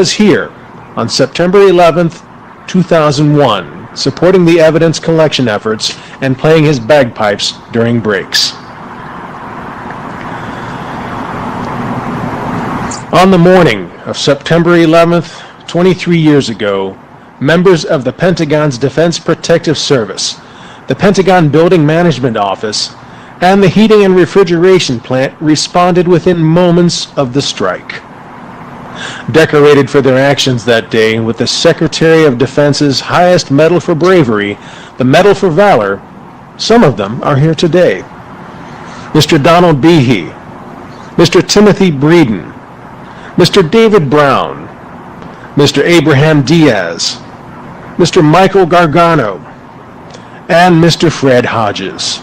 was here on September 11th, 2001, supporting the evidence collection efforts and playing his bagpipes during breaks. On the morning of September 11th, 23 years ago, members of the Pentagon's Defense Protective Service, the Pentagon Building Management Office, and the heating and refrigeration plant responded within moments of the strike. Decorated for their actions that day with the Secretary of Defense's highest medal for bravery, the Medal for Valor, some of them are here today. Mr. Donald Behe, Mr. Timothy Breeden, Mr. David Brown, Mr. Abraham Diaz, Mr. Michael Gargano, and Mr. Fred Hodges.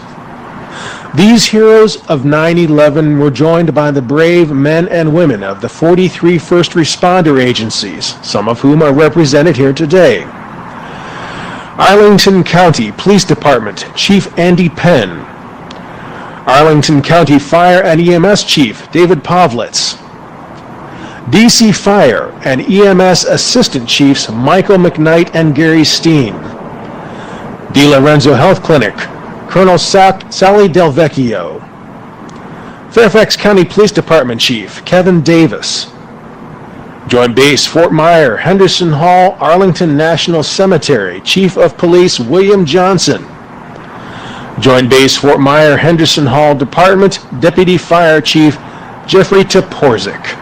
These heroes of 9/11 were joined by the brave men and women of the 43 first responder agencies, some of whom are represented here today. Arlington County Police Department Chief Andy Penn, Arlington County Fire and EMS Chief David Pavlitz, DC Fire and EMS Assistant Chiefs Michael McKnight and Gary Steen, DiLorenzo Health Clinic Colonel Sally Del Vecchio, Fairfax County Police Department Chief Kevin Davis, Joint Base Fort Myer, Henderson Hall, Arlington National Cemetery Chief of Police William Johnson, Joint Base Fort Myer, Henderson Hall Department Deputy Fire Chief Jeffrey Toporzik,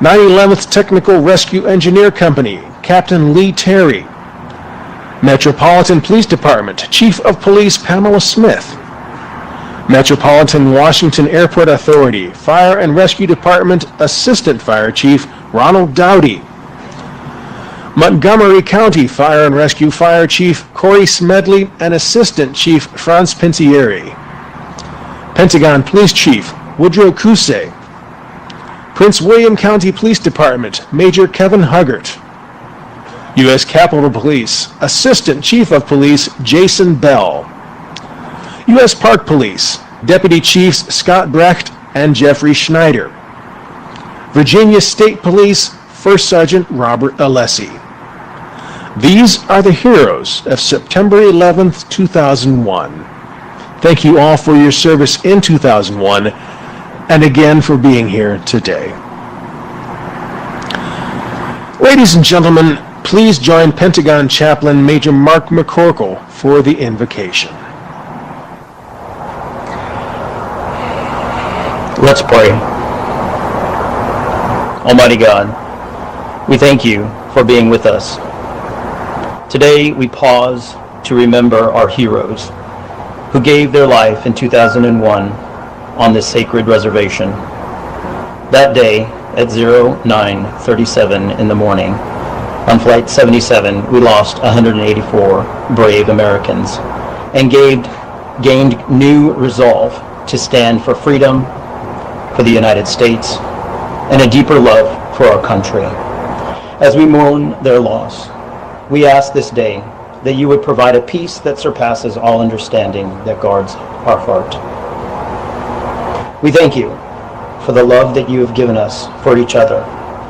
9/11th Technical Rescue Engineer Company Captain Lee Terry, Metropolitan Police Department Chief of Police Pamela Smith, Metropolitan Washington Airport Authority Fire and Rescue Department Assistant Fire Chief Ronald Dowdy, Montgomery County Fire and Rescue Fire Chief Corey Smedley and Assistant Chief Franz Pintieri, Pentagon Police Chief Woodrow Kusay, Prince William County Police Department Major Kevin Huggart, U.S. Capitol Police Assistant Chief of Police Jason Bell, U.S. Park Police Deputy Chiefs Scott Brecht and Jeffrey Schneider, Virginia State Police First Sergeant Robert Alessi. These are the heroes of September 11th, 2001. Thank you all for your service in 2001 and again for being here today. Ladies and gentlemen, please join Pentagon Chaplain Major Mark McCorkle for the invocation. Let's pray. Almighty God, we thank you for being with us. Today we pause to remember our heroes who gave their life in 2001 on this sacred reservation. That day at 09:37 in the morning, on Flight 77, we lost 184 brave Americans and gained new resolve to stand for freedom, for the United States, and a deeper love for our country. As we mourn their loss, we ask this day that you would provide a peace that surpasses all understanding that guards our heart. We thank you for the love that you have given us for each other,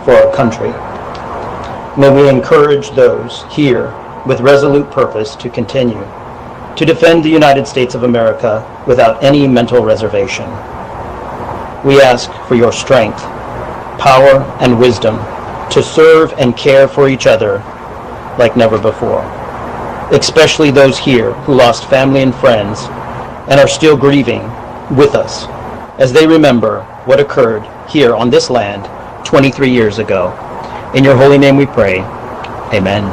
for our country. May we encourage those here with resolute purpose to continue to defend the United States of America without any mental reservation. We ask for your strength, power, and wisdom to serve and care for each other like never before, especially those here who lost family and friends and are still grieving with us as they remember what occurred here on this land 23 years ago. In your holy name we pray. Amen.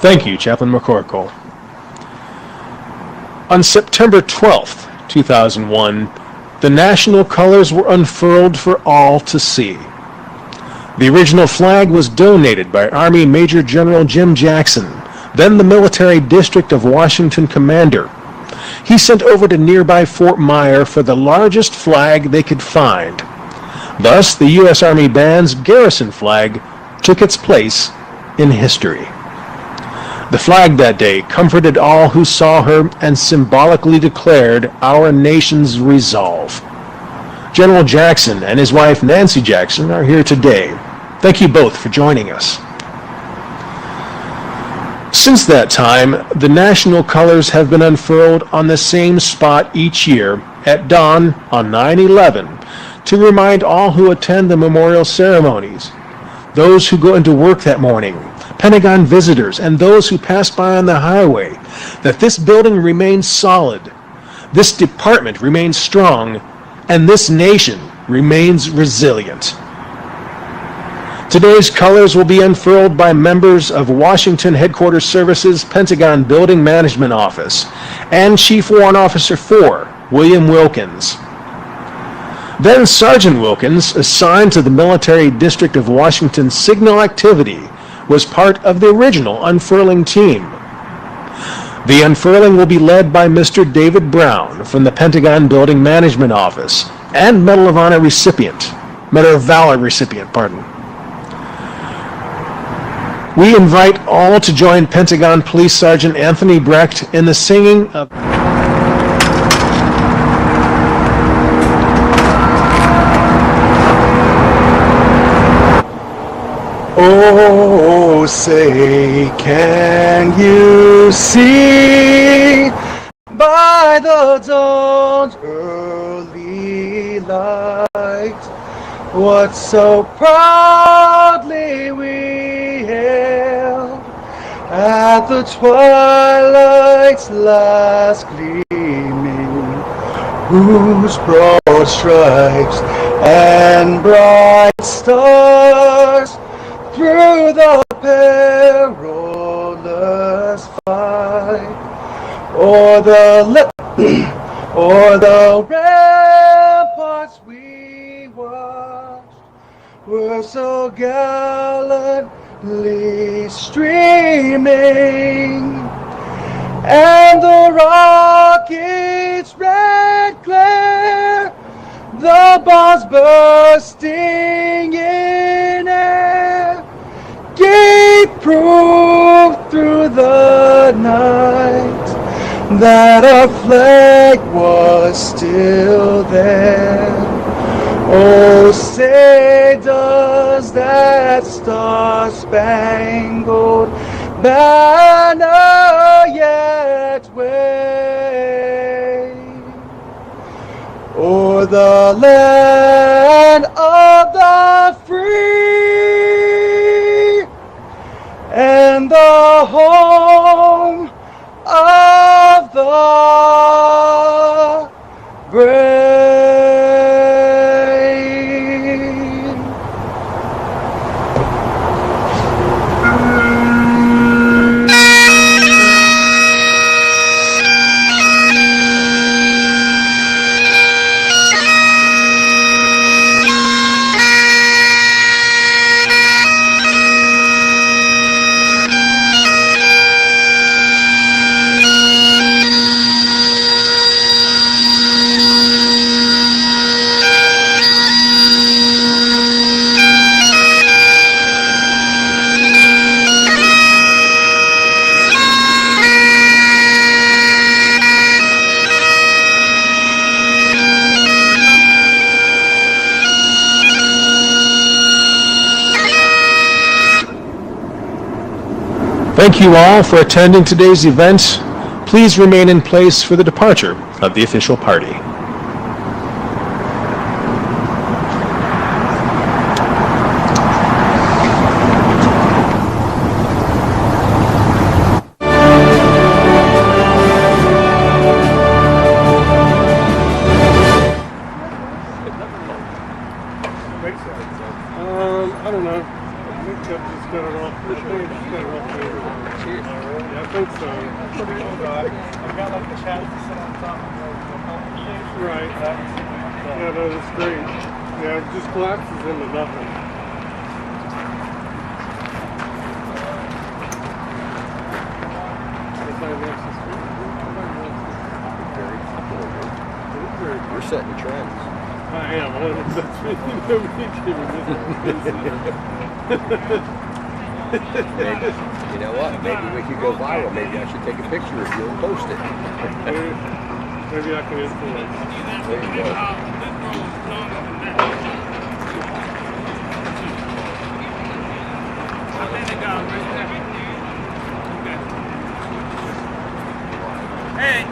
Thank you, Chaplain McCorkle. On September 12th, 2001, the national colors were unfurled for all to see. The original flag was donated by Army Major General Jim Jackson, then the Military District of Washington commander. He sent over to nearby Fort Myer for the largest flag they could find. Thus, the U.S. Army Band's garrison flag took its place in history. The flag that day comforted all who saw her and symbolically declared our nation's resolve. General Jackson and his wife Nancy Jackson are here today. Thank you both for joining us. Since that time, the national colors have been unfurled on the same spot each year at dawn on 9/11 to remind all who attend the memorial ceremonies, those who go into work that morning, Pentagon visitors, and those who pass by on the highway, that this building remains solid, this department remains strong, and this nation remains resilient. Today's colors will be unfurled by members of Washington Headquarters Services Pentagon Building Management Office and Chief Warrant Officer 4, William Wilkins. Then Sergeant Wilkins, assigned to the Military District of Washington's signal activity, was part of the original unfurling team. The unfurling will be led by Mr. David Brown from the Pentagon Building Management Office and Medal of Valor recipient. We invite all to join Pentagon Police Sergeant Anthony Brecht in the singing of Oh, say, can you see by the dawn's early light what so proudly we hailed at the twilight's last gleaming, whose broad stripes and bright stars through the perilous fight, o'er the ramparts we watched, were so gallantly streaming, and the rocket's red glare, the bombs bursting in air, gave proof through the night that our flag was still there. Oh, say does that star-spangled banner yet wave o'er the land of the free and the home of the brave? Thank you all for attending today's event. Please remain in place for the departure of the official party. I don't know. I think Jeff just got it off. I think he just got it off there. Yeah, I think so. I've got like the chat to sit on top of the complication. Right. Yeah, that is great. Yeah, it just collapses into nothing. You're setting trends. I am. That's what nobody can Maybe, you know what? Maybe we could go viral. Maybe I should take a picture of you and post it. Maybe I can influence. There you go.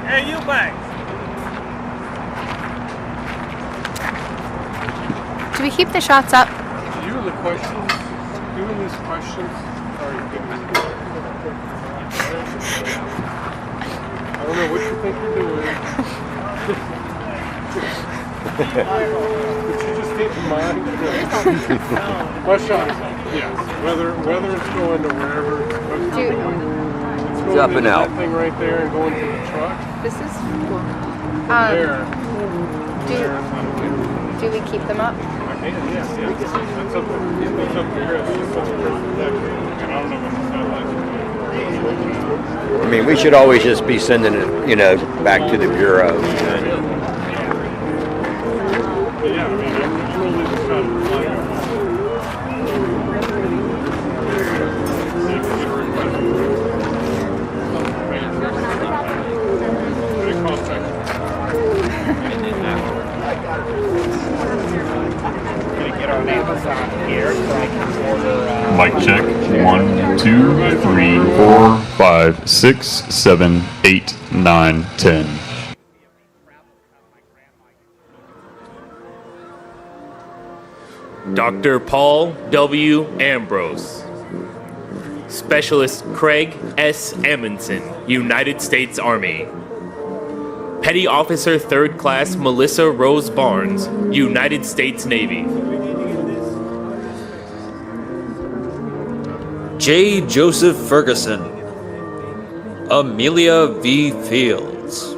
Hey, you back. Do we keep the shots up? You and the questions, doing these questions are giving me I don't know what you think you're doing. But you just keep in mind. My shot, yes. Whether it's going to wherever it's supposed to be going. It's up and into out. That thing right there and going to the truck. This is cool. There. Do we keep them up? Yes. That's up to Chris. It's up to Chris. And I don't know what the satellite. I mean, we should always just be sending it, back to the Bureau. Yeah, I mean, I'm really just trying to fly. Mic check. 1, 2, 3, 4, 5, 6, 7, 8, 9, 10. Dr. Paul W. Ambrose. Specialist Craig S. Amundsen, United States Army. Petty Officer 3rd Class Melissa Rose Barnes, United States Navy. J. Joseph Ferguson. Amelia V. Fields.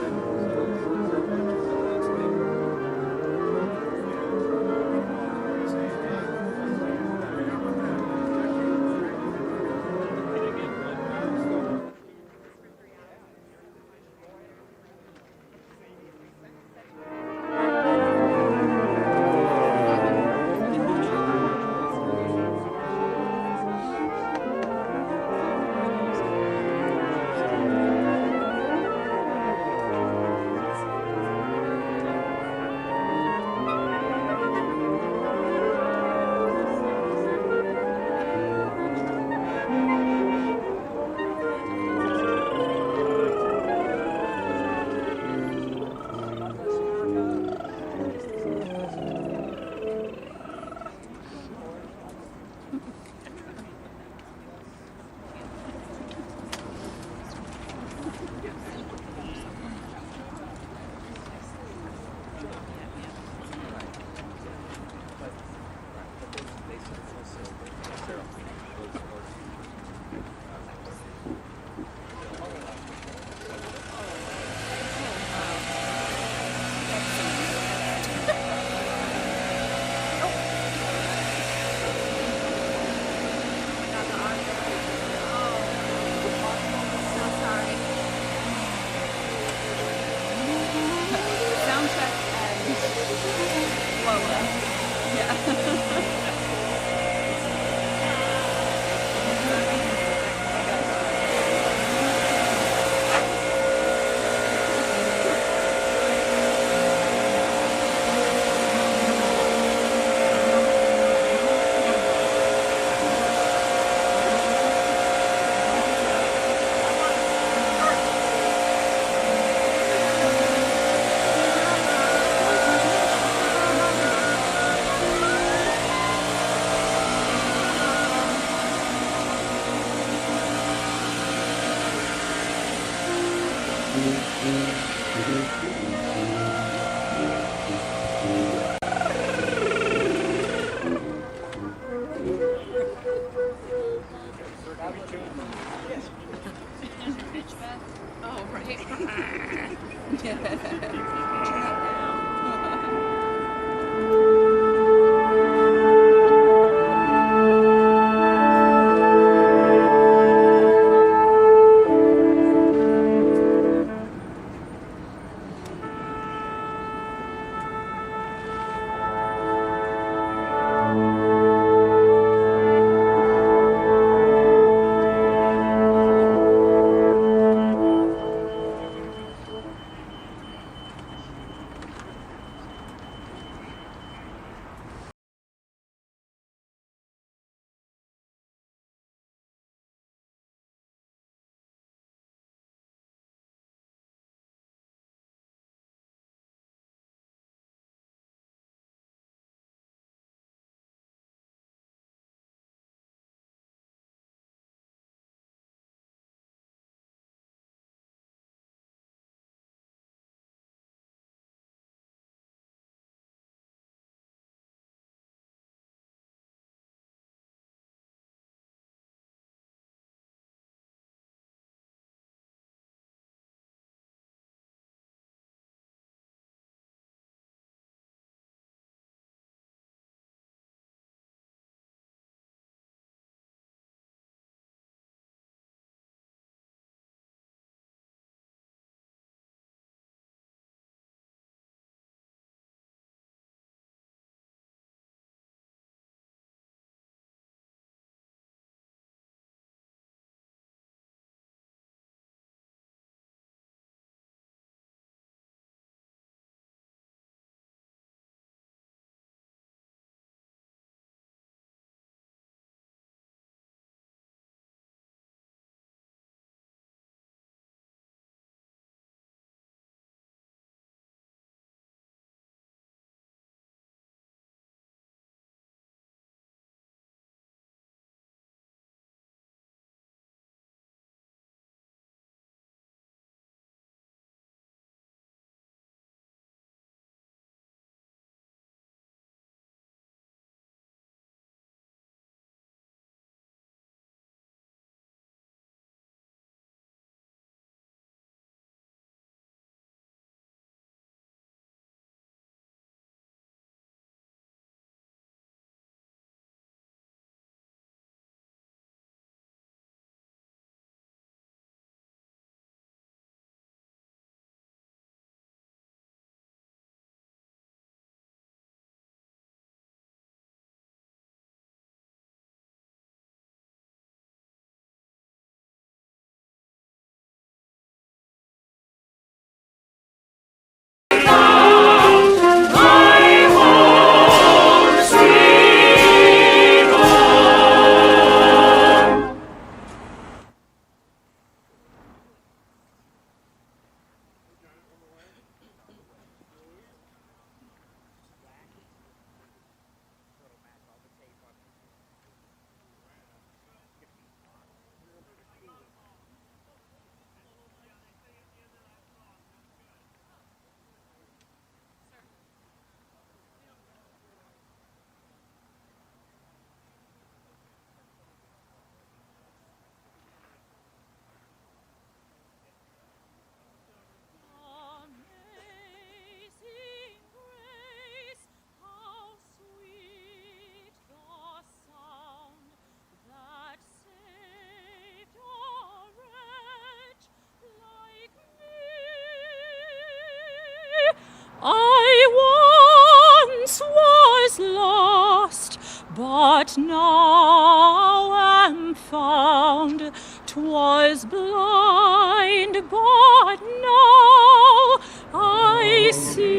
but now am found. 'Twas blind, but now I see.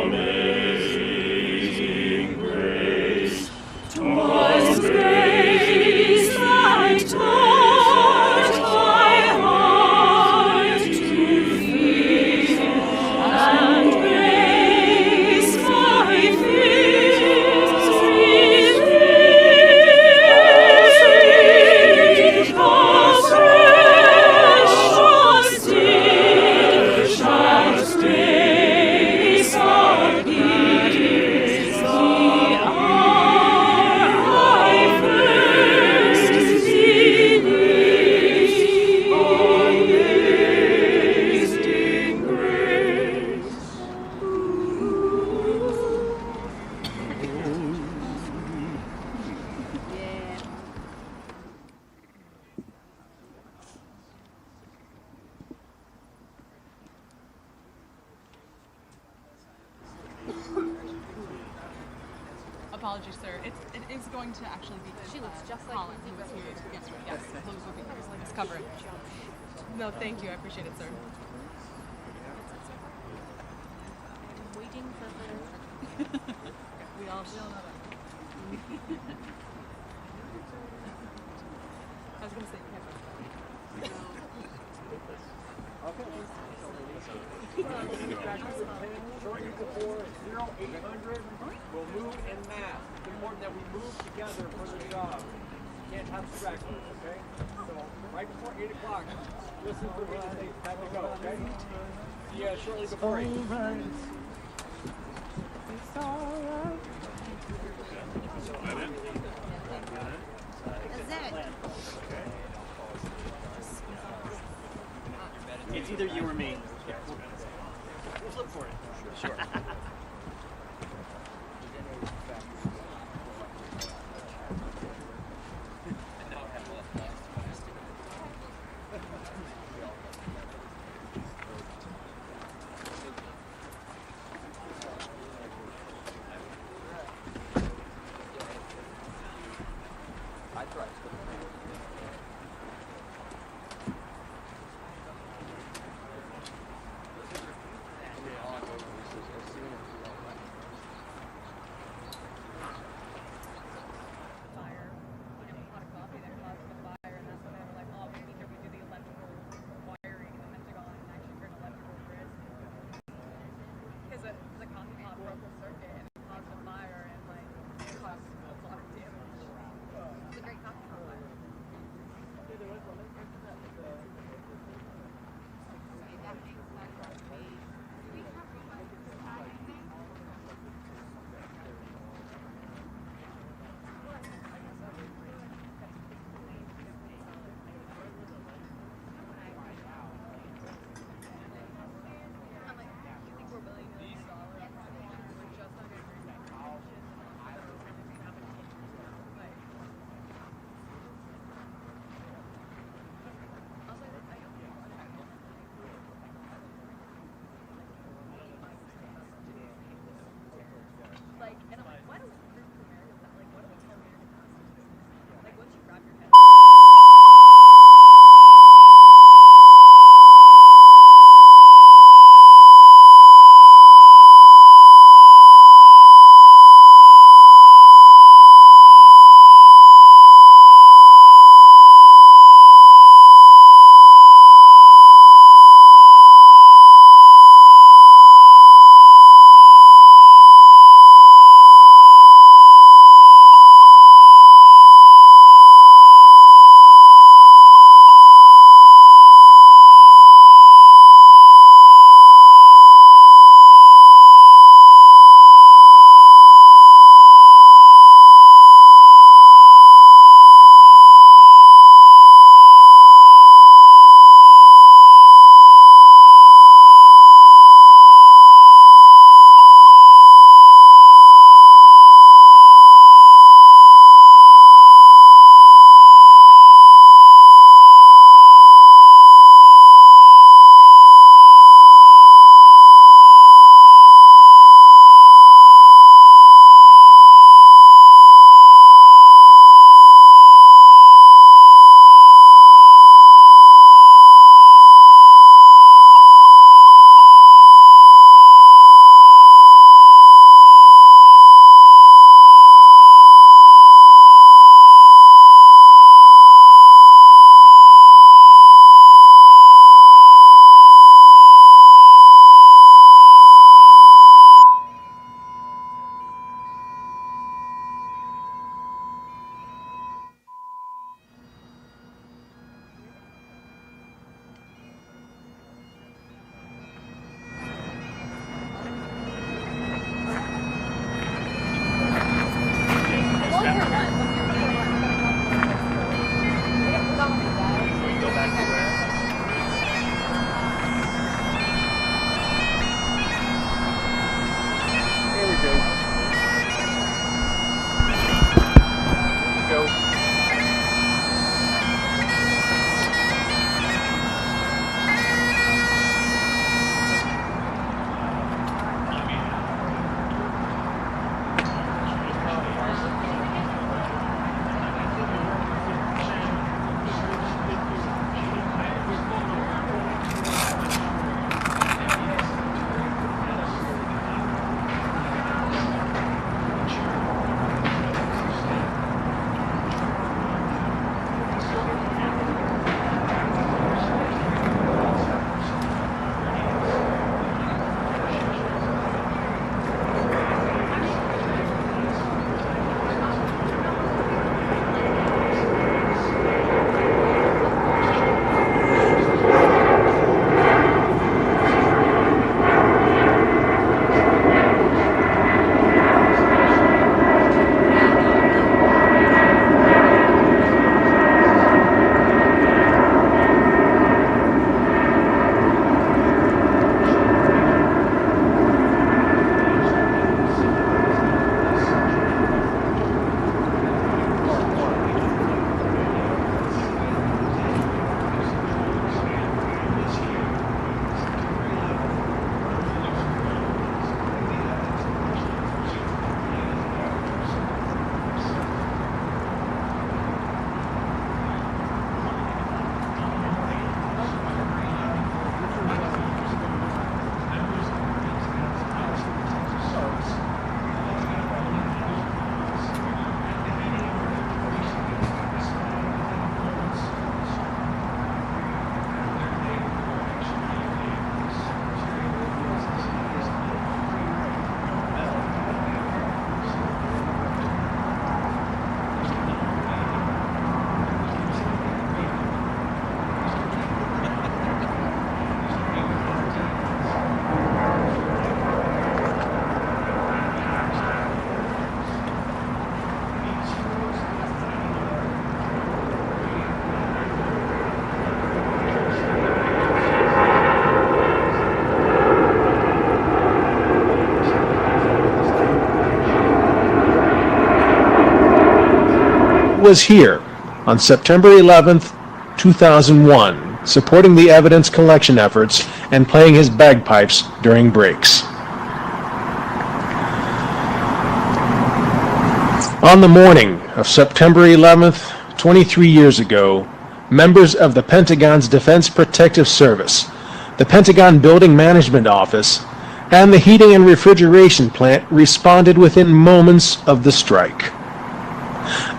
Amazing grace, 'twas grace that taught my heart to feel, and grace my fears relieved. How precious did that grace appear the hour I first believed. Amazing grace. Apologies, sir. It is going to actually be. She looks just like Colin. He was here yesterday. Yes, Lewis will be here. He's covering. No, thank you. I appreciate it, sir. Waiting for her. We all know that. I was going to say, you can't. We'll move en masse. It's important that we move together for the job. Can't have stragglers, okay? So right before 8 o'clock, listen for me and say, time to go, okay? Yeah, shortly before 8. It's either you or me. We'll flip for it. Sure. was here on September 11th, 2001, supporting the evidence collection efforts and playing his bagpipes during breaks. On the morning of September 11th, 23 years ago, members of the Pentagon's Defense Protective Service, the Pentagon Building Management Office, and the heating and refrigeration plant responded within moments of the strike.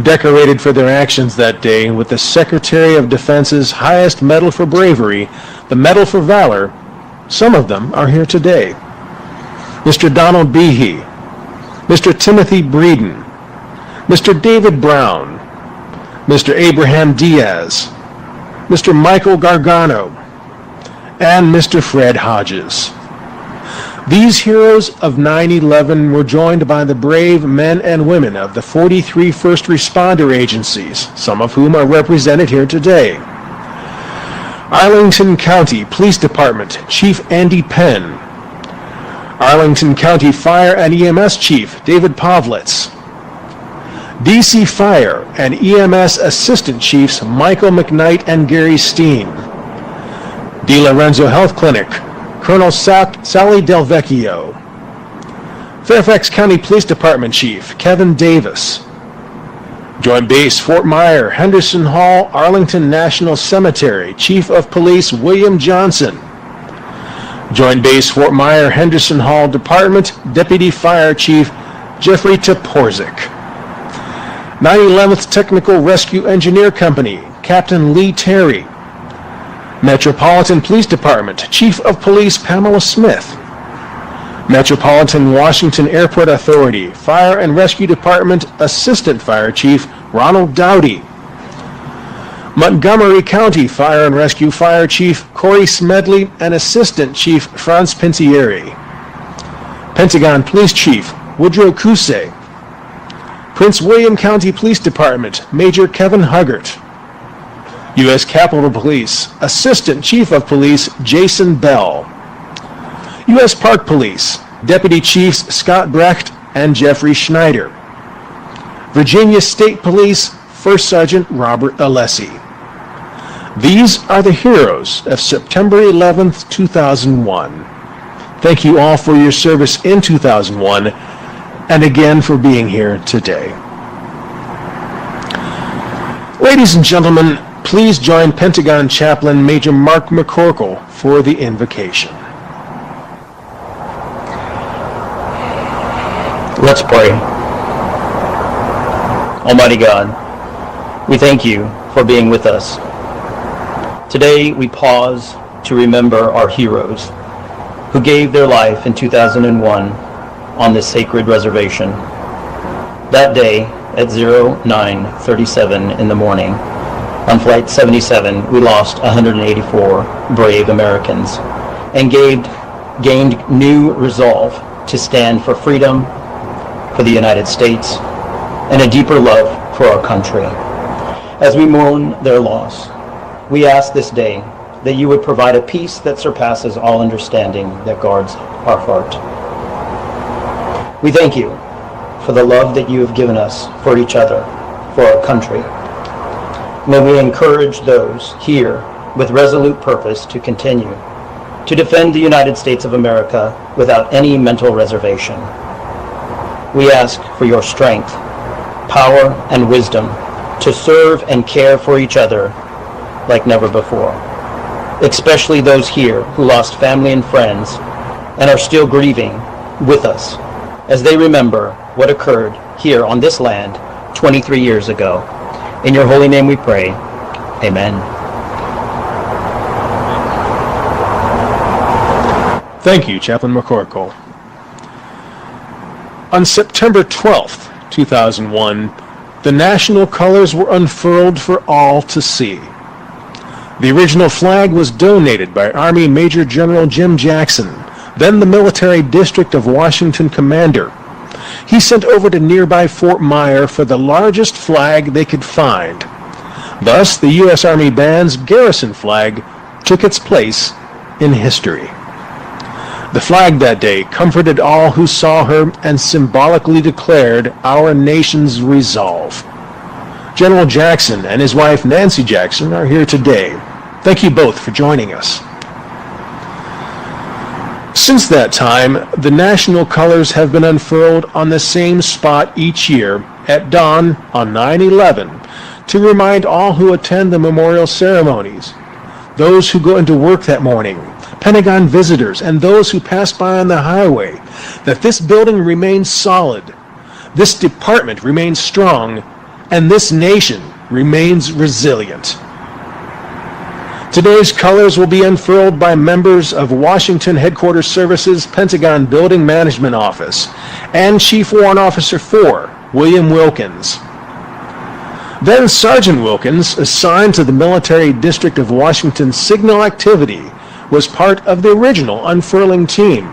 Decorated for their actions that day with the Secretary of Defense's highest medal for bravery, the Medal for Valor, some of them are here today. Mr. Donald Behe, Mr. Timothy Breeden, Mr. David Brown, Mr. Abraham Diaz, Mr. Michael Gargano, and Mr. Fred Hodges. These heroes of 9/11 were joined by the brave men and women of the 43 first responder agencies, some of whom are represented here today. Arlington County Police Department Chief Andy Penn, Arlington County Fire and EMS Chief David Pavlitz, DC Fire and EMS Assistant Chiefs Michael McKnight and Gary Steen, DiLorenzo Health Clinic Colonel Sally Del Vecchio, Fairfax County Police Department Chief Kevin Davis, Joint Base Fort Myer, Henderson Hall, Arlington National Cemetery Chief of Police William Johnson, Joint Base Fort Myer, Henderson Hall Department Deputy Fire Chief Jeffrey Toporzik, 9/11th Technical Rescue Engineer Company Captain Lee Terry, Metropolitan Police Department Chief of Police Pamela Smith, Metropolitan Washington Airport Authority Fire and Rescue Department Assistant Fire Chief Ronald Dowdy, Montgomery County Fire and Rescue Fire Chief Corey Smedley and Assistant Chief Franz Pintieri, Pentagon Police Chief Woodrow Kusay, Prince William County Police Department Major Kevin Huggart, U.S. Capitol Police Assistant Chief of Police Jason Bell, U.S. Park Police Deputy Chiefs Scott Brecht and Jeffrey Schneider, Virginia State Police First Sergeant Robert Alessi. These are the heroes of September 11th, 2001. Thank you all for your service in 2001 and again for being here today. Ladies and gentlemen, please join Pentagon Chaplain Major Mark McCorkle for the invocation. Let's pray. Almighty God, we thank you for being with us. Today we pause to remember our heroes who gave their life in 2001 on this sacred reservation. That day at 09:37 in the morning, on Flight 77, we lost 184 brave Americans and gained new resolve to stand for freedom, for the United States, and a deeper love for our country. As we mourn their loss, we ask this day that you would provide a peace that surpasses all understanding that guards our heart. We thank you for the love that you have given us for each other, for our country. May we encourage those here with resolute purpose to continue to defend the United States of America without any mental reservation. We ask for your strength, power, and wisdom to serve and care for each other like never before, especially those here who lost family and friends and are still grieving with us as they remember what occurred here on this land 23 years ago. In your holy name we pray. Amen. Thank you, Chaplain McCorkle. On September 12th, 2001, the national colors were unfurled for all to see. The original flag was donated by Army Major General Jim Jackson, then the Military District of Washington commander. He sent over to nearby Fort Myer for the largest flag they could find. Thus, the U.S. Army Band's garrison flag took its place in history. The flag that day comforted all who saw her and symbolically declared our nation's resolve. General Jackson and his wife Nancy Jackson are here today. Thank you both for joining us. Since that time, the national colors have been unfurled on the same spot each year at dawn on 9/11 to remind all who attend the memorial ceremonies, those who go into work that morning, Pentagon visitors, and those who pass by on the highway, that this building remains solid, this department remains strong, and this nation remains resilient. Today's colors will be unfurled by members of Washington Headquarters Services Pentagon Building Management Office and Chief Warrant Officer 4, William Wilkins. Then Sergeant Wilkins, assigned to the Military District of Washington's signal activity, was part of the original unfurling team.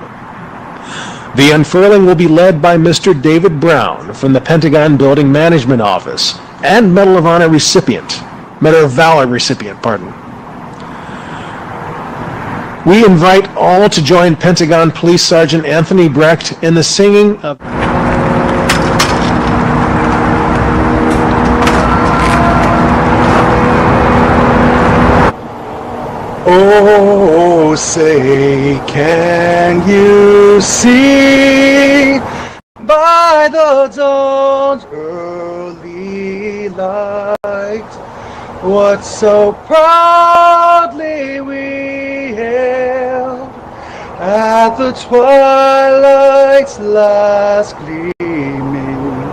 The unfurling will be led by Mr. David Brown from the Pentagon Building Management Office and Medal of Valor recipient. We invite all to join Pentagon Police Sergeant Anthony Brecht in the singing of Oh, say, can you see by the dawn's early light what so proudly we hailed at the twilight's last gleaming,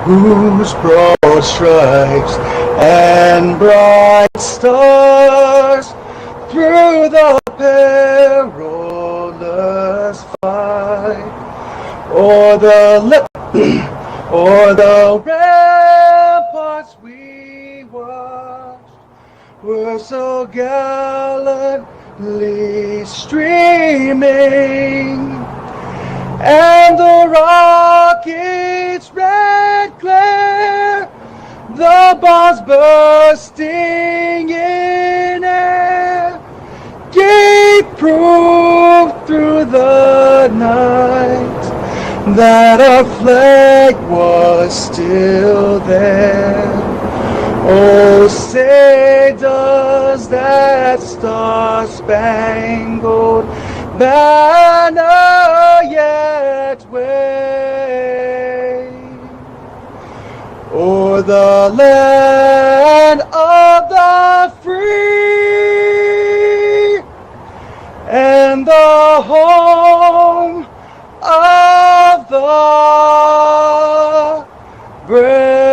whose broad stripes and bright stars through the perilous fight, o'er the ramparts we watched, were so gallantly streaming, and the rocket's red glare, the bombs bursting in air, gave proof through the night that our flag was still there. Oh, say does that star-spangled banner yet wave o'er the land of the free and the home of the brave.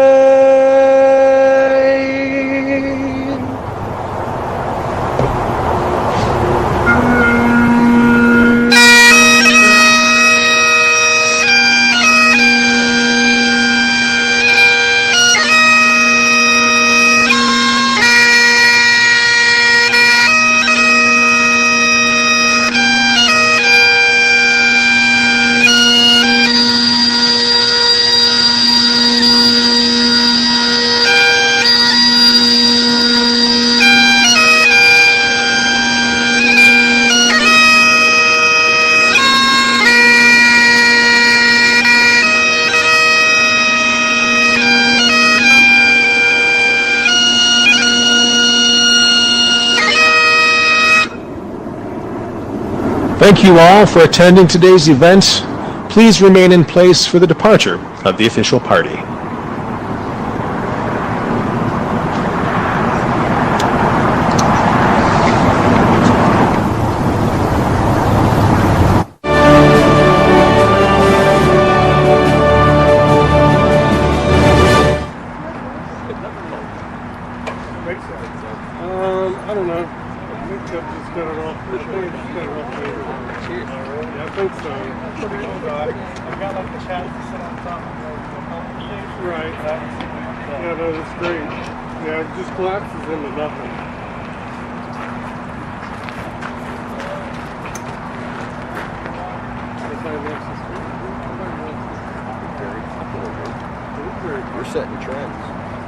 Thank you all for attending today's event. Please remain in place for the departure of the official party. I don't know. I think that just got it off. I think it just got it off there. Yeah, I think so. I've got like the chance to sit on top of the Right. Yeah, no, that's great. Yeah, it just collapses into nothing. You're setting trends.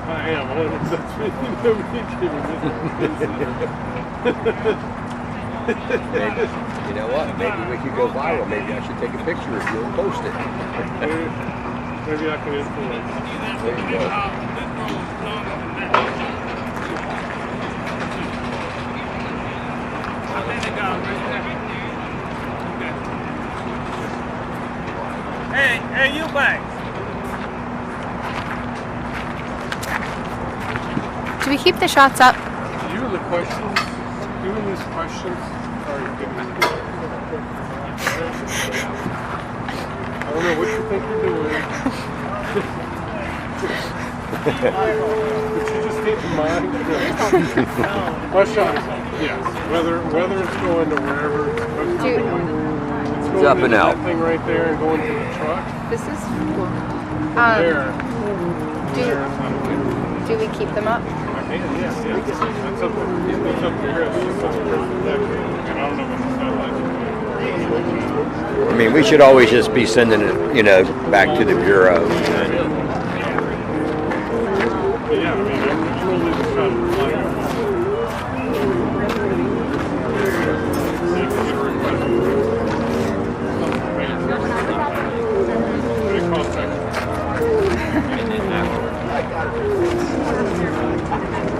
I am. That's me. Nobody giving You know what? Maybe we could go viral. Maybe I should take a picture of you and post it. Maybe I can influence. There you go. Hey, you back. Do we keep the shots up? You and the questions, you and these questions are giving I don't know what you think you're doing. But you just keep in mind. Question, yes. Whether it's going to wherever it's supposed to be going. It's going Up to and out. that thing right there and going to the truck. This is There. do we keep them up? Yes. That's up to Chris. That's up to Chris. And I don't know what the satellite. I mean, we should always just be sending it, you know, back to the Bureau. Yeah, I mean, I'm really just trying to fly over. See if we get a request. Very contact.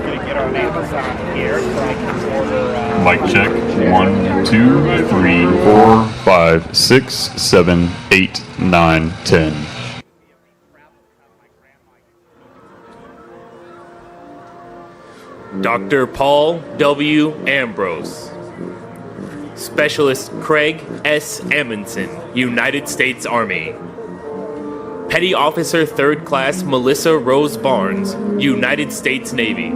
Gonna get on Amazon here so I can order. Mic check. 1, 2, 3, 4, 5, 6, 7, 8, 9, 10. Dr. Paul W. Ambrose. Specialist Craig S. Amundsen, United States Army. Petty Officer 3rd Class Melissa Rose Barnes, United States Navy.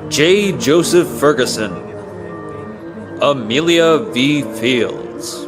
J. Joseph Ferguson. Amelia V. Fields.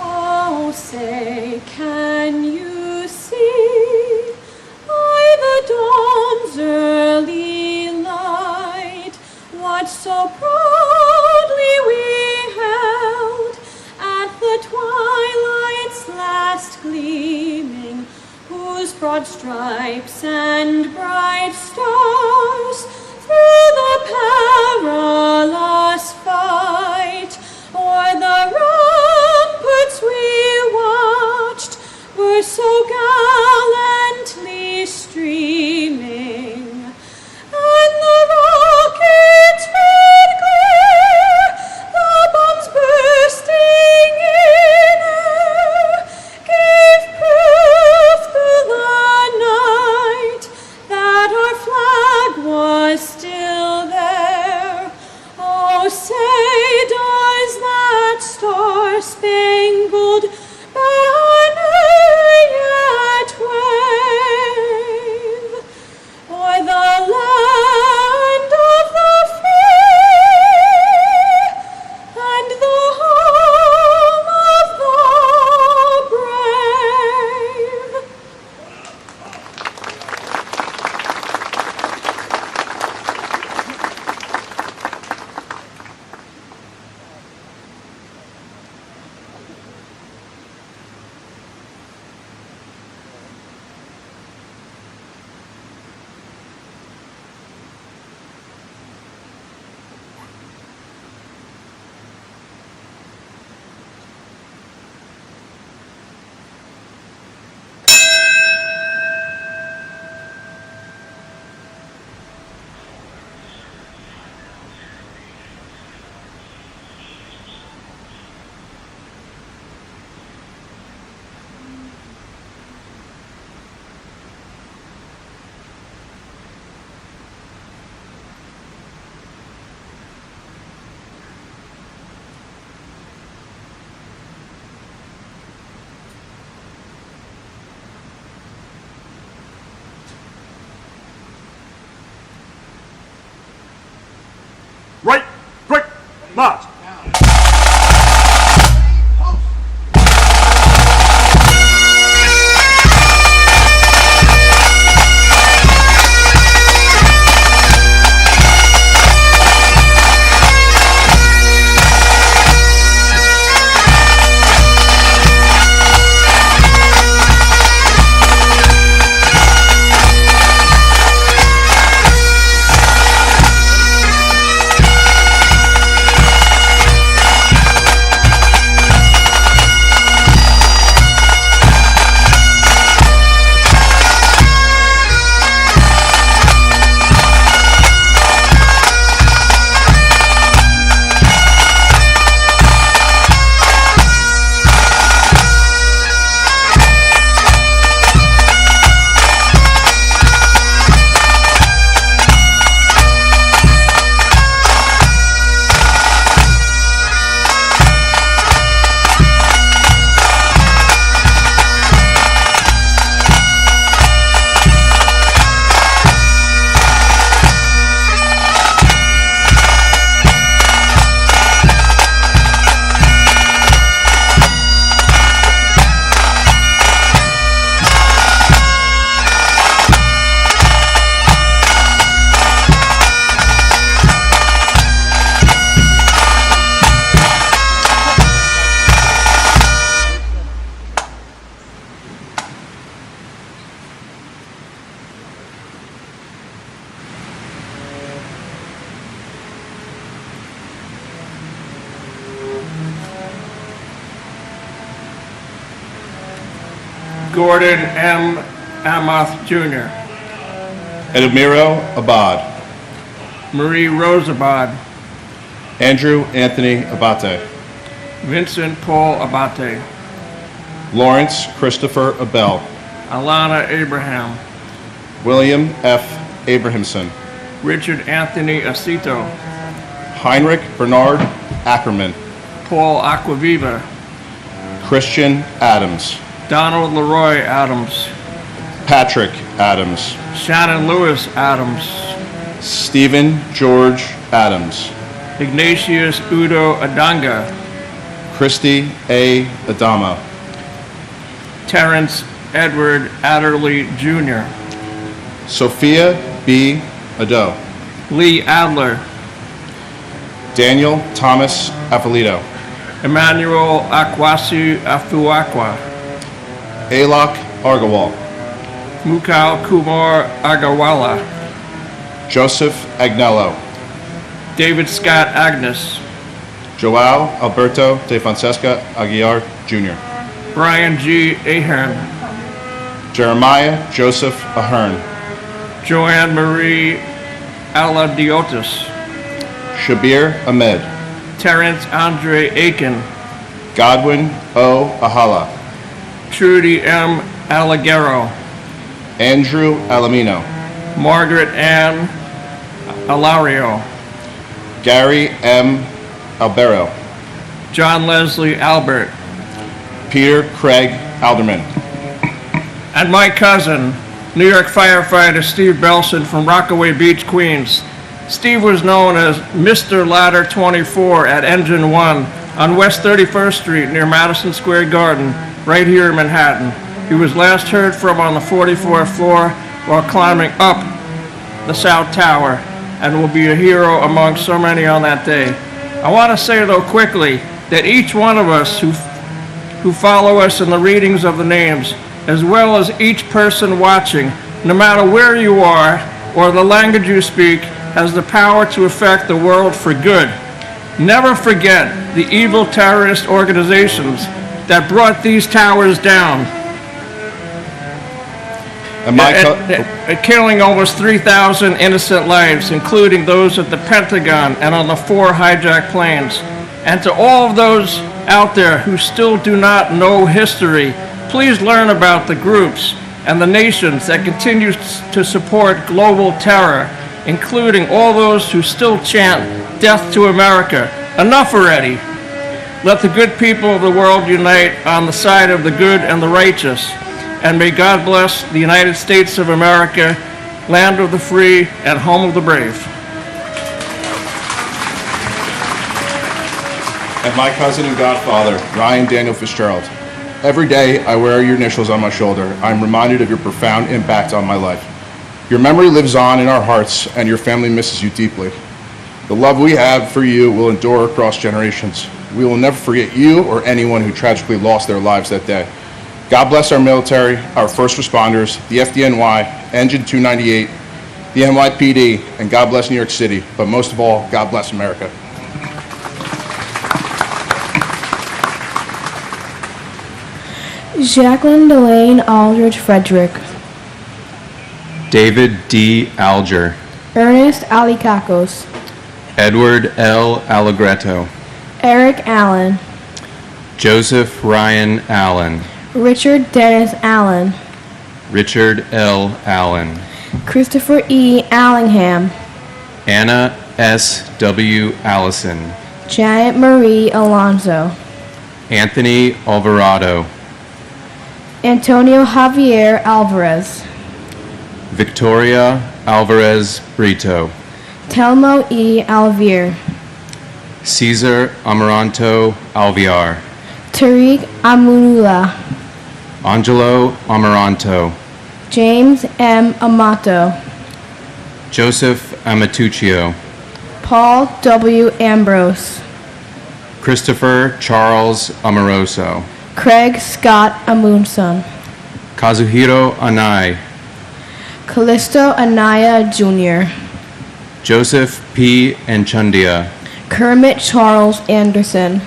Oh, say, can you see by the dawn's early light what so proudly we held at the twilight's last gleaming, whose broad stripes and bright stars through the perilous fight o'er the ramparts we watched were so gallantly streaming, and the rockets red glare, the bombs bursting in air, gave proof through the night that our flag was still there. Oh, say, does that star-spangled banner yet wave o'er the land of the free and the home of the brave? Right, quick, march. Gordon M. Amoth Jr., Edmiro Abad, Marie Rosabad, Andrew Anthony Abate, Vincent Paul Abate, Lawrence Christopher Abel, Alana Abraham, William F. Abrahamson, Richard Anthony Acito, Heinrich Bernard Ackerman, Paul Aquaviva, Christian Adams, Donald Leroy Adams, Patrick Adams. Shannon Lewis Adams. Stephen George Adams. Ignatius Udo Adanga. Christy A. Adama. Terrence Edward Adderley Jr. Sophia B. Ado. Lee Adler. Daniel Thomas Afalito. Emmanuel Akwasi Afuakwa. Alok Argawal. Mukal Kumar Agawala. Joseph Agnello. David Scott Agnes. Joao Alberto de Fonseca Aguiar Jr. Brian G. Ahern. Jeremiah Joseph Ahern. Joanne Marie Aladiotis. Shabir Ahmed. Terrence Andre Aiken. Godwin O. Ahala. Trudy M. Alagero. Andrew Alamino. Margaret Ann Alario. Gary M. Albero. John Leslie Albert. Peter Craig Alderman. And my cousin, New York firefighter Steve Belson from Rockaway Beach, Queens. Steve was known as Mr. Ladder 24 at Engine 1 on West 31st Street near Madison Square Garden, right here in Manhattan. He was last heard from on the 44th floor while climbing up the South Tower and will be a hero among so many on that day. I want to say, though, quickly that each one of us who follow us in the readings of the names, as well as each person watching, no matter where you are or the language you speak, has the power to affect the world for good. Never forget the evil terrorist organizations that brought these towers down, killing almost 3,000 innocent lives, including those at the Pentagon and on the 4 hijacked planes. And to all of those out there who still do not know history, please learn about the groups and the nations that continue to support global terror, including all those who still chant death to America. Enough already. Let the good people of the world unite on the side of the good and the righteous. And may God bless the United States of America, land of the free and home of the brave. And my cousin and godfather, Ryan Daniel Fitzgerald. Every day I wear your initials on my shoulder. I'm reminded of your profound impact on my life. Your memory lives on in our hearts, and your family misses you deeply. The love we have for you will endure across generations. We will never forget you or anyone who tragically lost their lives that day. God bless our military, our first responders, the FDNY, Engine 298, the NYPD, and God bless New York City. But most of all, God bless America. Jacqueline Delane Aldridge Frederick. David D. Alger. Ernest Alicacos. Edward L. Allegretto. Eric Allen. Joseph Ryan Allen. Richard Dennis Allen. Richard L. Allen. Christopher E. Allingham. Anna S. W. Allison. Janet Marie Alonso. Anthony Alvarado. Antonio Javier Alvarez. Victoria Alvarez Brito. Telmo E. Alvier. Cesar Amaranto Alviar. Tariq Amunula. Angelo Amaranto. James M. Amato. Joseph Amatuccio. Paul W. Ambrose. Christopher Charles Amoroso. Craig Scott Amundson. Kazuhiro Anai. Callisto Anaya Jr. Joseph P. Enchundia. Kermit Charles Anderson.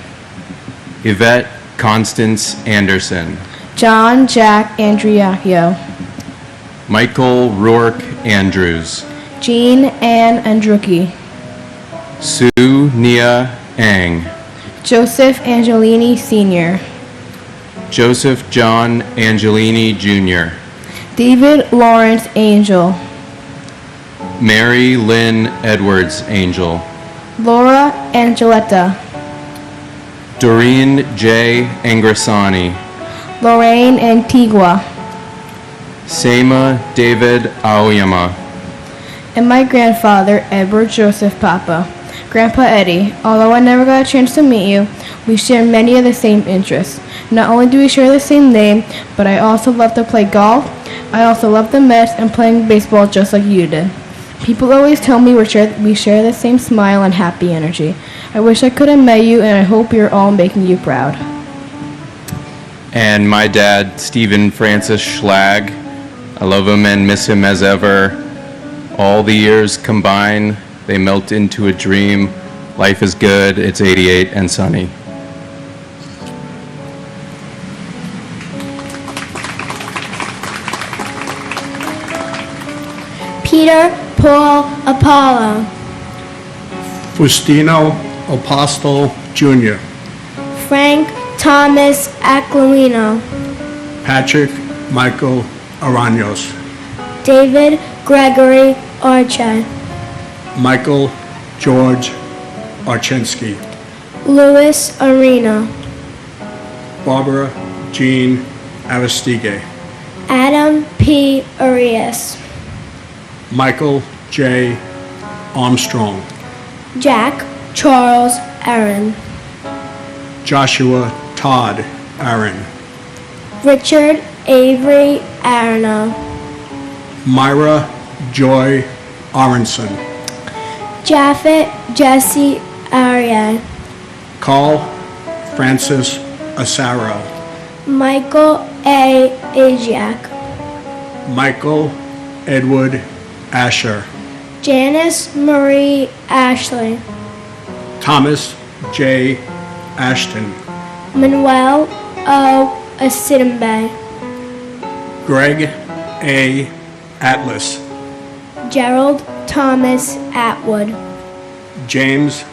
Yvette Constance Anderson. John Jack Andriacchio. Michael Rourke Andrews. Jean Ann Andrucki. Sue Nia Ang. Joseph Angelini Sr. Joseph John Angelini Jr. David Lawrence Angel. Mary Lynn Edwards Angel. Laura Angeletta. Doreen J. Angrasani. Lorraine Antigua. Sema David Aoyama. And my grandfather, Edward Joseph Papa. Grandpa Eddie, although I never got a chance to meet you, we share many of the same interests. Not only do we share the same name, but I also love to play golf. I also love the Mets and playing baseball just like you did. People always tell me we share the same smile and happy energy. I wish I could have met you, and I hope you're all making you proud. And my dad, Stephen Francis Schlag. I love him and miss him as ever. All the years combine, they melt into a dream. Life is good, it's 88 and sunny. Peter Paul Apollo. Faustino Apostle Jr. Frank Thomas Aquilino. Patrick Michael Araños. David Gregory Archer. Michael George Archensky. Louis Arena. Barbara Jean Aristide. Adam P. Arias. Michael J. Armstrong. Jack Charles Aaron. Joshua Todd Aaron. Richard Avery Arno. Myra Joy Aronson. Japhet Jesse Arias. Carl Francis Asaro. Michael A. Ajiak. Michael Edward Asher. Janice Marie Ashley. Thomas J. Ashton. Manuel O. Asidambe. Greg A. Atlas. Gerald Thomas Atwood. James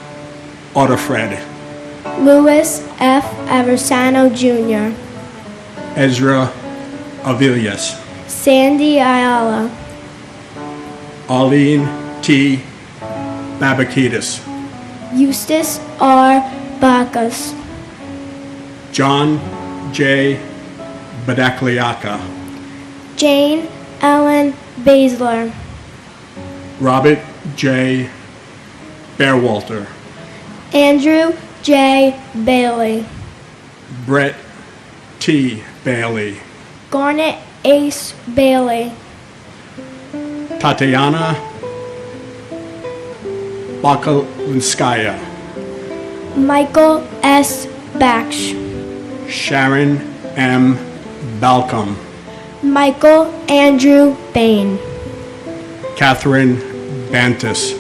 Otterfred. Louis F. Aversano Jr. Ezra Avilias. Sandy Ayala. Arlene T. Babakitis. Eustace R. Bacchus. John J. Badakliaka. Jane Ellen Basler. Robert J. Bearwalter. Andrew J. Bailey. Brett T. Bailey. Garnet Ace Bailey. Tatiana Bakalinskaya. Michael S. Baksh. Sharon M. Balcom. Michael Andrew Bain. Catherine Bantis.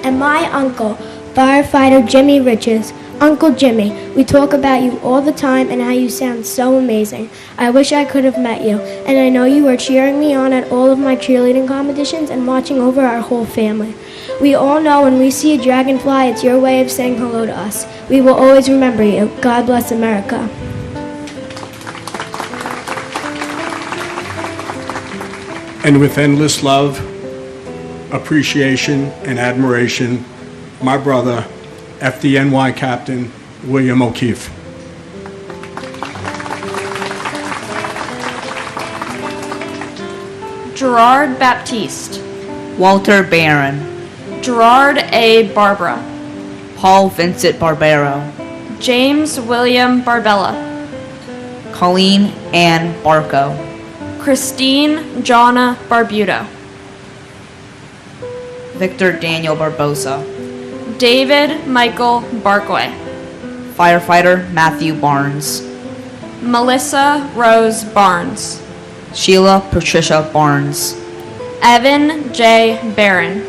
And my uncle, firefighter Jimmy Riches. Uncle Jimmy, we talk about you all the time and how you sound so amazing. I wish I could have met you, and I know you were cheering me on at all of my cheerleading competitions and watching over our whole family. We all know when we see a dragonfly, it's your way of saying hello to us. We will always remember you. God bless America. And with endless love, appreciation, and admiration, my brother, FDNY Captain William O'Keefe. Gerard Baptiste. Walter Barron. Gerard A. Barbara. Paul Vincent Barbero. James William Barbella. Colleen Ann Barco. Christine Jonna Barbuto. Victor Daniel Barbosa. David Michael Barkway. Firefighter Matthew Barnes. Melissa Rose Barnes. Sheila Patricia Barnes. Evan J. Barron.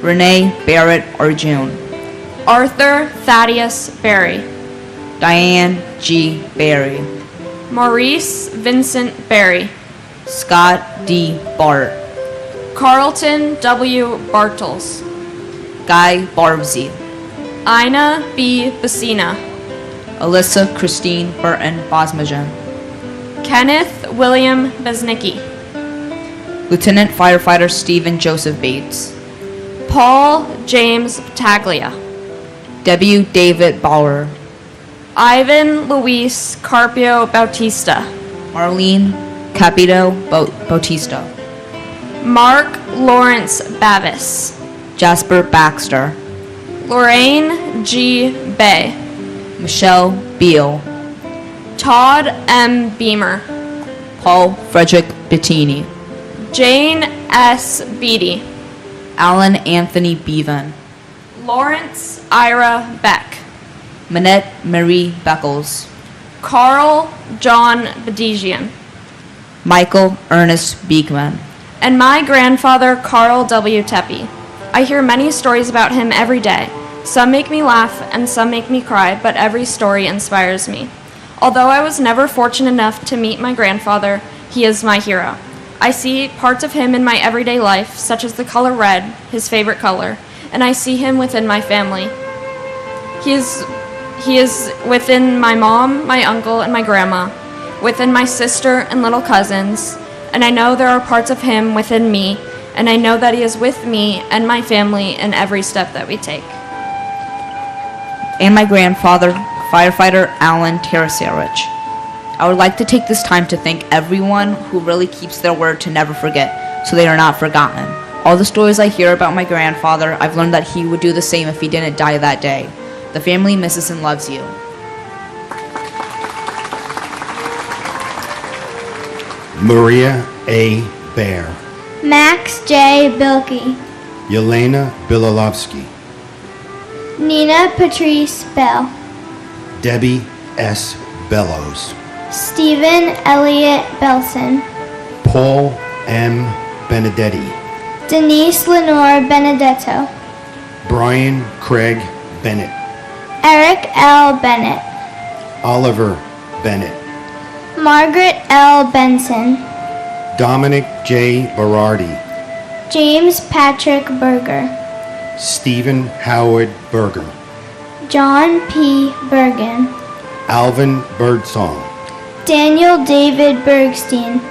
Renee Barrett Arjun. Arthur Thaddeus Berry. Diane G. Berry. Maurice Vincent Berry. Scott D. Bart. Carlton W. Bartels. Guy Barbsey. Ina B. Bassina. Alyssa Christine Burton Bosmajan. Kenneth William Besnicki. Lieutenant Firefighter Stephen Joseph Bates. Paul James Taglia. W. David Bauer. Ivan Luis Carpio Bautista. Marlene Capito Bautista, Mark Lawrence Bavis, Jasper Baxter, Lorraine G. Bay, Michelle Beal, Todd M. Beamer, Paul Frederick Bettini, Jane S. Beatty, Alan Anthony Bevan, Lawrence Ira Beck, Manette Marie Beckles, Carl John Bedigian, Michael Ernest Beekman, and my grandfather Carl W. Tepe. I hear many stories about him every day. Some make me laugh and some make me cry, but every story inspires me. Although I was never fortunate enough to meet my grandfather, he is my hero. I see parts of him in my everyday life, such as the color red, his favorite color, and I see him within my family. He is within my mom, my uncle, and my grandma, within my sister and little cousins, and I know there are parts of him within me, and I know that he is with me and my family in every step that we take. And my grandfather, firefighter Alan Tarasarich. I would like to take this time to thank everyone who really keeps their word to never forget, so they are not forgotten. All the stories I hear about my grandfather, I've learned that he would do the same if he didn't die that day. The family misses and loves you. Maria A. Bear, Max J. Bilkey, Yelena Bilolovsky, Nina Patrice Bell, Debbie S. Bellows, Stephen Elliott Belson, Paul M. Benedetti, Denise Lenore Benedetto, Brian Craig Bennett, Eric L. Bennett, Oliver Bennett, Margaret L. Benson, Dominic J. Berardi, James Patrick Berger, Stephen Howard Berger, John P. Bergen, Alvin Birdsong, Daniel David Bergstein,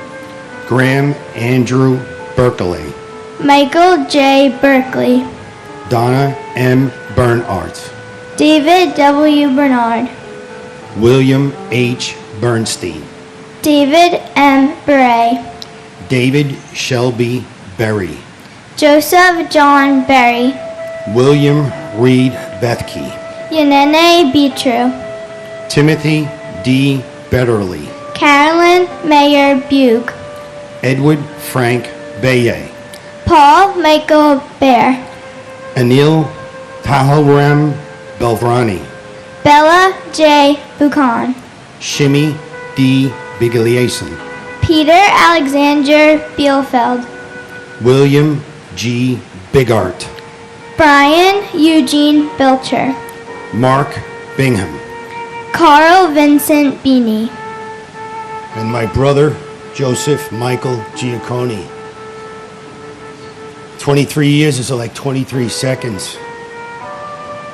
Graham Andrew Berkeley, Michael J. Berkeley, Donna M. Bernhardt, David W. Bernard, William H. Bernstein, David M. Bray, David Shelby Berry, Joseph John Berry, William Reed Bethke, Yanene Beatru, Timothy D. Betterly, Carolyn Mayer Bug, Edward Frank Baye, Paul Michael Bear, Anil Pahalram Belvrani, Bella J. Buchan, Shimi D. Bigliason, Peter Alexander Bielfeld, William G. Bigart, Brian Eugene Bilcher, Mark Bingham, Carl Vincent Beanie, and my brother Joseph Michael Giacconi. 23 years is like 23 seconds.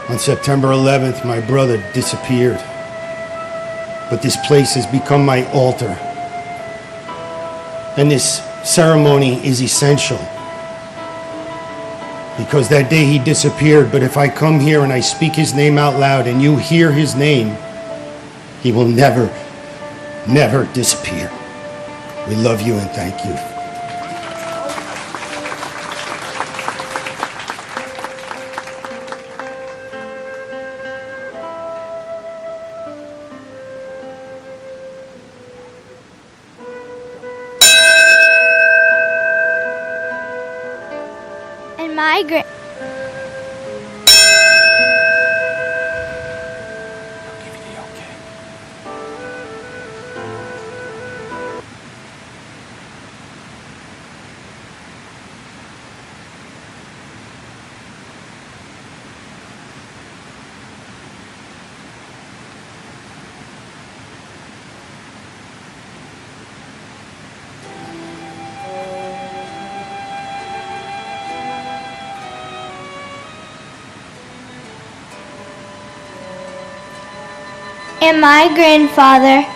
On September 11th, my brother disappeared. But this place has become my altar. And this ceremony is essential. Because that day he disappeared, but if I come here and I speak his name out loud and you hear his name, he will never, never disappear. We love you and thank you. and my great. And my grandfather,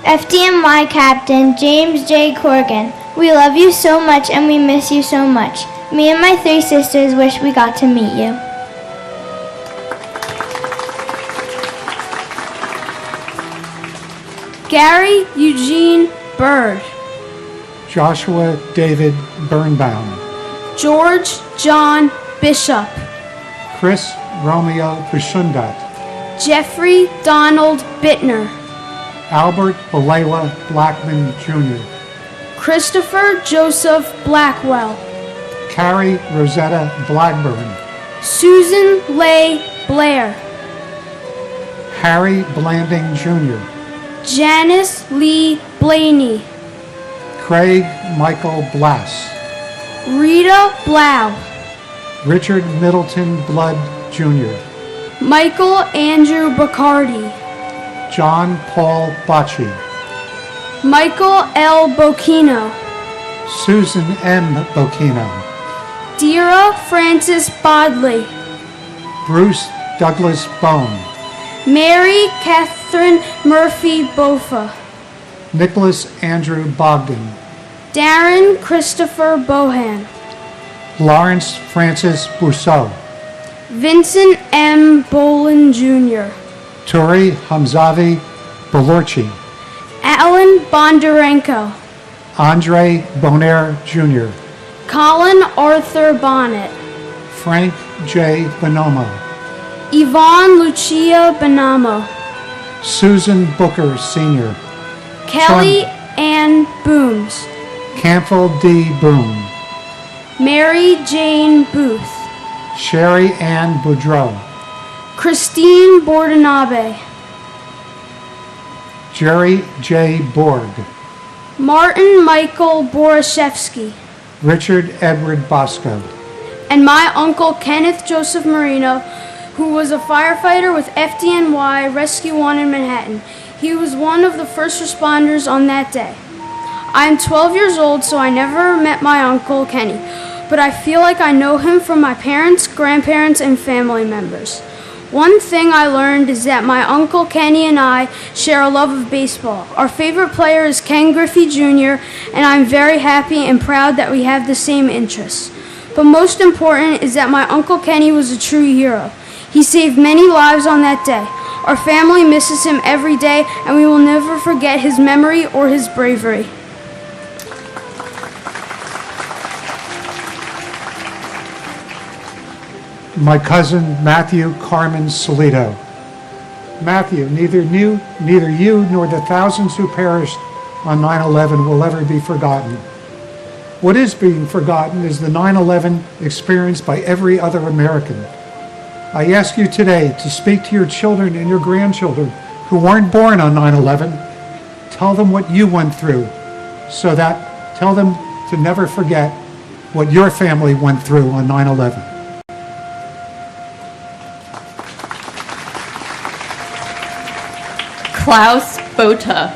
FDNY Captain James J. Corrigan. We love you so much and we miss you so much. Me and my three sisters wish we got to meet you. Gary Eugene Bird, Joshua David Birnbaum, George John Bishop, Chris Romeo Bushundat, Jeffrey Donald Bittner, Albert Belayla Blackman Jr., Christopher Joseph Blackwell, Carrie Rosetta Blackburn, Susan Leigh Blair, Harry Blanding Jr., Janice Lee Blaney, Craig Michael Blass, Rita Blau, Richard Middleton Blood Jr., Michael Andrew Bacardi, John Paul Bocci, Michael L. Bocchino, Susan M. Bocchino, Dira Francis Bodley, Bruce Douglas Bone, Mary Catherine Murphy Bofa, Nicholas Andrew Bogdan, Darren Christopher Bohan, Lawrence Francis Bousseau, Vincent M. Bolin Jr., Turi Hamzavi Belorchi, Alan Bondarenko, Andre Bonaire Jr., Colin Arthur Bonnet, Frank J. Bonomo, Yvonne Lucia Bonamo, Susan Booker Sr., Kelly Ann Booms, Campbell D. Boone, Mary Jane Booth, Sherry Ann Boudreau, Christine Bordanabe, Jerry J. Borg, Martin Michael Borashevsky, Richard Edward Bosco, and my uncle Kenneth Joseph Marino, who was a firefighter with FDNY Rescue 1 in Manhattan. He was one of the first responders on that day. I am 12 years old, so I never met my Uncle Kenny, but I feel like I know him from my parents, grandparents, and family members. One thing I learned is that my Uncle Kenny and I share a love of baseball. Our favorite player is Ken Griffey Jr., and I'm very happy and proud that we have the same interests. But most important is that my Uncle Kenny was a true hero. He saved many lives on that day. Our family misses him every day, and we will never forget his memory or his bravery. my cousin Matthew Carmen Solito. Matthew, neither you nor the thousands who perished on 9/11 will ever be forgotten. What is being forgotten is the 9/11 experience by every other American. I ask you today to speak to your children and your grandchildren who weren't born on 9/11. Tell them what you went through, tell them to never forget what your family went through on 9/11. Klaus Botha,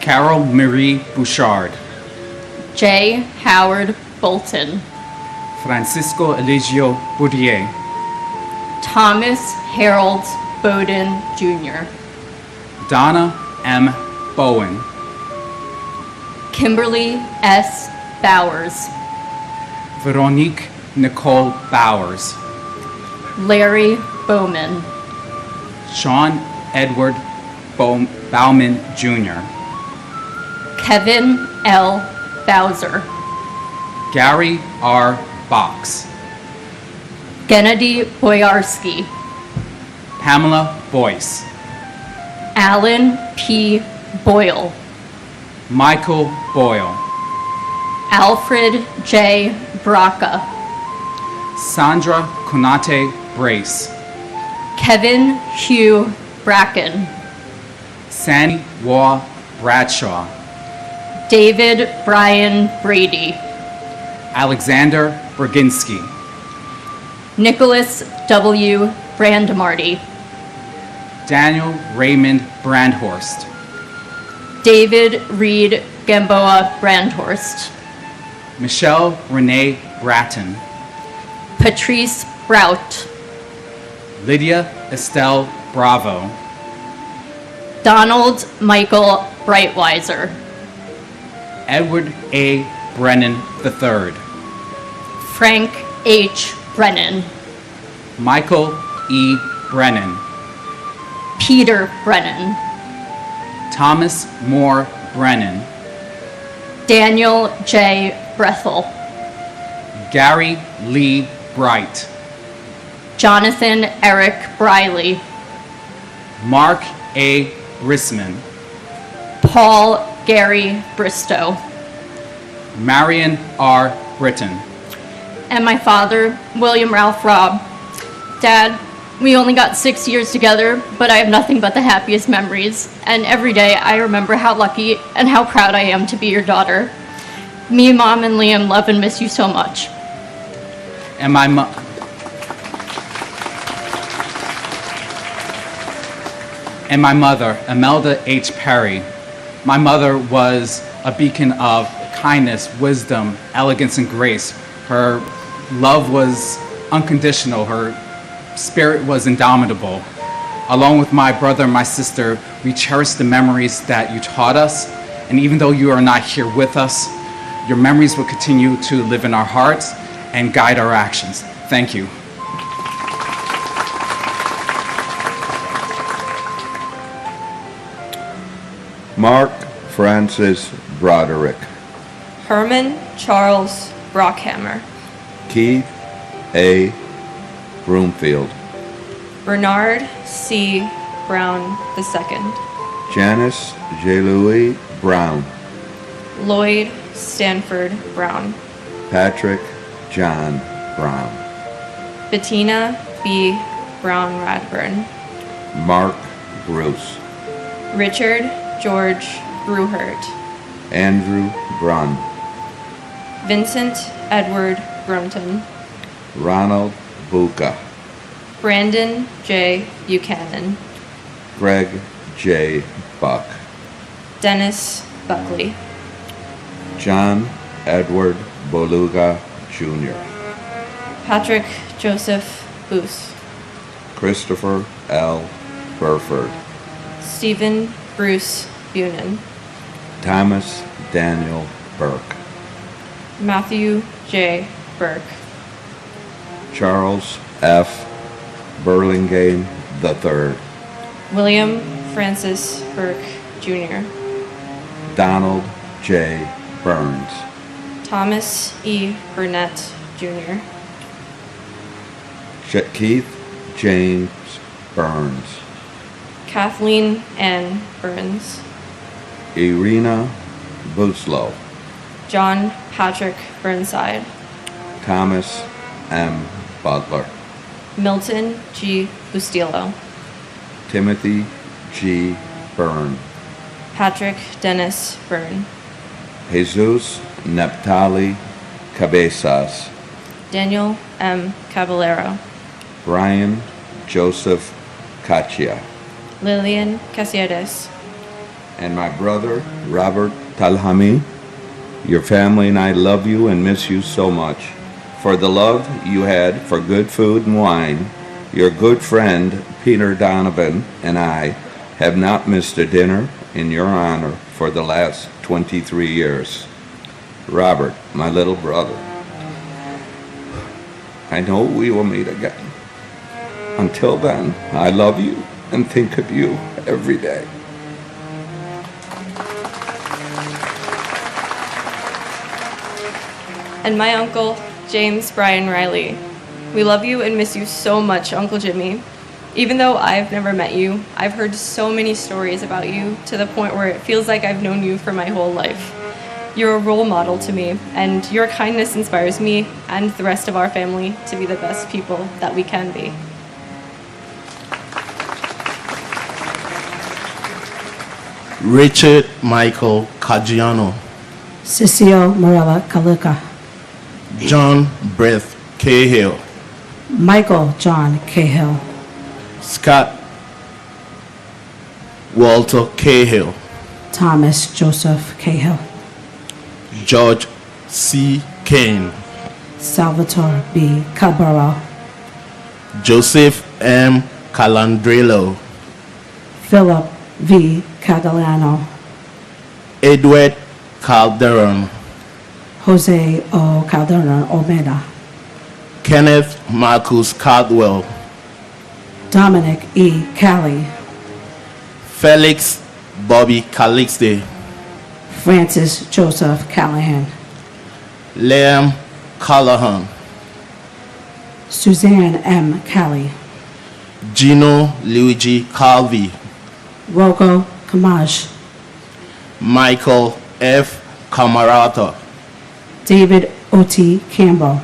Carol Marie Bouchard, J. Howard Bolton, Francisco Eligio Bourdier, Thomas Harold Bowden Jr., Donna M. Bowen, Kimberly S. Bowers, Veronique Nicole Bowers, Larry Bowman, Sean Edward Bauman Jr., Kevin L. Bowser, Gary R. Box, Gennady Boyarsky, Pamela Boyce, Alan P. Boyle, Michael Boyle, Alfred J. Braca, Sandra Konate Brace, Kevin Hugh Bracken, Sandy Waugh Bradshaw, David Brian Brady, Alexander Berginski, Nicholas W. Brandemarty, Daniel Raymond Brandhorst, David Reed Gamboa Brandhorst, Michelle Renee Bratton, Patrice Brout, Lydia Estelle Bravo, Donald Michael Breitweiser, Edward A. Brennan III, Frank H. Brennan, Michael E. Brennan, Peter Brennan, Thomas Moore Brennan, Daniel J. Brethel, Gary Lee Bright, Jonathan Eric Briley, Mark A. Risman, Paul Gary Bristow, Marion R. Britton, and my father, William Ralph Robb. Dad, we only got 6 years together, but I have nothing but the happiest memories, and every day I remember how lucky and how proud I am to be your daughter. Me, Mom, and Liam love and miss you so much. and my mother, Imelda H. Perry. My mother was a beacon of kindness, wisdom, elegance, and grace. Her love was unconditional. Her spirit was indomitable. Along with my brother and my sister, we cherish the memories that you taught us, and even though you are not here with us, your memories will continue to live in our hearts and guide our actions. Thank you. Mark Francis Broderick, Herman Charles Brockhammer, Keith A. Broomfield, Bernard C. Brown II, Janice J. Louis Brown, Lloyd Stanford Brown, Patrick John Brown, Bettina B. Brown Radburn, Mark Bruce, Richard George Bruhert, Andrew Brunn, Vincent Edward Brunton, Ronald Buca, Brandon J. Buchanan, Greg J. Buck, Dennis Buckley, John Edward Boluga Jr., Patrick Joseph Boos, Christopher L. Burford, Stephen Bruce Bunin, Thomas Daniel Burke, Matthew J. Burke, Charles F. Burlingame III, William Francis Burke Jr., Donald J. Burns, Thomas E. Burnett Jr., Keith James Burns, Kathleen Ann Burns, Irina Buslow, John Patrick Burnside, Thomas M. Butler, Milton G. Bustillo, Timothy G. Byrne, Patrick Dennis Byrne, Jesus Neptali Cabezas, Daniel M. Caballero, Brian Joseph Cachia, Lillian Casieres, and my brother Robert Talhami. Your family and I love you and miss you so much. For the love you had for good food and wine, your good friend Peter Donovan and I have not missed a dinner in your honor for the last 23 years. Robert, my little brother, I know we will meet again. Until then, I love you and think of you every day. and my uncle, James Bryan Riley. We love you and miss you so much, Uncle Jimmy. Even though I've never met you, I've heard so many stories about you to the point where it feels like I've known you for my whole life. You're a role model to me, and your kindness inspires me and the rest of our family to be the best people that we can be. Richard Michael Caggiano, Cecile Morella Kaluka, John Brett Cahill, Michael John Cahill, Scott Walter Cahill, Thomas Joseph Cahill, George C. Kane, Salvatore B. Cabral, Joseph M. Calandrello, Philip V. Cagalano, Edward Calderon, Jose O. Calderon Omeda, Kenneth Marcus Caldwell, Dominic E. Cali, Felix Bobby Calixte, Francis Joseph Callahan, Liam Callahan, Suzanne M. Callie, Gino Luigi Calvi, Rogo Kamaj, Michael F. Camarata, David O.T. Campbell,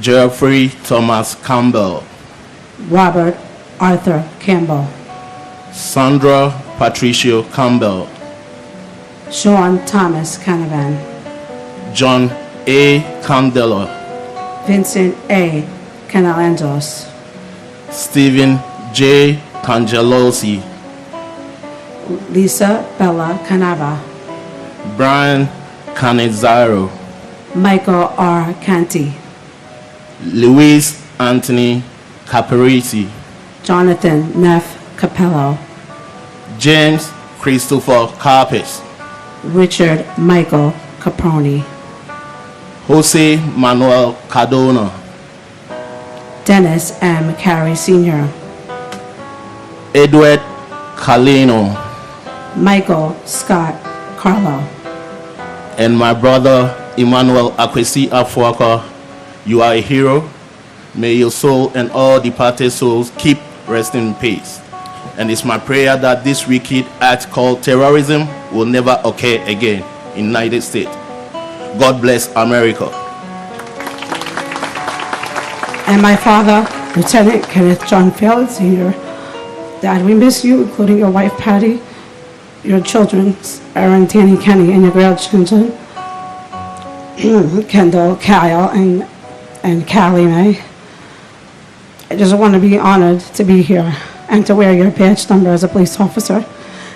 Jeffrey Thomas Campbell, Robert Arthur Campbell, Sandra Patricio Campbell, Sean Thomas Canavan, John A. Candela, Vincent A. Canalandos, Stephen J. Cangelosi, Lisa Bella Canava, Brian Canizaro, Michael R. Canty, Luis Anthony Caparisi, Jonathan Neff Capello, James Christopher Carpes, Richard Michael Caproni, Jose Manuel Cardona, Dennis M. Carey Sr., Edward Calino, Michael Scott Carlo, and my brother Emmanuel Akwesi Afuaka. You are a hero. May your soul and all departed souls keep resting in peace. And it's my prayer that this wicked act called terrorism will never occur again in the United States. God bless America. and my father, Lieutenant Kenneth John Field Sr. Dad, we miss you, including your wife Patty, your children, Aaron, Danny, Kenny, and your grandchildren, Kendall, Kyle, and Callie Mae. I just want to be honored to be here and to wear your badge number as a police officer,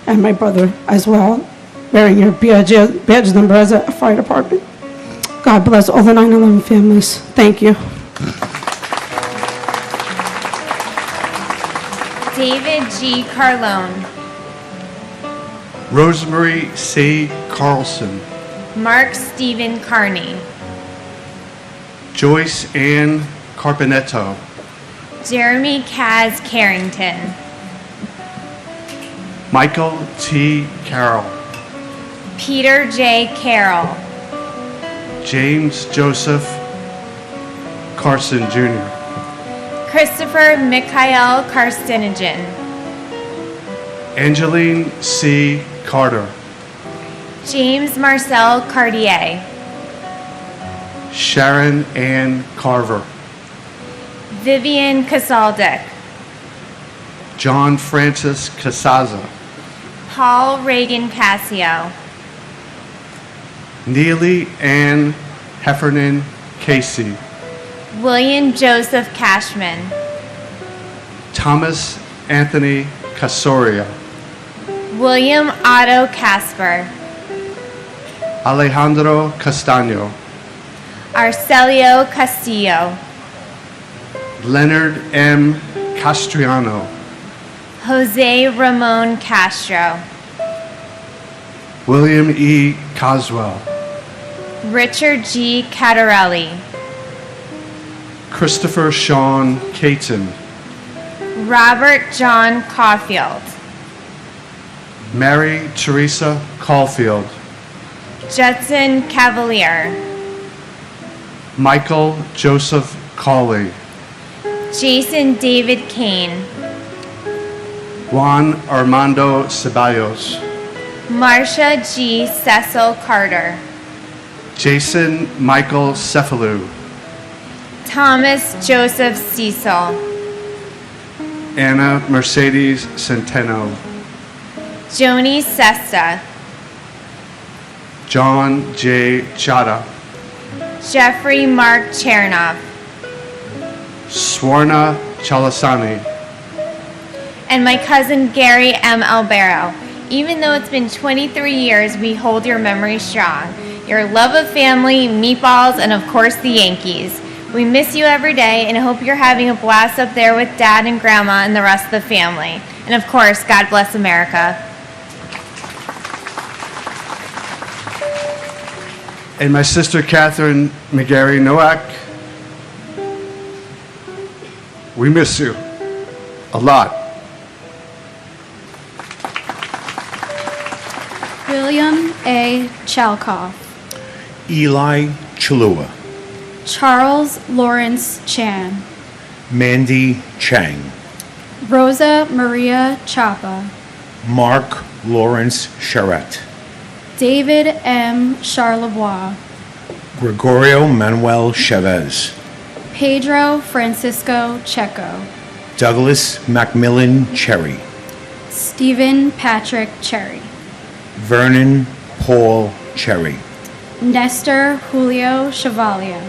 and my brother as well, wearing your badge number as a fire department. God bless all the 9/11 families. Thank you. David G. Carlone, Rosemary C. Carlson, Mark Stephen Carney, Joyce Ann Carpenetto, Jeremy Kaz Carrington, Michael T. Carroll, Peter J. Carroll, James Joseph Carson Jr., Christopher Mikhail Karstinogen, Angeline C. Carter, James Marcel Cartier, Sharon Ann Carver, Vivian Casaldick, John Francis Casaza, Paul Reagan Cassio, Neely Ann Heffernan Casey, William Joseph Cashman, Thomas Anthony Casoria, William Otto Casper, Alejandro Castaño, Arcelio Castillo, Leonard M. Castriano, Jose Ramon Castro, William E. Coswell, Richard G. Catarelli, Christopher Sean Caton, Robert John Caulfield, Mary Teresa Caulfield, Judson Cavalier, Michael Joseph Cawley, Jason David Kane, Juan Armando Ceballos, Marcia G. Cecil Carter, Jason Michael Cephalou, Thomas Joseph Cecil, Anna Mercedes Centeno, Joni Sesta, John J. Chada, Jeffrey Mark Chernoff, Swarna Chalasani, and my cousin Gary M. Albero. Even though it's been 23 years, we hold your memory strong. Your love of family, meatballs, and of course the Yankees. We miss you every day and hope you're having a blast up there with Dad and Grandma and the rest of the family. And of course, God bless America. and my sister Catherine McGarry Nowak. We miss you a lot. William A. Chalkoff, Eli Chalua, Charles Lawrence Chan, Mandy Chang, Rosa Maria Chapa, Mark Lawrence Charette, David M. Charlebois, Gregorio Manuel Chavez, Pedro Francisco Checo, Douglas Macmillan Cherry, Stephen Patrick Cherry, Vernon Paul Cherry, Nestor Julio Chevalier,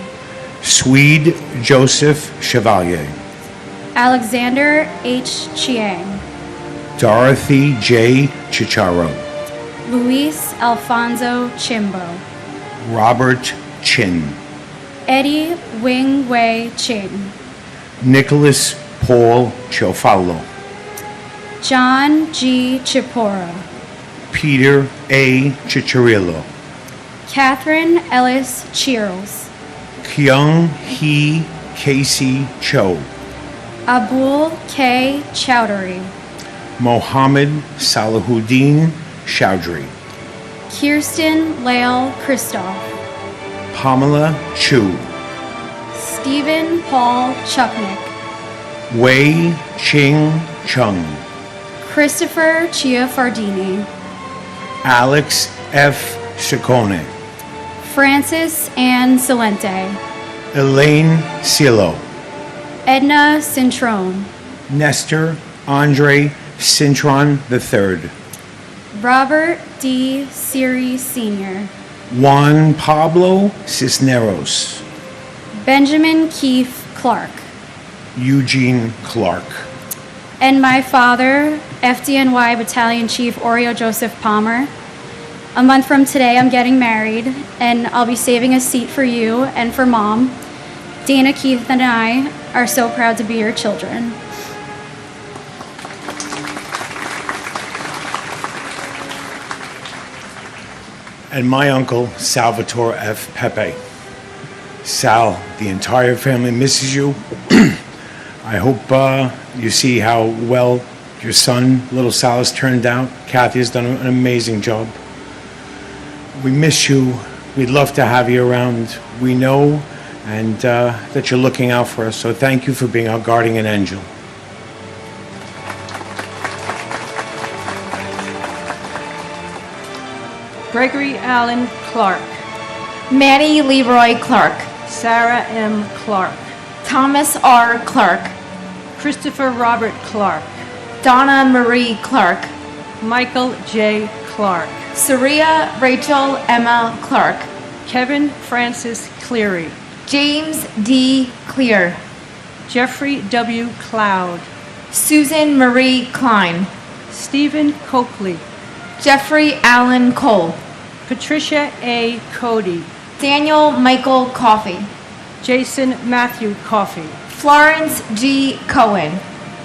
Swede Joseph Chevalier, Alexander H. Chiang, Dorothy J. Chicharo, Luis Alfonso Chimbo, Robert Chin, Eddie Wing Wei Ching, Nicholas Paul Ciofalo, John G. Chipora, Peter A. Chicharillo, Catherine Ellis Cheers, Kyung Hee Casey Cho, Abul K. Chowdhury, Mohammed Salahuddin Chowdhury, Kirsten Lael Christoph, Pamela Chu, Stephen Paul Chuknik, Wei Ching Chung, Christopher Chiafardini, Alex F. Ciccone, Francis Ann Salente, Elaine Cielo, Edna Cintrone, Nestor Andre Cintron III, Robert D. Siri Sr., Juan Pablo Cisneros, Benjamin Keith Clark, Eugene Clark, and my father, FDNY Battalion Chief Oreo Joseph Palmer. A month from today, I'm getting married, and I'll be saving a seat for you and for Mom. Dana, Keith, and I are so proud to be your children. and my uncle, Salvatore F. Pepe. Sal, the entire family misses you. I hope you see how well your son, little Sal, has turned out. Kathy has done an amazing job. We miss you. We'd love to have you around. We know and that you're looking out for us, so thank you for being our guardian angel. Gregory Allen Clark, Manny Leroy Clark, Sarah M. Clark, Thomas R. Clark, Christopher Robert Clark, Donna Marie Clark, Michael J. Clark, Saria Rachel Emma Clark, Kevin Francis Cleary, James D. Clear, Jeffrey W. Cloud, Susan Marie Klein, Stephen Coakley, Jeffrey Allen Cole, Patricia A. Cody, Daniel Michael Coffey, Jason Matthew Coffey, Florence G. Cohen,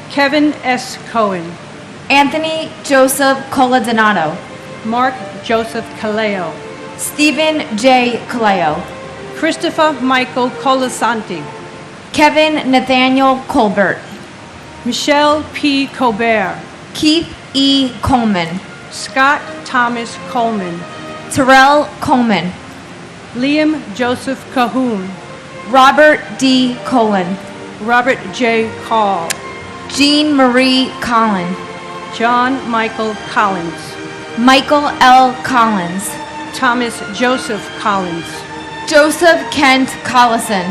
Kevin S. Cohen, Anthony Joseph Coladonato, Mark Joseph Caleo, Stephen J. Caleo, Christopher Michael Colasanti, Kevin Nathaniel Colbert, Michelle P. Colbert, Keith E. Coleman, Scott Thomas Coleman, Terrell Coleman, Liam Joseph Cahoon, Robert D. Colon, Robert J. Call, Jean Marie Collin, John Michael Collins, Michael L. Collins, Thomas Joseph Collins, Joseph Kent Collison,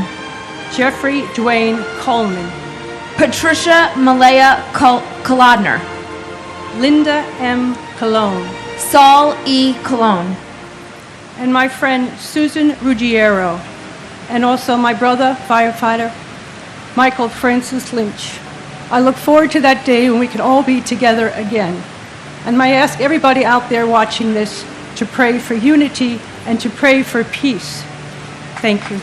Jeffrey Dwayne Coleman, Patricia Malaya Kolodner, Linda M. Cologne, Saul E. Cologne, and my friend Susan Ruggiero, and also my brother, firefighter Michael Francis Lynch. I look forward to that day when we can all be together again. And I ask everybody out there watching this to pray for unity and to pray for peace. Thank you.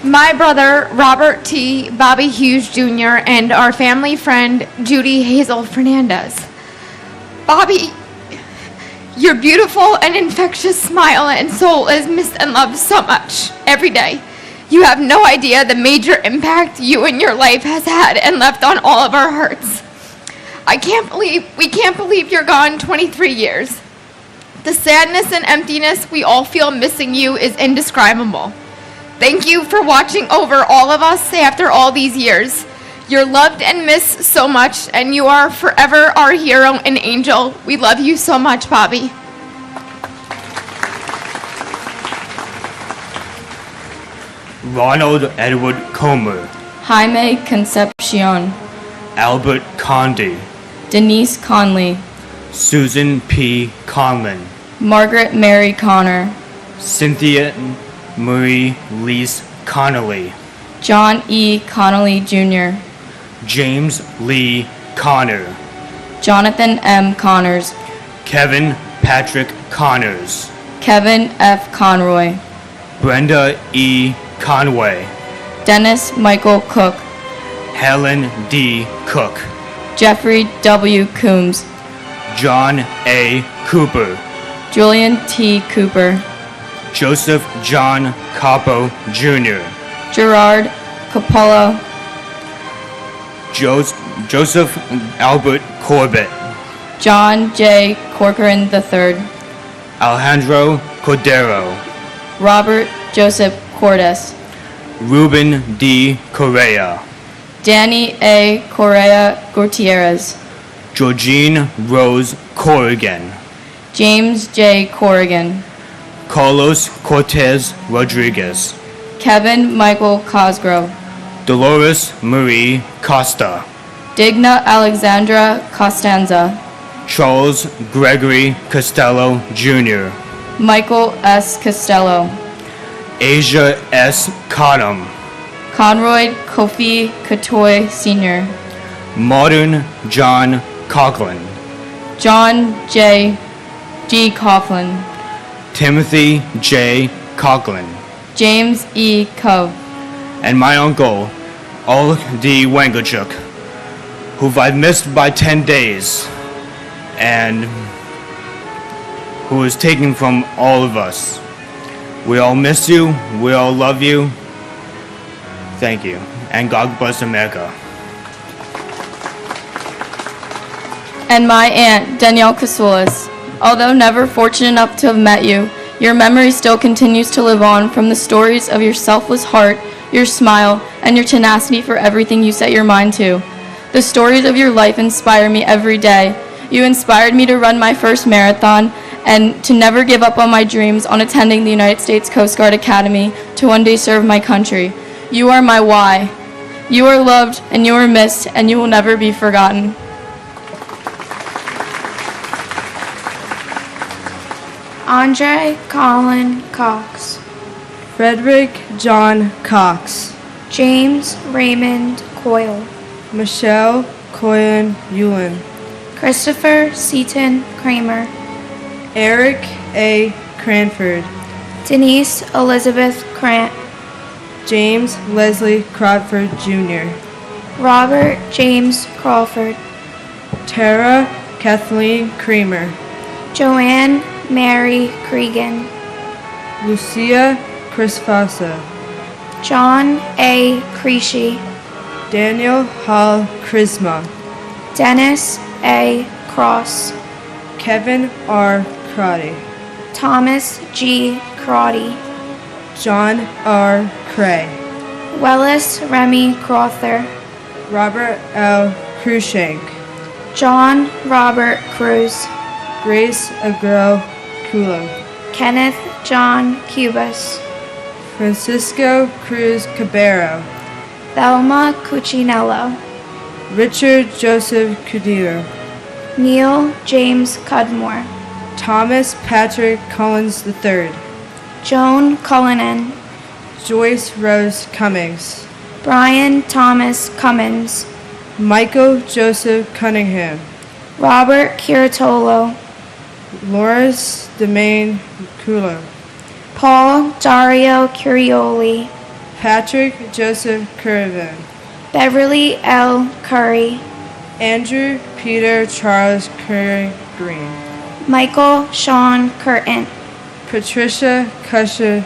my brother Robert T. Bobby Hughes Jr. and our family friend Judy Hazel Fernandez. Bobby, your beautiful and infectious smile and soul is missed and loved so much every day. You have no idea the major impact you and your life has had and left on all of our hearts. we can't believe you're gone 23 years. The sadness and emptiness we all feel missing you is indescribable. Thank you for watching over all of us after all these years. You're loved and missed so much, and you are forever our hero and angel. We love you so much, Bobby. Ronald Edward Comer, Jaime Concepcion, Albert Conde, Denise Conley, Susan P. Conlon, Margaret Mary Connor, Cynthia Marie Lease Connolly, John E. Connolly Jr., James Lee Connor, Jonathan M. Connors, Kevin Patrick Connors, Kevin F. Conroy, Brenda E. Conway, Dennis Michael Cook, Helen D. Cook, Jeffrey W. Coombs, John A. Cooper, Julian T. Cooper, Joseph John Capo Jr., Gerard Capello, Joseph Albert Corbett, John J. Corcoran III, Alejandro Cordero, Robert Joseph Cordes, Ruben D. Correa, Danny A. Correa Gutierrez, Georgine Rose Corrigan, James J. Corrigan, Carlos Cortez Rodriguez, Kevin Michael Cosgrove, Dolores Marie Costa, Digna Alexandra Costanza, Charles Gregory Costello Jr., Michael S. Costello, Asia S. Cottom, Conroy Kofi Katoy Sr., Martin John Coughlin, John J. G. Coughlin, Timothy J. Coughlin, James E. Cove, and my uncle, Ol D. Wangachuk, who I've missed by 10 days, and who is taken from all of us. We all miss you, we all love you. Thank you, and God bless America. and my aunt, Danielle Casulas. Although never fortunate enough to have met you, your memory still continues to live on from the stories of your selfless heart, your smile, and your tenacity for everything you set your mind to. The stories of your life inspire me every day. You inspired me to run my first marathon and to never give up on my dreams on attending the United States Coast Guard Academy to one day serve my country. You are my why. You are loved and you are missed and you will never be forgotten. Andre Colin Cox, Frederick John Cox, James Raymond Coyle, Michelle Coyen Ewan, Christopher Seaton Kramer, Eric A. Cranford, Denise Elizabeth Krant, James Leslie Crawford Jr., Robert James Crawford, Tara Kathleen Creamer, Joanne Mary Cregan, Lucia Crisfasa, John A. Creasy, Daniel Hall Chrisma, Dennis A. Cross, Kevin R. Crotty, Thomas G. Crotty, John R. Cray, Wellis Remy Crother, Robert L. Cruikshank, John Robert Cruz, Grace Agro Kulo, Kenneth John Cubas, Francisco Cruz Cabero, Thelma Cuccinello, Richard Joseph Cudillo, Neil James Cudmore, Thomas Patrick Collins III, Joan Cullinan, Joyce Rose Cummings, Brian Thomas Cummins, Michael Joseph Cunningham, Robert Curatolo, Lawrence Demain Culo, Paul Dario Curioli, Patrick Joseph Curvin, Beverly L. Curry, Andrew Peter Charles Curry Green, Michael Sean Curtin, Patricia Cusher,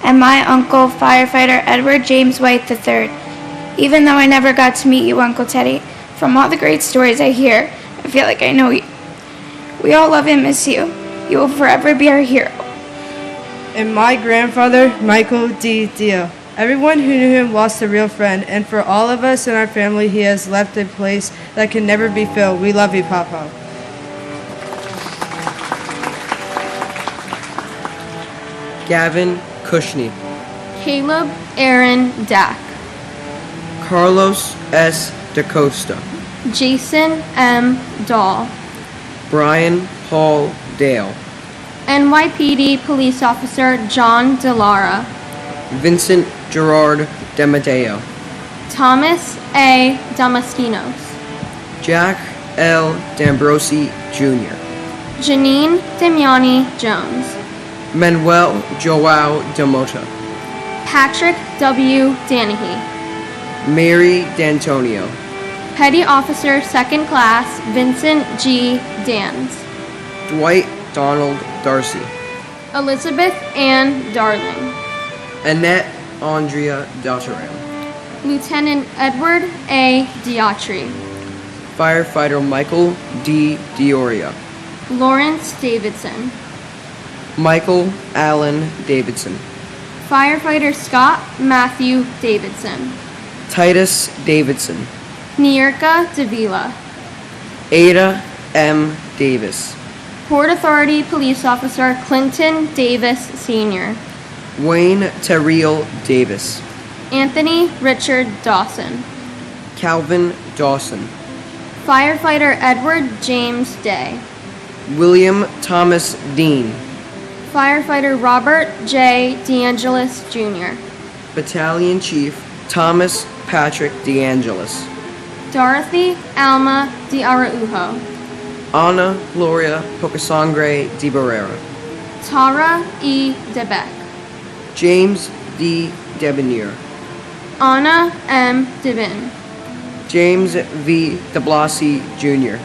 and my uncle, firefighter Edward James White III. Even though I never got to meet you, Uncle Teddy, From all the great stories I hear, I feel like I know you. We all love and miss you. You will forever be our hero. And my grandfather, Michael D. Dio. Everyone who knew him lost a real friend, and for all of us in our family, he has left a place that can never be filled. We love you, Papa. Gavin Kushney. Caleb Aaron Dack. Carlos S. DaCosta. Jason M. Dahl. Brian Paul Dale. NYPD Police Officer John DeLara. Vincent Gerard Demadeo. Thomas A. Damaskinos. Jack L. D'Ambrosi Jr. Janine Damiani Jones. Manuel Joao Demota. Patrick W. Danahy. Mary D'Antonio. Petty Officer 2nd Class Vincent G. Dans. Dwight Donald Darcy. Elizabeth Ann Darling. Annette Andrea Dotteram. Lieutenant Edward A. Diatri. Firefighter Michael D. Dioria. Lawrence Davidson. Michael Allen Davidson. Firefighter Scott Matthew Davidson. Titus Davidson. Nierka Davila. Ada M. Davis. Port Authority Police Officer Clinton Davis Sr. Wayne Terriel Davis. Anthony Richard Dawson. Calvin Dawson. Firefighter Edward James Day. William Thomas Dean. Firefighter Robert J. DeAngelis Jr. Battalion Chief Thomas Patrick DeAngelis. Dorothy Alma De Araujo. Ana Gloria Pocasangre de Barrera. Tara E. DeBeck. James D. Debonair. Anna M. Devin. James V. de Blasi Jr.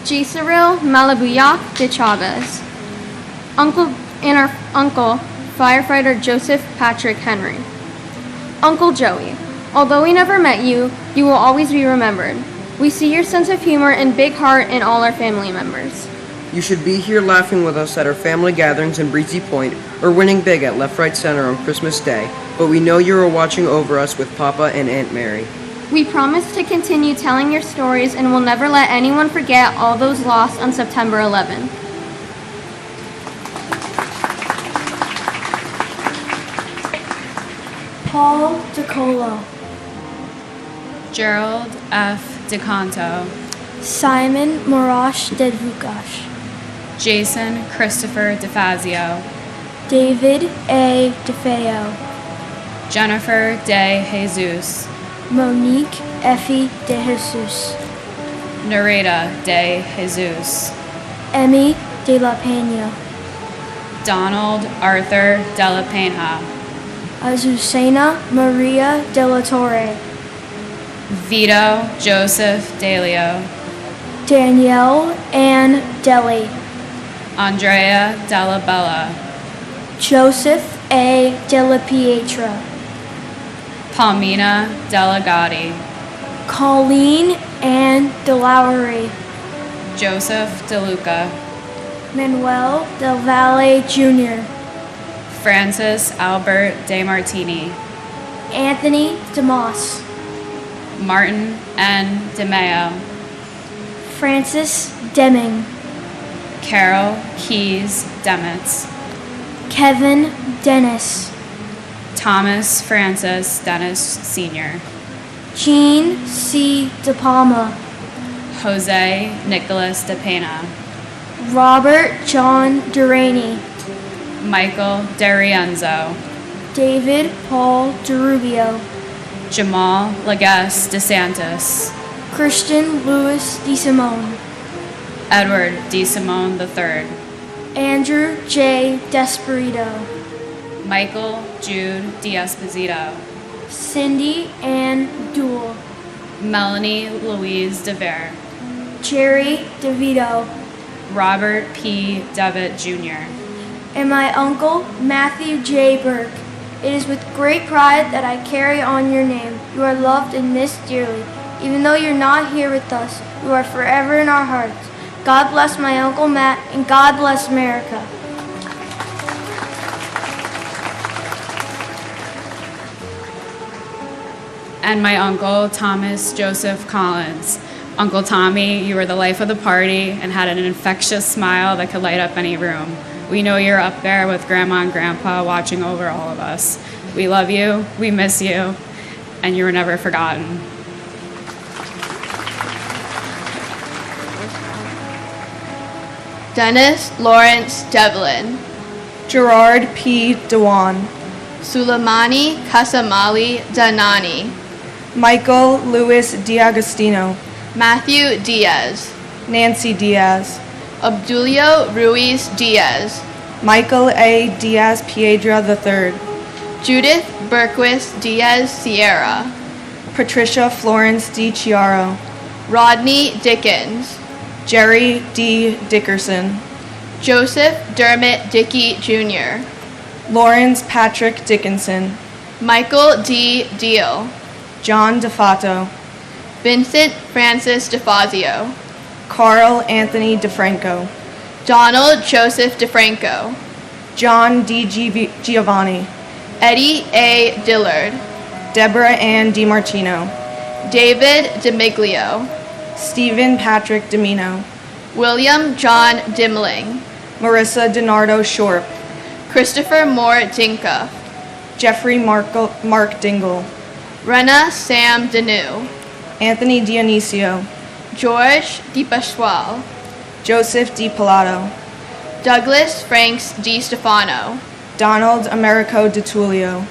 Gisaril Malabuyak de Chavez. Uncle, Firefighter Joseph Patrick Henry. Uncle Joey, although we never met you, you will always be remembered. We see your sense of humor and big heart in all our family members. You should be here laughing with us at our family gatherings in Breezy Point or winning big at Left Right Center on Christmas Day, but we know you are watching over us with Papa and Aunt Mary. We promise to continue telling your stories and will never let anyone forget all those lost on September 11. Paul DeColo. Gerald F. DeCanto. Simon Morash Dedvukash. Jason Christopher DeFazio. David A. DeFeo. Jennifer De Jesus. Monique Effie De Jesus. Nareda De Jesus. Emmy De La Pena. Donald Arthur De La Pena. Azucena Maria De La Torre. Vito Joseph Delio. Danielle Ann Deli. Andrea Della Bella. Joseph A. Della Pietra. Palmina Delegati. Colleen Ann DeLaury. Joseph DeLuca. Manuel Del Valle Jr. Francis Albert De Martini. Anthony DeMoss. Martin N. DeMeo. Francis Deming. Carol Keys Demitz. Kevin Dennis. Thomas Francis Dennis Sr. Jean C. De Palma. Jose Nicholas De Pena. Robert John Duraney. Michael DeRienzo. David Paul DeRubio. Jamal Laguesse DeSantis. Christian Louis DeSimone. Edward DeSimone III. Andrew J. Desperito. Michael Jude D'Esposito. Cindy Ann Duell. Melanie Louise DeVere. Jerry DeVito. Robert P. Devitt Jr. And my uncle, Matthew J. Burke. It is with great pride that I carry on your name. You are loved and missed dearly. Even though you're not here with us, you are forever in our hearts. God bless my Uncle Matt, and God bless America. And my uncle, Thomas Joseph Collins. Uncle Tommy, you were the life of the party and had an infectious smile that could light up any room. We know you're up there with Grandma and Grandpa watching over all of us. We love you, we miss you, and you were never forgotten. Dennis Lawrence Devlin. Gerard P. Dewan. Suleimani Kasamali Danani. Michael Louis D'Agostino. Matthew Diaz. Nancy Diaz. Obdulio Ruiz Diaz. Michael A. Diaz Piedra III. Judith Berquist Diaz Sierra. Patricia Florence D. Chiaro. Rodney Dickens. Jerry D. Dickerson. Joseph Dermot Dickey Jr. Lawrence Patrick Dickinson. Michael D. Deal. John DeFato. Vincent Francis DeFazio. Carl Anthony DeFranco. Donald Joseph DeFranco. John D. Giovanni. Eddie A. Dillard. Deborah Ann DiMartino. David DeMiglio. Stephen Patrick Dimino. William John Dimling. Marissa DiNardo Shorp. Christopher Moore Dinka. Jeffrey Mark Dingle. Rena Sam Danu. Anthony Dionisio. George DiPasquale. Joseph D. Pilato. Douglas Franks D. Stefano. Donald Americo DiTullio.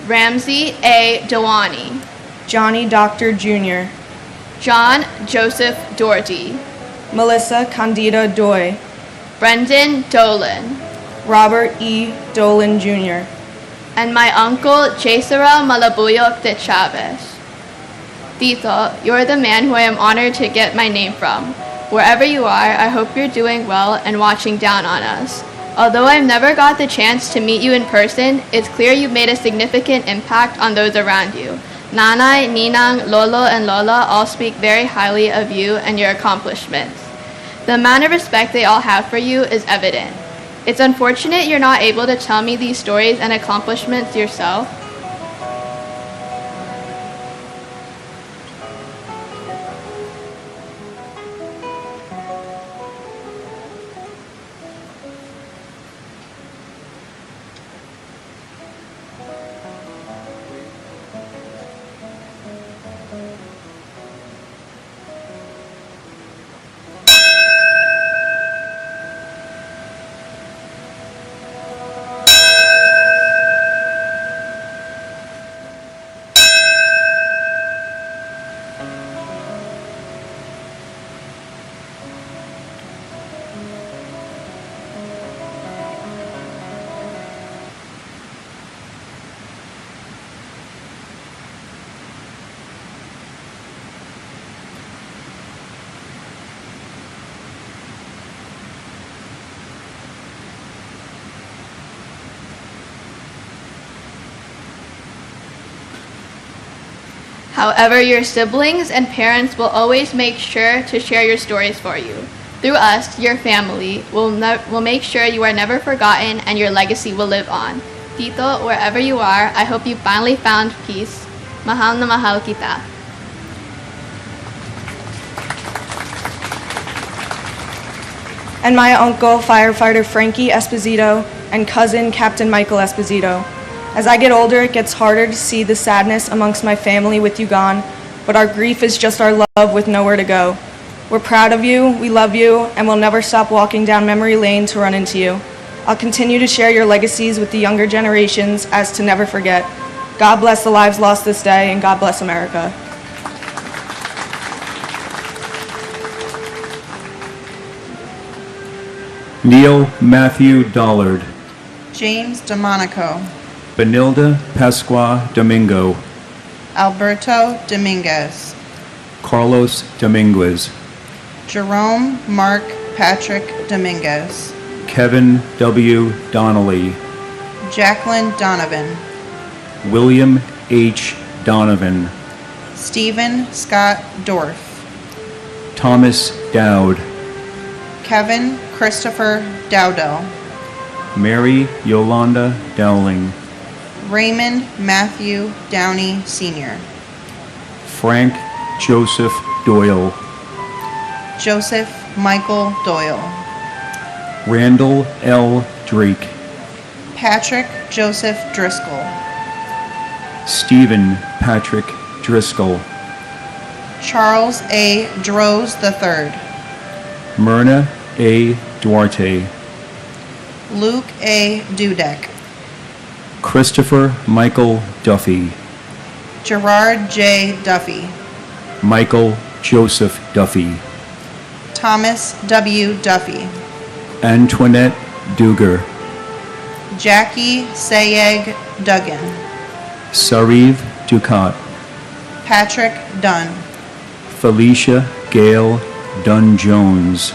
Ramsey A. Dewani. Johnny Doctor Jr. John Joseph Doherty. Melissa Candida Doy. Brendan Dolan. Robert E. Dolan Jr. And my uncle Jesera Malabuyok de Chavez. Tito, you're the man who I am honored to get my name from. Wherever you are, I hope you're doing well and watching down on us. Although I've never got the chance to meet you in person, it's clear you've made a significant impact on those around you. Nanay, Ninang, Lolo, and Lola all speak very highly of you and your accomplishments. The amount of respect they all have for you is evident. It's unfortunate you're not able to tell me these stories and accomplishments yourself. However, your siblings and parents will always make sure to share your stories for you. Through us, your family, will make sure you are never forgotten and your legacy will live on. Tito, wherever you are, I hope you finally found peace. Mahal na mahal kita. And my uncle, firefighter Frankie Esposito, and cousin, Captain Michael Esposito. As I get older, it gets harder to see the sadness amongst my family with you gone, but our grief is just our love with nowhere to go. We're proud of you, we love you, and we'll never stop walking down memory lane to run into you. I'll continue to share your legacies with the younger generations as to never forget. God bless the lives lost this day, and God bless America. Neil Matthew Dollard. James DeMonico. Benilda Pasqua Domingo. Alberto Dominguez. Carlos Dominguez. Jerome Mark Patrick Dominguez. Kevin W. Donnelly. Jacqueline Donovan. William H. Donovan. Stephen Scott Dorff, Thomas Dowd, Kevin Christopher Dowdell, Mary Yolanda Dowling, Raymond Matthew Downey Sr., Frank Joseph Doyle, Joseph Michael Doyle, Randall L. Drake, Patrick Joseph Driscoll, Stephen Patrick Driscoll, Charles A. Droz III, Myrna A. Duarte, Luke A. Dudek, Christopher Michael Duffy, Gerard J. Duffy, Michael Joseph Duffy, Thomas W. Duffy, Antoinette Duger, Jackie Sayeg Duggan, Sariv Ducat, Patrick Dunn, Felicia Gale Dunn-Jones,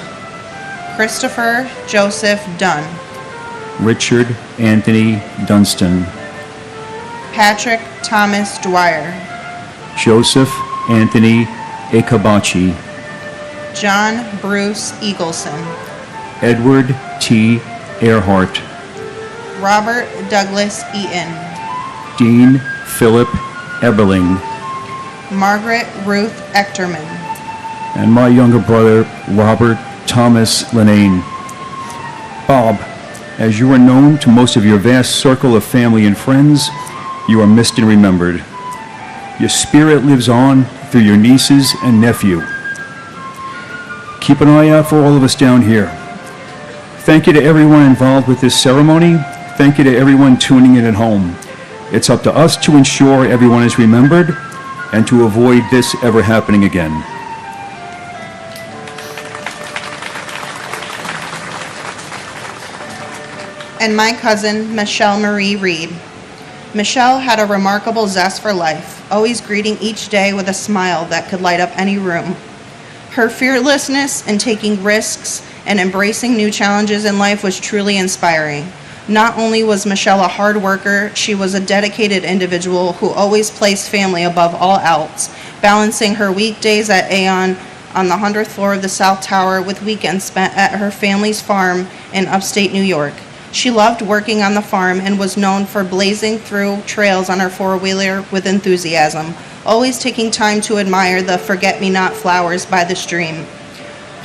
Christopher Joseph Dunn, Richard Anthony Dunstan, Patrick Thomas Dwyer, Joseph Anthony Ekabachi, John Bruce Eagleson, Edward T. Earhart, Robert Douglas Eaton, Dean Philip Eberling, Margaret Ruth Echterman, and my younger brother, Robert Thomas Lenane. Bob, as you are known to most of your vast circle of family and friends, you are missed and remembered. Your spirit lives on through your nieces and nephew. Keep an eye out for all of us down here. Thank you to everyone involved with this ceremony. Thank you to everyone tuning in at home. It's up to us to ensure everyone is remembered and to avoid this ever happening again. and my cousin, Michelle Marie Reed. Michelle had a remarkable zest for life, always greeting each day with a smile that could light up any room. Her fearlessness in taking risks and embracing new challenges in life was truly inspiring. Not only was Michelle a hard worker, she was a dedicated individual who always placed family above all else, balancing her weekdays at Aeon on the 100th floor of the South Tower with weekends spent at her family's farm in upstate New York. She loved working on the farm and was known for blazing through trails on her four-wheeler with enthusiasm, always taking time to admire the forget-me-not flowers by the stream.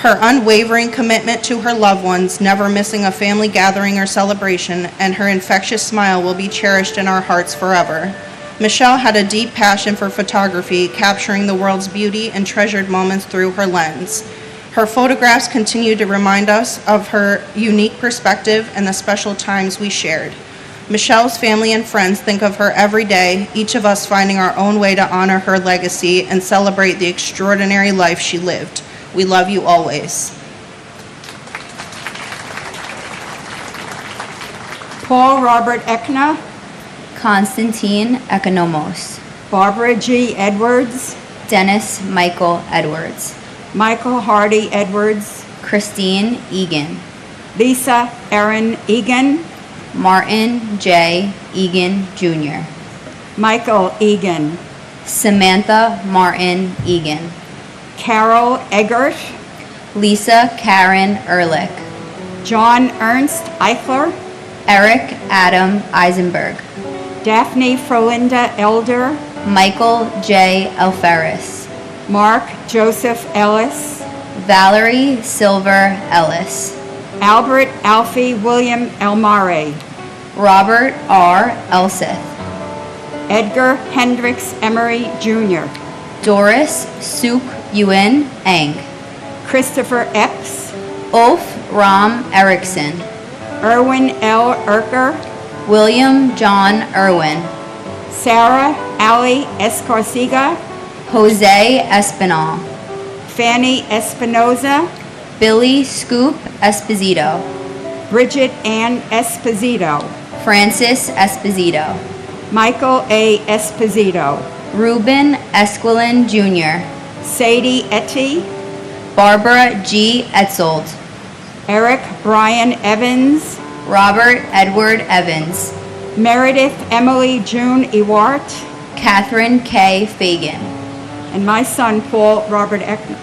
Her unwavering commitment to her loved ones, never missing a family gathering or celebration, and her infectious smile will be cherished in our hearts forever. Michelle had a deep passion for photography, capturing the world's beauty and treasured moments through her lens. Her photographs continue to remind us of her unique perspective and the special times we shared. Michelle's family and friends think of her every day, each of us finding our own way to honor her legacy and celebrate the extraordinary life she lived. We love you always. Paul Robert Eckner, Constantine Economos, Barbara G. Edwards, Dennis Michael Edwards, Michael Hardy Edwards, Christine Egan, Lisa Erin Egan, Martin J. Egan Jr., Michael Egan, Samantha Martin Egan, Carol Eggert, Lisa Karen Ehrlich, John Ernst Eichler, Eric Adam Eisenberg, Daphne Frolinda Elder, Michael J. Alferis, Mark Joseph Ellis, Valerie Silver Ellis, Albert Alfie William Elmare, Robert R. Elseth, Edgar Hendricks Emery Jr., Doris Suk Yuen Eng, Christopher Epps, Ulf Ram Erickson, Erwin L. Erker, William John Irwin, Sarah Ali Escarcega, Jose Espinal, Fanny Espinoza, Billy Scoop Esposito, Bridget Ann Esposito, Francis Esposito, Michael A. Esposito, Ruben Esquilin Jr., Sadie Etty, Barbara G. Etzold, Eric Brian Evans, Robert Edward Evans, Meredith Emily June Ewart, Catherine K. Fagan, and my son, Paul Robert Eckner.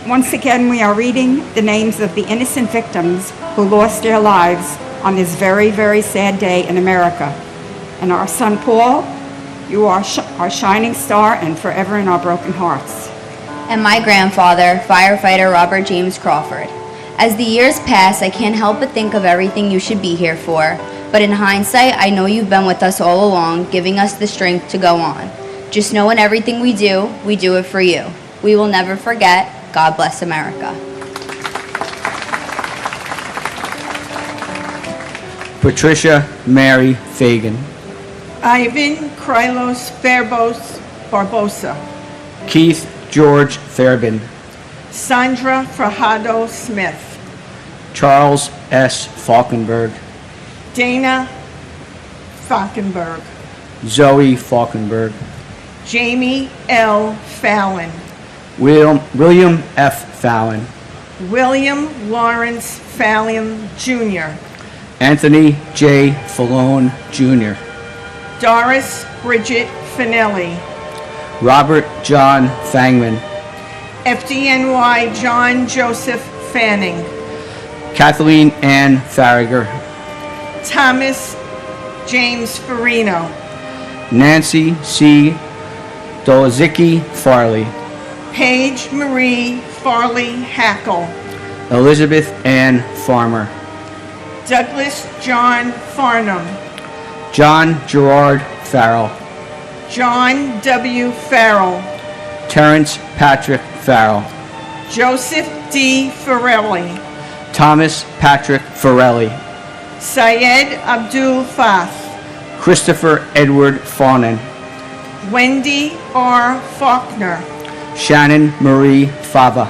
Once again, we are reading the names of the innocent victims who lost their lives on this very, very sad day in America. And our son, Paul, you are our shining star and forever in our broken hearts. And my grandfather, firefighter Robert James Crawford. As the years pass, I can't help but think of everything you should be here for. But in hindsight, I know you've been with us all along, giving us the strength to go on. Just know in everything we do it for you. We will never forget. God bless America. Patricia Mary Fagan. Ivan Krylos Fairbos Barbosa. Keith George Fairbairn. Sandra Frajado Smith. Charles S. Falkenberg. Dana Falkenberg. Zoe Falkenberg. Jamie L. Fallon. William F. Fallon. William Lawrence Fallon Jr. Anthony J. Fallone Jr. Doris Bridget Finelli. Robert John Fangman. FDNY John Joseph Fanning. Kathleen Ann Farragher. Thomas James Farino. Nancy C. Dolazicki Farley. Paige Marie Farley Hackle. Elizabeth Ann Farmer. Douglas John Farnham. John Gerard Farrell. John W. Farrell. Terrence Patrick Farrell. Joseph D. Farrelly. Thomas Patrick Farrelly. Syed Abdul Fath. Christopher Edward Fawnin. Wendy R. Faulkner. Shannon Marie Fava.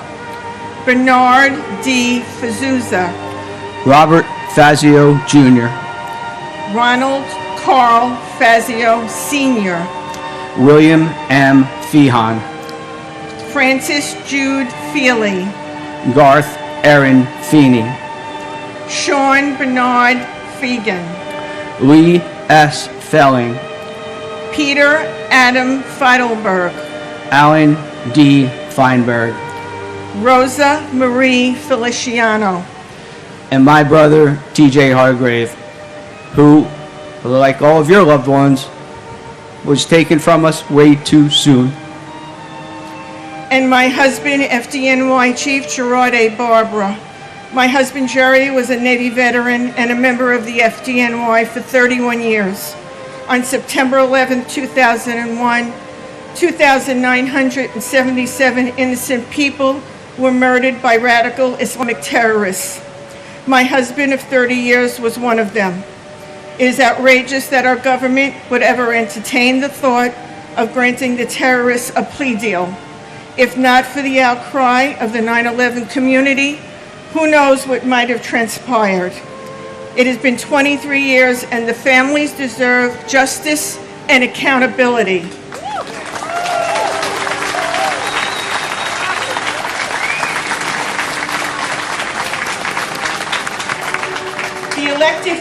Bernard D. Fazuzza. Robert Fazio Jr. Ronald Carl Fazio Sr. William M. Feehan. Francis Jude Feely. Garth Aaron Feeney. Sean Bernard Fegan. Lee S. Felling. Peter Adam Feidelberg. Alan D. Feinberg. Rosa Marie Feliciano. And my brother, TJ Hargrave, who, like all of your loved ones, was taken from us way too soon. And my husband, FDNY Chief Gerard A. Barbara. My husband, Jerry, was a Navy veteran and a member of the FDNY for 31 years. On September 11, 2001, 2,977 innocent people were murdered by radical Islamic terrorists. My husband of 30 years was one of them. It is outrageous that our government would ever entertain the thought of granting the terrorists a plea deal. If not for the outcry of the 9/11 community, who knows what might have transpired. It has been 23 years and the families deserve justice and accountability. The elected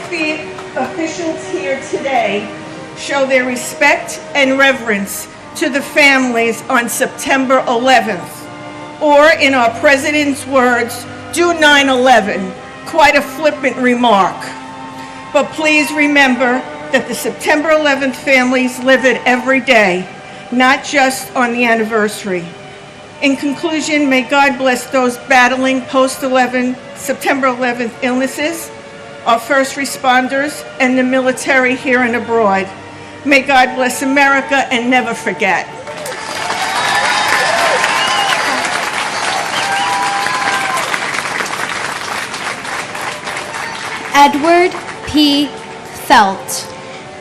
officials here today show their respect and reverence to the families on September 11th. Or in our president's words, do 9/11, quite a flippant remark. But please remember that the September 11th families live it every day, not just on the anniversary. In conclusion, may God bless those battling September 11th illnesses, our first responders, and the military here and abroad. May God bless America and never forget. Edward P. Felt.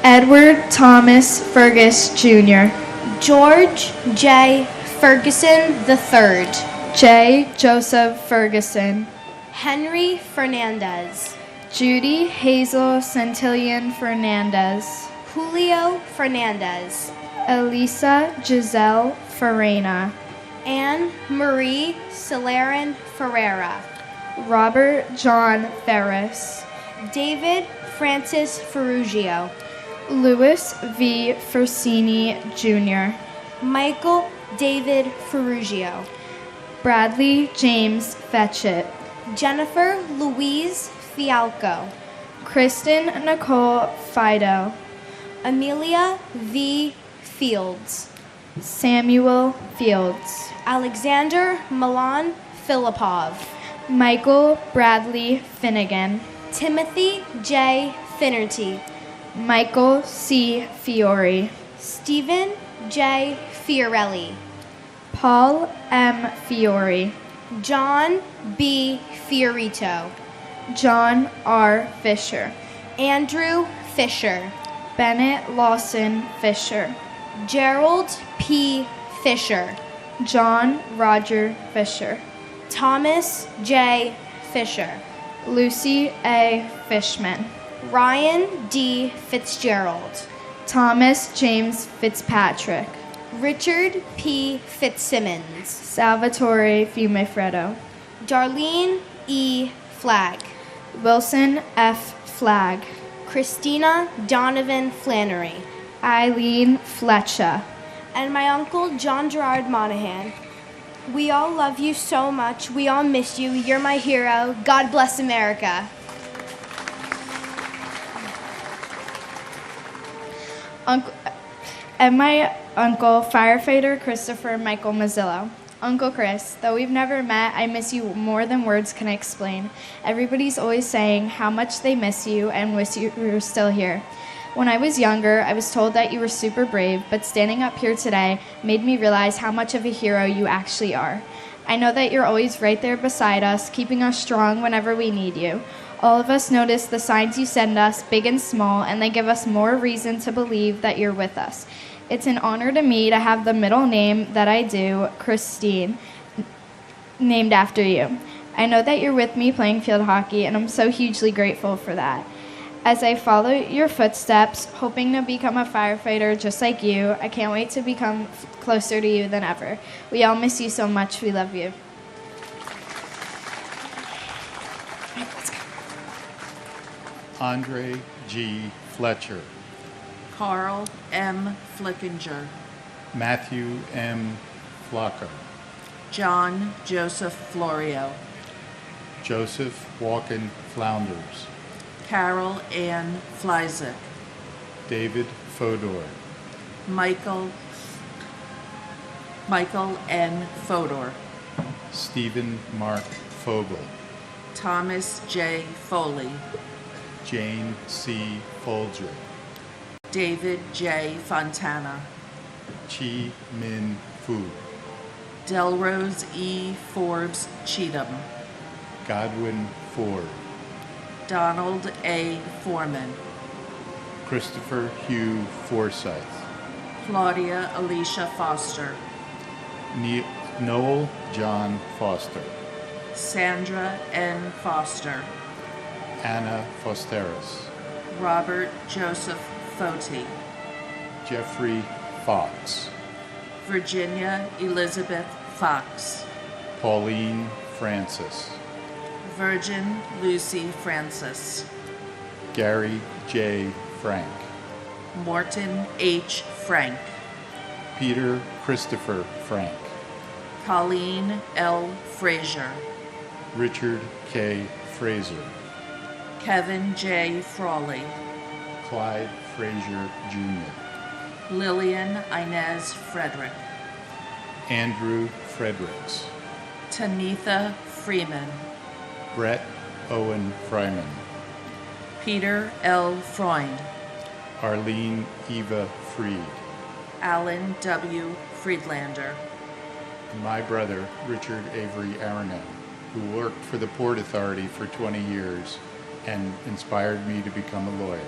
Edward Thomas Fergus Jr. George J. Ferguson III. J. Joseph Ferguson. Henry Fernandez. Judy Hazel Santillan Fernandez. Julio Fernandez. Elisa Giselle Farena. Anne Marie Celerin Ferreira. Robert John Ferris. David Francis Ferrugio. Louis V. Fersini Jr. Michael David Ferrugio. Bradley James Fetchit. Jennifer Louise Fialco. Kristen Nicole Fido. Amelia V. Fields. Samuel Fields. Alexander Milan Filipov. Michael Bradley Finnegan. Timothy J. Finnerty. Michael C. Fiore. Stephen J. Fiorelli. Paul M. Fiore. John B. Fiorito. John R. Fisher. Andrew Fisher. Bennett Lawson Fisher. Gerald P. Fisher. John Roger Fisher. Thomas J. Fisher. Lucy A. Fishman. Ryan D. Fitzgerald. Thomas James Fitzpatrick. Richard P. Fitzsimmons. Salvatore Fumefredo. Darlene E. Flagg. Wilson F. Flagg. Christina Donovan Flannery. Eileen Fletcher. And my uncle John Gerard Monahan. We all love you so much. We all miss you. You're my hero. God bless America. And my uncle, firefighter Christopher Michael Mazzillo. Uncle Chris, though we've never met, I miss you more than words can explain. Everybody's always saying how much they miss you and wish you were still here. When I was younger, I was told that you were super brave, but standing up here today made me realize how much of a hero you actually are. I know that you're always right there beside us, keeping us strong whenever we need you. All of us notice the signs you send us, big and small, and they give us more reason to believe that you're with us. It's an honor to me to have the middle name that I do, Christine, named after you. I know that you're with me playing field hockey, and I'm so hugely grateful for that. As I follow your footsteps, hoping to become a firefighter just like you, I can't wait to become closer to you than ever. We all miss you so much. We love you. Andre G. Fletcher. Carl M. Flickinger. Matthew M. Flocker. John Joseph Florio. Joseph Walken Flounders. Carol Ann Flyzik. David Fodor. Michael N. Fodor. Stephen Mark Fogel. Thomas J. Foley. Jane C. Folger. David J. Fontana. Chi Min Fu. Delrose E. Forbes Cheatham. Godwin Ford. Donald A. Foreman. Christopher Hugh Forsyth. Claudia Alicia Foster. Noel John Foster. Sandra N. Foster. Anna Fosteris. Robert Joseph Foti. Jeffrey Fox. Virginia Elizabeth Fox. Pauline Francis. Virgin Lucy Francis. Gary J. Frank. Morton H. Frank. Peter Christopher Frank. Colleen L. Frazier. Richard K. Fraser. Kevin J. Frawley. Clyde Frazier Jr. Lillian Inez Frederick. Andrew Fredericks. Tanitha Freeman. Brett Owen Fryman. Peter L. Freund. Arlene Eva Freed. Alan W. Friedlander. And my brother, Richard Avery Aronow, who worked for the Port Authority for 20 years and inspired me to become a lawyer.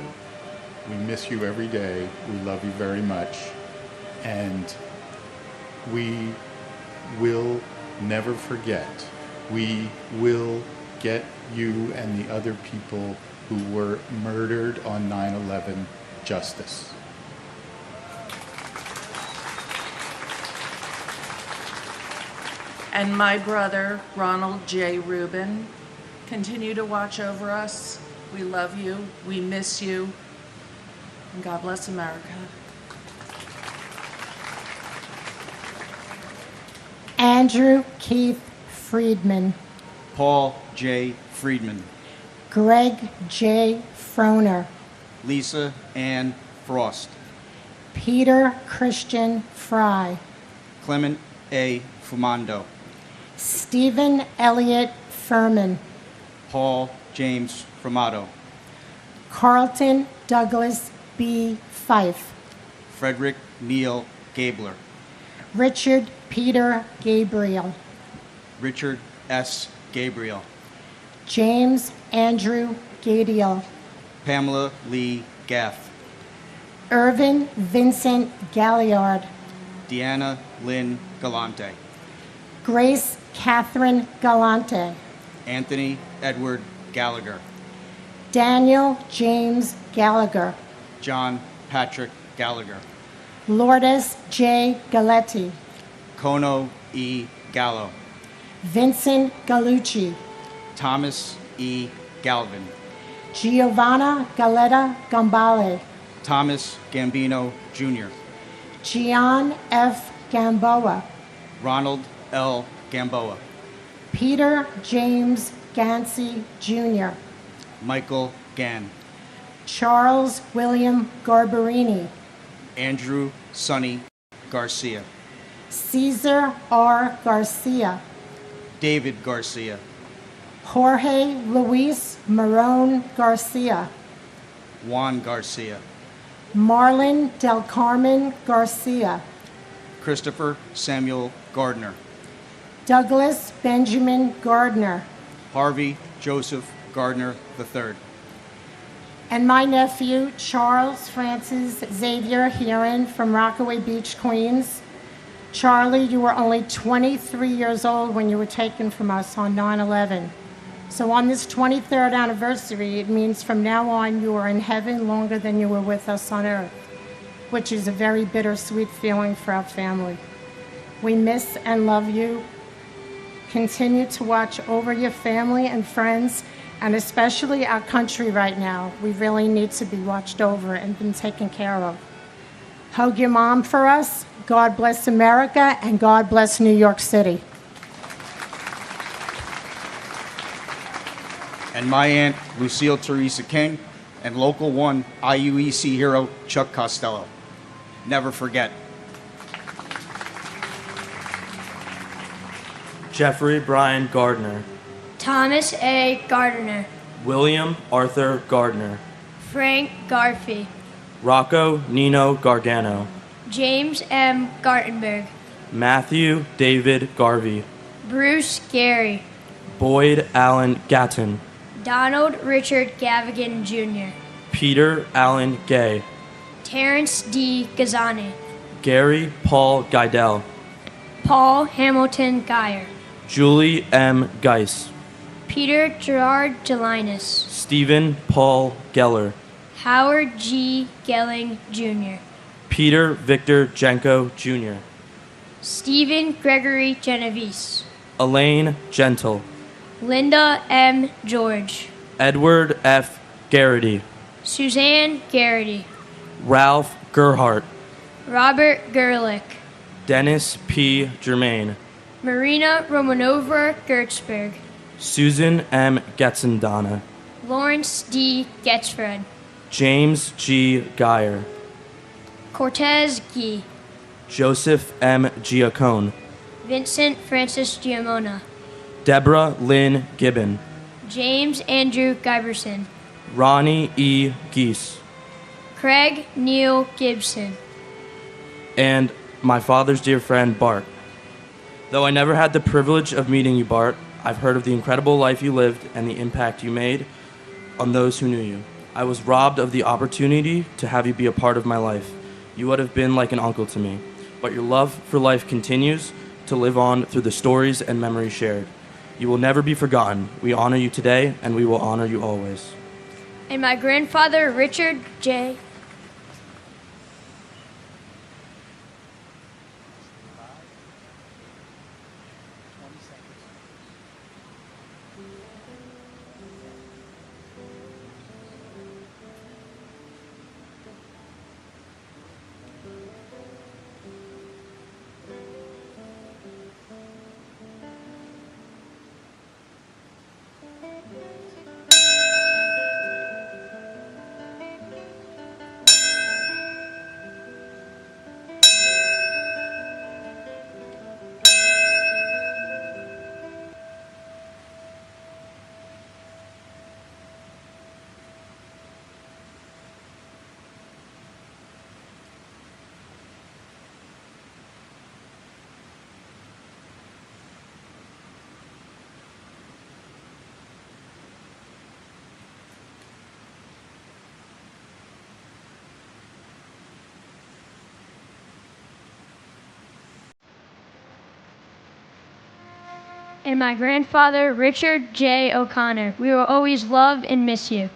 We miss you every day. We love you very much. And we will never forget. We will get you and the other people who were murdered on 9/11 justice. And my brother, Ronald J. Rubin, continue to watch over us. We love you. We miss you. And God bless America. Andrew Keith Friedman, Paul J. Friedman, Greg J. Froner, Lisa Ann Frost, Peter Christian Fry, Clement A. Fumando, Stephen Elliott Furman, Paul James Framato, Carlton Douglas B. Fife, Frederick Neal Gabler, Richard Peter Gabriel, Richard S. Gabriel, James Andrew Gadiel, Pamela Lee Gaff, Irvin Vincent Galliard, Deanna Lynn Galante, Grace Catherine Galante, Anthony Edward Gallagher, Daniel James Gallagher, John Patrick Gallagher, Lourdes J. Galetti, Kono E. Gallo, Vincent Gallucci, Thomas E. Galvin, Giovanna Galetta Gambale, Thomas Gambino Jr., Gian F. Gamboa, Ronald L. Gamboa, Peter James Gansey Jr., Michael Gann, Charles William Garbarini, Andrew Sonny Garcia, Cesar R. Garcia, David Garcia, Jorge Luis Marone Garcia, Juan Garcia, Marlon Del Carmen Garcia, Christopher Samuel Gardner, Douglas Benjamin Gardner, Harvey Joseph Gardner III, and my nephew, Charles Francis Xavier Heron from Rockaway Beach, Queens. Charlie, you were only 23 years old when you were taken from us on 9/11. So on this 23rd anniversary, it means from now on you are in heaven longer than you were with us on earth, which is a very bittersweet feeling for our family. We miss and love you. Continue to watch over your family and friends, and especially our country right now. We really need to be watched over and been taken care of. Hug your mom for us. God bless America, and God bless New York City. and my aunt Lucille Teresa King, and Local 1 IUEC hero Chuck Costello. Never forget. Jeffrey Brian Gardner, Thomas A. Gardner, William Arthur Gardner, Frank Garfey, Rocco Nino Gargano, James M. Gartenberg, Matthew David Garvey, Bruce Gary, Boyd Allen Gatton, Donald Richard Gavigan Jr., Peter Allen Gay, Terrence D. Gazani, Gary Paul Geidel, Paul Hamilton Geyer, Julie M. Geis, Peter Gerard Gelinas, Stephen Paul Geller, Howard G. Gelling Jr., Peter Victor Jenko Jr., Stephen Gregory Genovese, Elaine Gentle, Linda M. George, Edward F. Garrity, Suzanne Garrity, Ralph Gerhart, Robert Gerlich, Dennis P. Germain, Marina Romanova Gertzberg, Susan M. Getzendana, Lawrence D. Getzfred, James G. Geyer, Cortez Gee, Joseph M. Giacone, Vincent Francis Giamona, Deborah Lynn Gibbon, James Andrew Giberson, Ronnie E. Geese, Craig Neil Gibson, and my father's dear friend Bart. Though I never had the privilege of meeting you, Bart, I've heard of the incredible life you lived and the impact you made on those who knew you. I was robbed of the opportunity to have you be a part of my life. You would have been like an uncle to me, but your love for life continues to live on through the stories and memories shared. You will never be forgotten. We honor you today, and we will honor you always. and my grandfather Richard J. and my grandfather, Richard J. O'Connor. We will always love and miss you.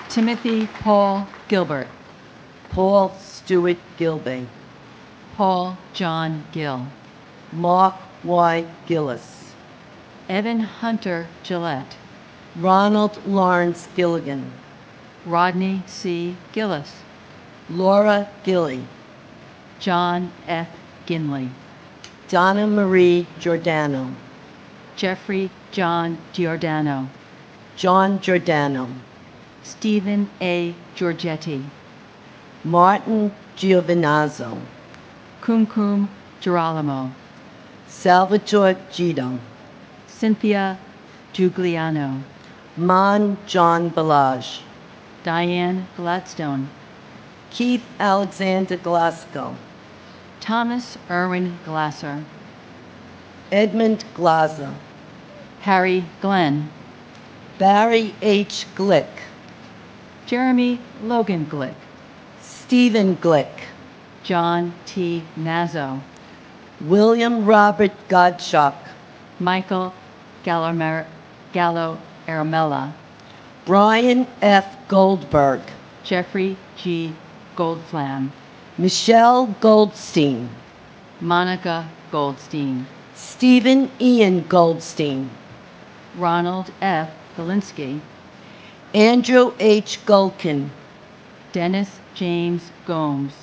Timothy Paul Gilbert. Paul Stewart Gilbay. Paul John Gill. Mark Y. Gillis. Evan Hunter Gillette. Ronald Lawrence Gilligan. Rodney C. Gillis. Laura Gilly. John F. Ginley. Donna Marie Giordano. Jeffrey John Giordano. John Giordano. Stephen A. Giorgetti. Martin Giovinazzo. Kumkum Girolamo. Salvatore Gito. Cynthia Giugliano. Mon John Balaj. Diane Gladstone. Keith Alexander Glasgow. Thomas Irwin Glasser. Edmund Glaser. Harry Glenn. Barry H. Glick. Jeremy Logan Glick. Stephen Glick. John T. Nazzo. William Robert Gottschalk. Michael Gallo Aramella. Brian F. Goldberg. Jeffrey G. Goldflam. Michelle Goldstein. Monica Goldstein. Stephen Ian Goldstein. Ronald F. Galinsky. Andrew H. Gulkin. Dennis James Gomes.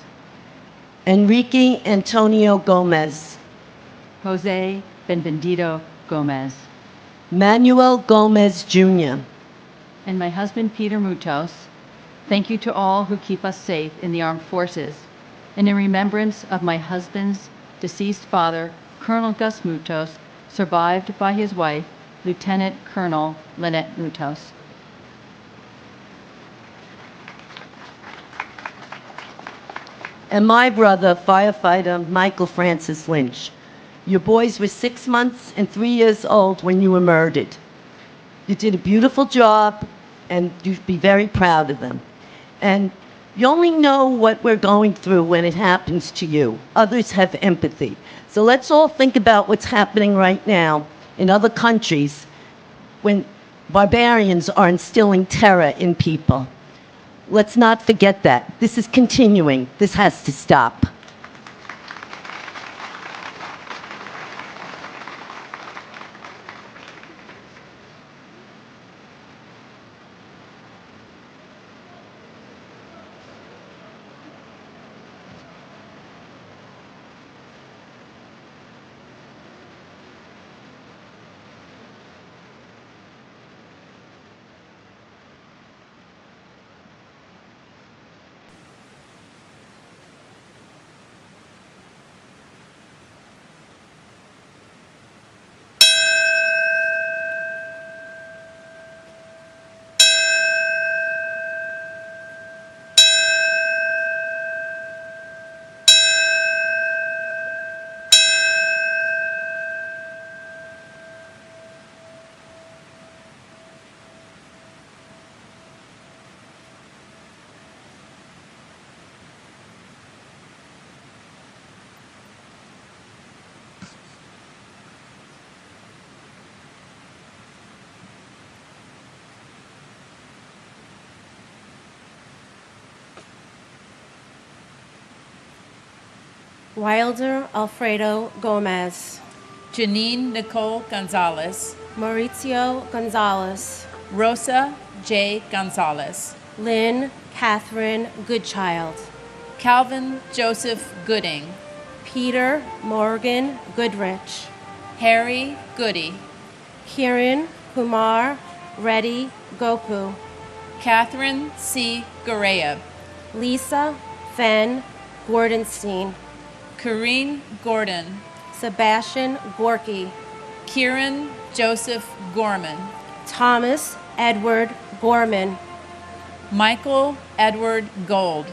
Enrique Antonio Gomez. Jose Benvenido Gomez. Manuel Gomez Jr. And my husband, Peter Mutos. Thank you to all who keep us safe in the armed forces. And in remembrance of my husband's deceased father, Colonel Gus Mutos, survived by his wife, Lieutenant Colonel Lynette Mutos. And my brother, firefighter Michael Francis Lynch. Your boys were 6 months and 3 years old when you were murdered. You did a beautiful job, and you'd be very proud of them. And you only know what we're going through when it happens to you. Others have empathy. So let's all think about what's happening right now in other countries when barbarians are instilling terror in people. Let's not forget that. This is continuing. This has to stop. Wilder Alfredo Gomez. Janine Nicole Gonzalez. Maurizio Gonzalez. Rosa J. Gonzalez. Lynn Catherine Goodchild. Calvin Joseph Gooding. Peter Morgan Goodrich. Harry Goody. Kiran Kumar Reddy Gopu. Catherine C. Gareyev. Lisa Fenn Gordenstein. Corrine Gordon. Sebastian Gorky. Kieran Joseph Gorman. Thomas Edward Gorman. Michael Edward Gold.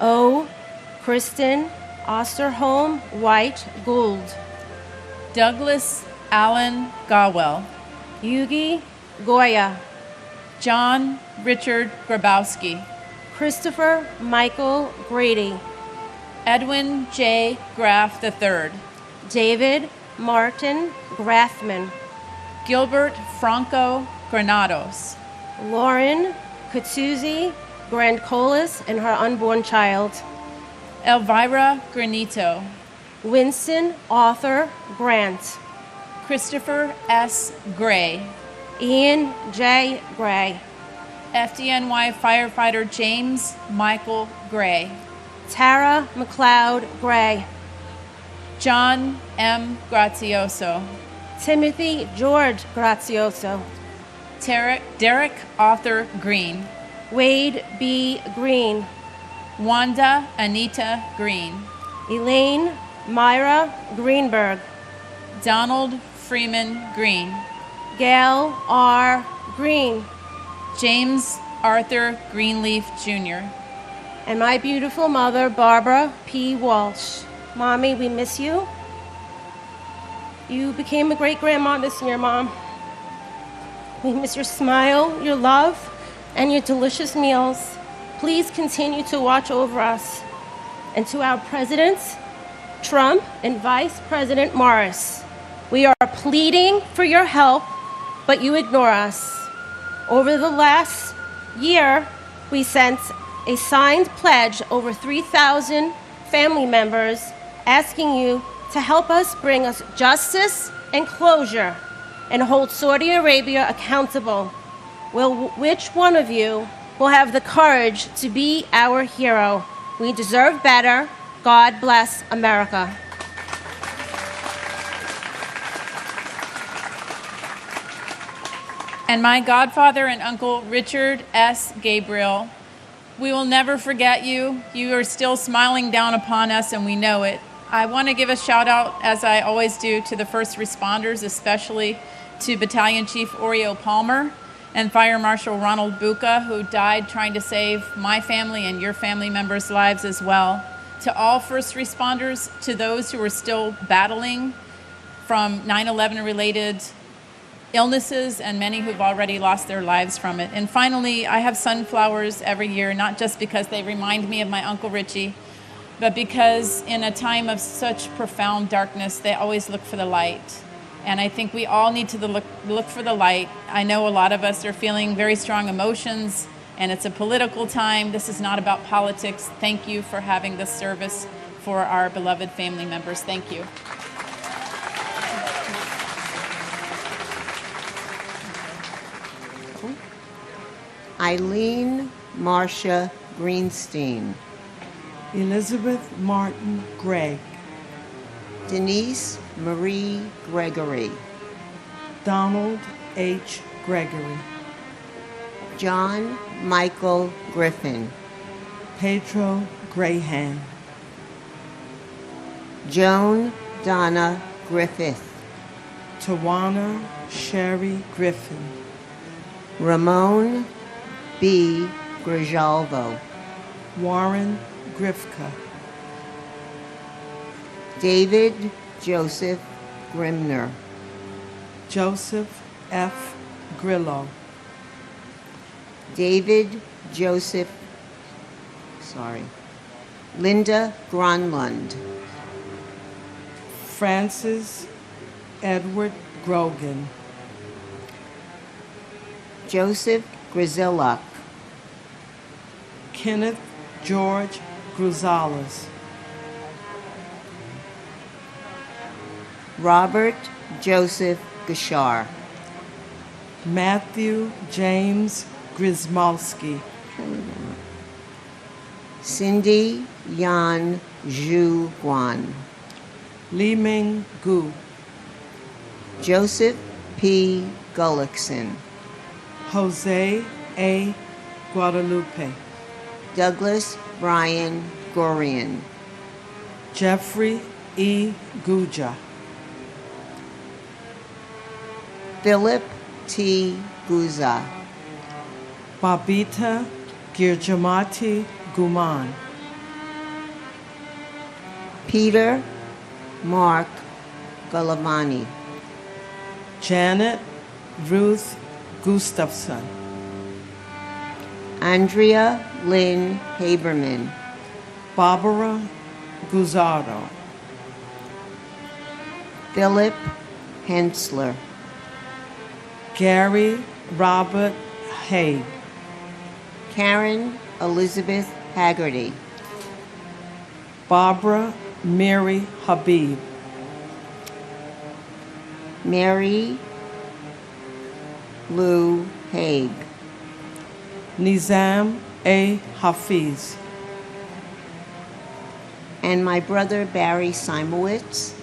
O. Kristen Osterholm White Gould. Douglas Allen Gawel. Yugi Goya. John Richard Grabowski. Christopher Michael Grady. Edwin J. Graff III. David Martin Graffman. Gilbert Franco Granados. Lauren Katsuzi Grandcolas and her unborn child. Elvira Granito. Winston Arthur Grant. Christopher S. Gray. Ian J. Gray. FDNY firefighter James Michael Gray. Tara McLeod Gray. John M. Grazioso. Timothy George Grazioso. Derek Arthur Green. Wade B. Green. Wanda Anita Green. Elaine Myra Greenberg. Donald Freeman Green. Gail R. Green. James Arthur Greenleaf Jr. And my beautiful mother, Barbara P. Walsh. Mommy, we miss you. You became a great grandma this year, Mom. We miss your smile, your love, and your delicious meals. Please continue to watch over us. And to our presidents, Trump and Vice President Morris, we are pleading for your help, but you ignore us. Over the last year, we sent a signed pledge over 3,000 family members asking you to help us bring us justice and closure and hold Saudi Arabia accountable. Well, which one of you will have the courage to be our hero? We deserve better. God bless America. And my godfather and uncle, Richard S. Gabriel, we will never forget you. You are still smiling down upon us, and we know it. I want to give a shout out, as I always do, to the first responders, especially to Battalion Chief Oreo Palmer and Fire Marshal Ronald Buca, who died trying to save my family and your family members' lives as well. To all first responders, to those who are still battling from 9/11 related illnesses, and many who've already lost their lives from it. And finally, I have sunflowers every year, not just because they remind me of my Uncle Richie, but because in a time of such profound darkness, they always look for the light. And I think we all need to look for the light. I know a lot of us are feeling very strong emotions, and it's a political time. This is not about politics. Thank you for having this service for our beloved family members. Thank you. Eileen Marcia Greenstein. Elizabeth Martin Gregg. Denise Marie Gregory. Donald H. Gregory. John Michael Griffin. Pedro Graham. Joan Donna Griffith. Tawana Sherry Griffin. Ramon B. Grijalvo. Warren Grifka. David Joseph Grimner. Joseph F. Grillo. David Joseph, Linda Gronlund. Francis Edward Grogan. Joseph Grzilak. Kenneth George Gruzales. Robert Joseph Gashar. Matthew James Grismalski. Cindy Yan Zhu Guan. Li Ming Gu. Joseph P. Gullickson. Jose A. Guadalupe. Douglas Brian Gorian. Jeffrey E. Guja. Philip T. Guza. Babita Girjamati Guman. Peter Mark Galavani. Janet Ruth Gustafson. Andrea Lynn Haberman. Barbara Guzardo, Philip Hensler, Gary Robert Hay, Karen Elizabeth Haggerty, Barbara Mary Habib, Mary Lou Haig, Nizam A. Hafiz, and my brother Barry Simowitz.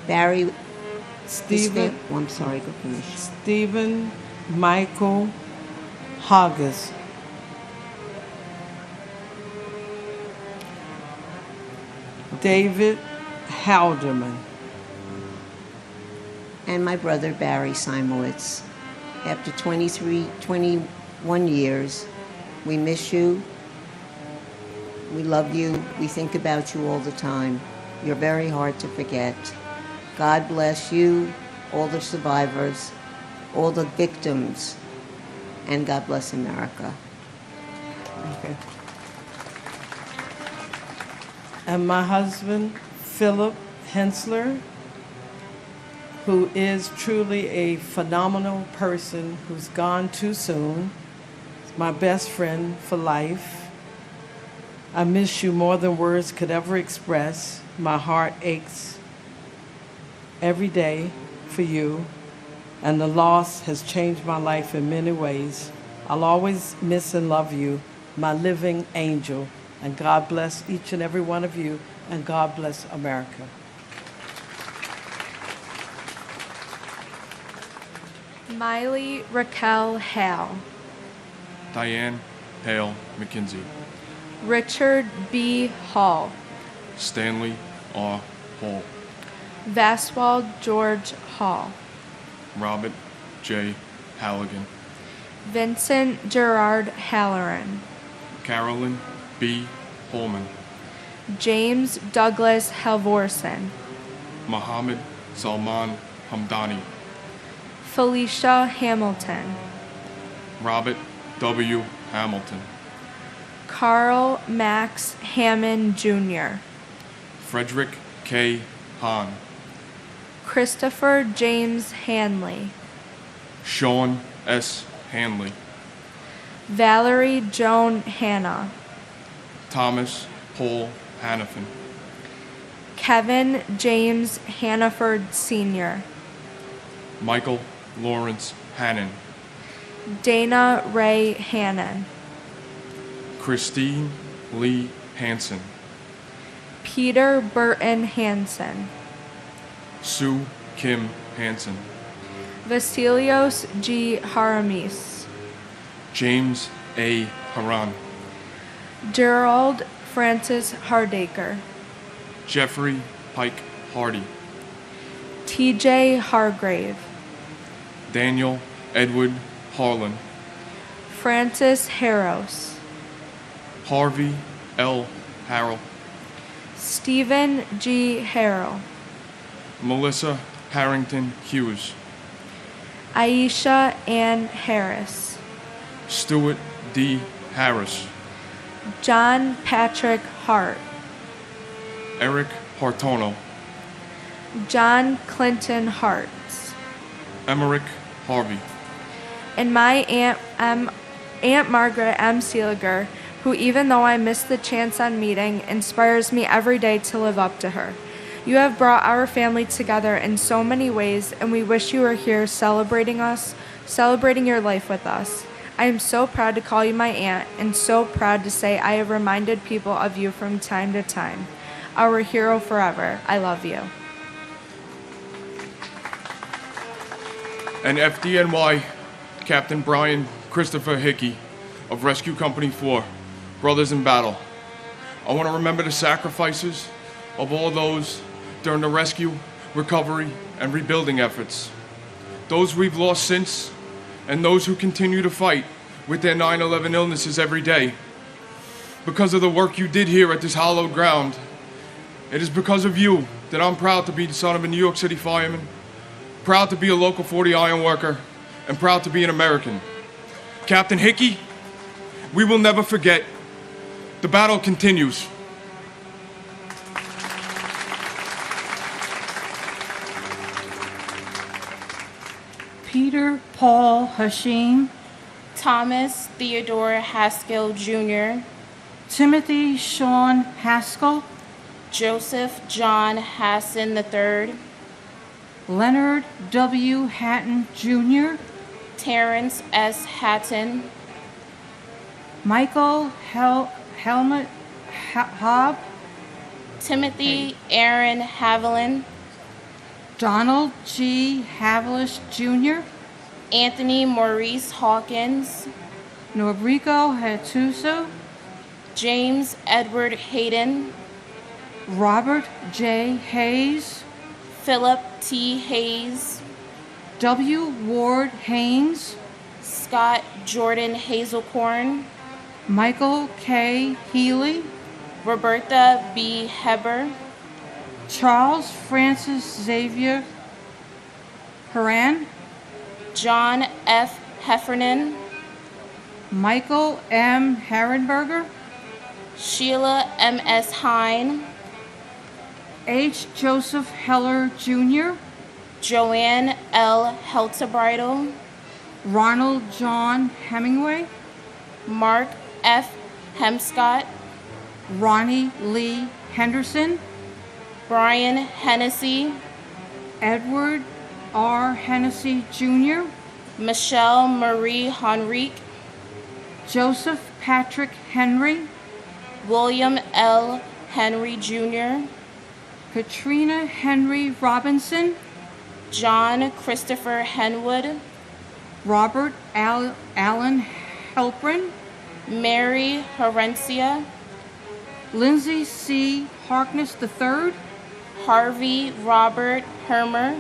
Barry Stephen, I'm sorry, go finish. Stephen Michael Hoggis, David Halderman, And my brother Barry Simowitz. After 21 years, we miss you. We love you. We think about you all the time. You're very hard to forget. God bless you, all the survivors, all the victims, and God bless America. Okay. And my husband, Philip Hensler, who is truly a phenomenal person who's gone too soon. He's my best friend for life. I miss you more than words could ever express. My heart aches every day for you, and the loss has changed my life in many ways. I'll always miss and love you, my living angel, and God bless each and every one of you, and God bless America. Miley Raquel Hale, Diane Hale McKenzie, Richard B. Hall, Stanley R. Hall, Vaswald George Hall, Robert J. Halligan, Vincent Gerard Halloran, Carolyn B. Holman, James Douglas Halvorsen, Mohammed Salman Hamdani, Felicia Hamilton, Robert W. Hamilton, Carl Max Hammond Jr., Frederick K. Hahn, Christopher James Hanley, Sean S. Hanley, Valerie Joan Hanna, Thomas Paul Hannafin, Kevin James Hannaford Sr., Michael Lawrence Hannon, Dana Ray Hannon, Christine Lee Hansen, Peter Burton Hansen, Sue Kim Hansen, Vasilios G. Haramis, James A. Haran, Gerald Francis Hardacre, Jeffrey Pike Hardy, T.J. Hargrave, Daniel Edward Harlan, Francis Harros, Harvey L. Harrell, Stephen G. Harrell, Melissa Harrington Hughes, Aisha Ann Harris, Stuart D. Harris, John Patrick Hart, Eric Hartono, John Clinton Hartz, Emmerich Harvey, and my Aunt Margaret M. Seeliger, who, even though I miss the chance on meeting, inspires me every day to live up to her. You have brought our family together in so many ways, and we wish you were here celebrating your life with us. I am so proud to call you my aunt, and so proud to say I have reminded people of you from time to time. Our hero forever. I love you. and FDNY Captain Brian Christopher Hickey of Rescue Company 4, Brothers in Battle. I want to remember the sacrifices of all those during the rescue, recovery, and rebuilding efforts. Those we've lost since, and those who continue to fight with their 9/11 illnesses every day. Because of the work you did here at this hallowed ground, it is because of you that I'm proud to be the son of a New York City fireman, proud to be a Local 40 iron worker, and proud to be an American. Captain Hickey, we will never forget. The battle continues. Peter Paul Hashim, Thomas Theodore Haskell Jr., Timothy Sean Haskell, Joseph John Hassan III, Leonard W. Hatton Jr., Terrence S. Hatton, Michael Helmut Hobb, Timothy Aaron Haviland, Donald G. Havilish Jr., Anthony Maurice Hawkins, Norrico Hatuso, James Edward Hayden, Robert J. Hayes, Philip T. Hayes, W. Ward Haynes, Scott Jordan Hazelcorn, Michael K. Healy, Roberta B. Heber, Charles Francis Xavier Haran, John F. Heffernan, Michael M. Herrenberger, Sheila M.S. Hine, H. Joseph Heller Jr., Joanne L. Heltebridle, Ronald John Hemingway, Mark F. Hemscott, Ronnie Lee Henderson, Brian Hennessy, Edward R. Hennessy Jr., Michelle Marie Henrique, Joseph Patrick Henry, William L. Henry Jr., Katrina Henry Robinson, John Christopher Henwood, Robert Allen Helprin, Mary Herencia, Lindsay C. Harkness III, Harvey Robert Hermer,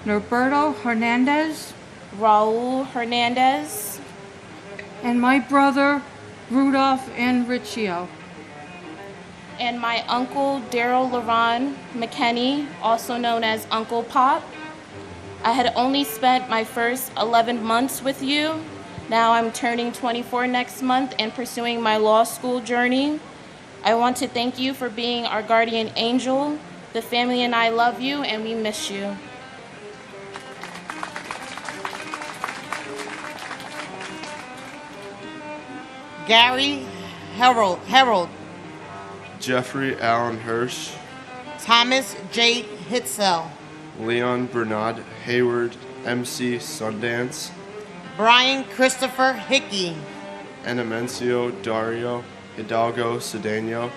Norberto Hernandez, Raul Hernandez, and my brother Rudolph N. Riccio. and my uncle Daryl LaRon McKenney, also known as Uncle Pop. I had only spent my first 11 months with you. Now I'm turning 24 next month and pursuing my law school journey. I want to thank you for being our guardian angel. The family and I love you, and we miss you. Gary Harold, Jeffrey Allen Hirsch, Thomas J. Hitzel, Leon Bernard Hayward, MC Sundance, Brian Christopher Hickey, Enemencio Dario Hidalgo Cedeno,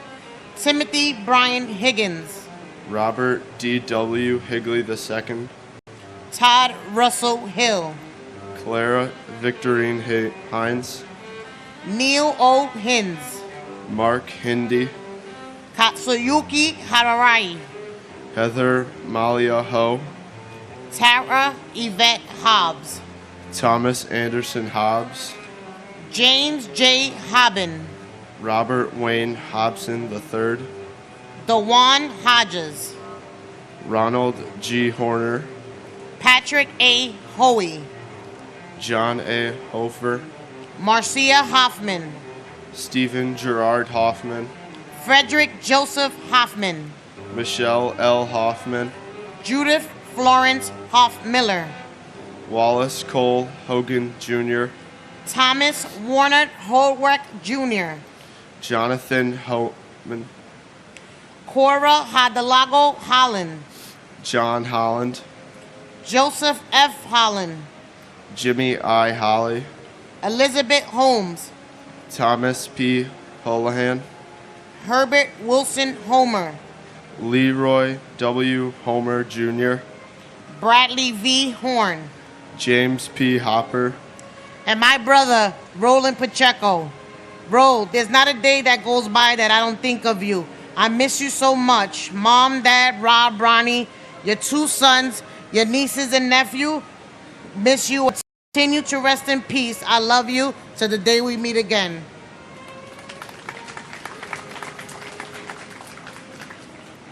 Timothy Brian Higgins, Robert D.W. Higley II, Todd Russell Hill, Clara Victorine Hines, Neil O. Hins, Mark Hindi, Katsuyuki Hararai, Heather Malia Ho, Tara Yvette Hobbs, Thomas Anderson Hobbs, James J. Hobbin, Robert Wayne Hobson III, Dewan Hodges, Ronald G. Horner, Patrick A. Hoey, John A. Hofer, Marcia Hoffman, Stephen Gerard Hoffman, Frederick Joseph Hoffman, Michelle L. Hoffman, Judith Florence Hoffmiller, Wallace Cole Hogan Jr., Thomas Warner Holweck Jr., Jonathan Homan, Cora Hadalago Holland, John Holland, Joseph F. Holland, Jimmy I. Holly, Elizabeth Holmes, Thomas P. Holohan, Herbert Wilson Homer, Leroy W. Homer Jr., Bradley V. Horn, James P. Hopper, and my brother, Roland Pacheco. Bro, there's not a day that goes by that I don't think of you. I miss you so much. Mom, Dad, Rob, Ronnie, your two sons, your nieces and nephew, miss you. Continue to rest in peace. I love you to the day we meet again.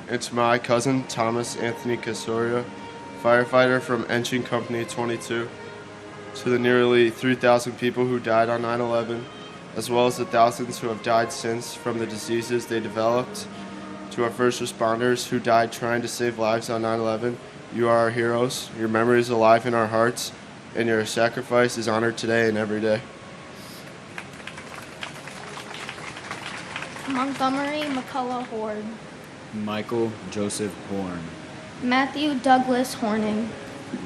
It's my cousin, Thomas Anthony Casoria, firefighter from Engine Company 22, to the nearly 3,000 people who died on 9/11, as well as the thousands who have died since from the diseases they developed, to our first responders who died trying to save lives on 9/11. You are our heroes. Your memory is alive in our hearts. and your sacrifice is honored today and every day. Montgomery McCullough Horde. Michael Joseph Horn. Matthew Douglas Horning.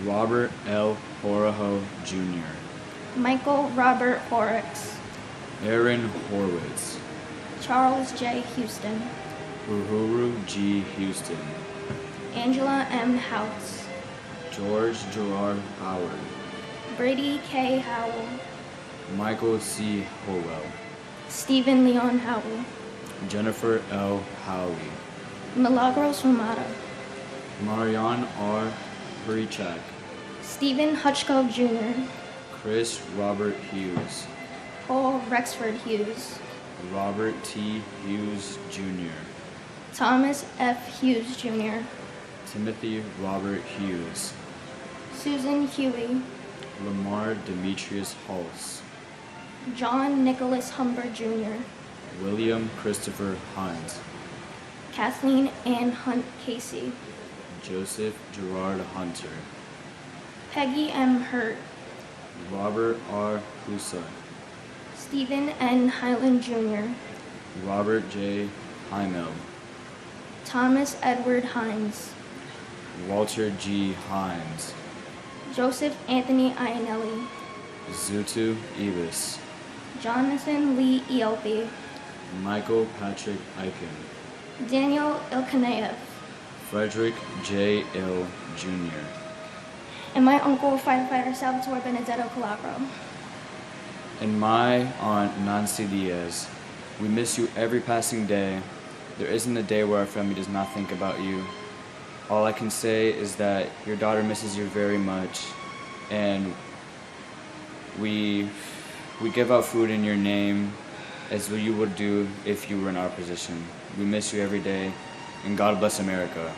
Robert L. Horaho Jr. Michael Robert Horrocks. Aaron Horwitz. Charles J. Houston. Uhuru G. Houston. Angela M. House. George Gerard Howard. Brady K. Howell. Michael C. Howell. Stephen Leon Howell. Jennifer L. Howley. Milagros Romata. Marianne R. Hurichak. Stephen Hutchcove Jr. Chris Robert Hughes. Paul Rexford Hughes. Robert T. Hughes Jr. Thomas F. Hughes Jr. Timothy Robert Hughes. Susan Huey. Lamar Demetrius Hulse. John Nicholas Humber Jr. William Christopher Hunt. Kathleen Ann Hunt Casey. Joseph Gerard Hunter. Peggy M. Hurt. Robert R. Husa. Stephen N. Highland Jr. Robert J. Heimel. Thomas Edward Hines. Walter G. Hines. Joseph Anthony Iannelli. Zutu Ibis. Jonathan Lee Elpy. Michael Patrick Eichen. Daniel Ilkaneyev. Frederick J. Ill Jr. And my uncle, firefighter Salvatore Benedetto Calabro. And my aunt Nancy Diaz. We miss you every passing day. There isn't a day where our family does not think about you. All I can say is that your daughter misses you very much, and we give out food in your name as you would do if you were in our position. We miss you every day, and God bless America.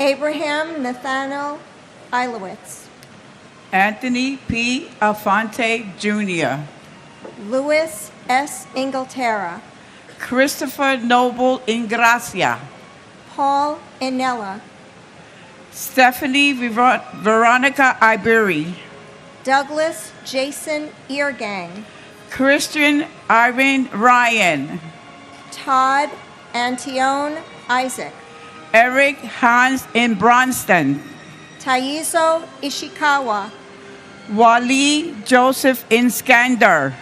Abraham Nathaniel Ilowitz. Anthony P. Alfonte Jr. Louis S. Inglaterra. Christopher Noble Ingracia. Paul Inella. Stephanie Veronica Ibery. Douglas Jason Eargang. Christian Irene Ryan. Todd Antione Isaac. Eric Hans in Bronston. Taizo Ishikawa. Wally Joseph Inskander.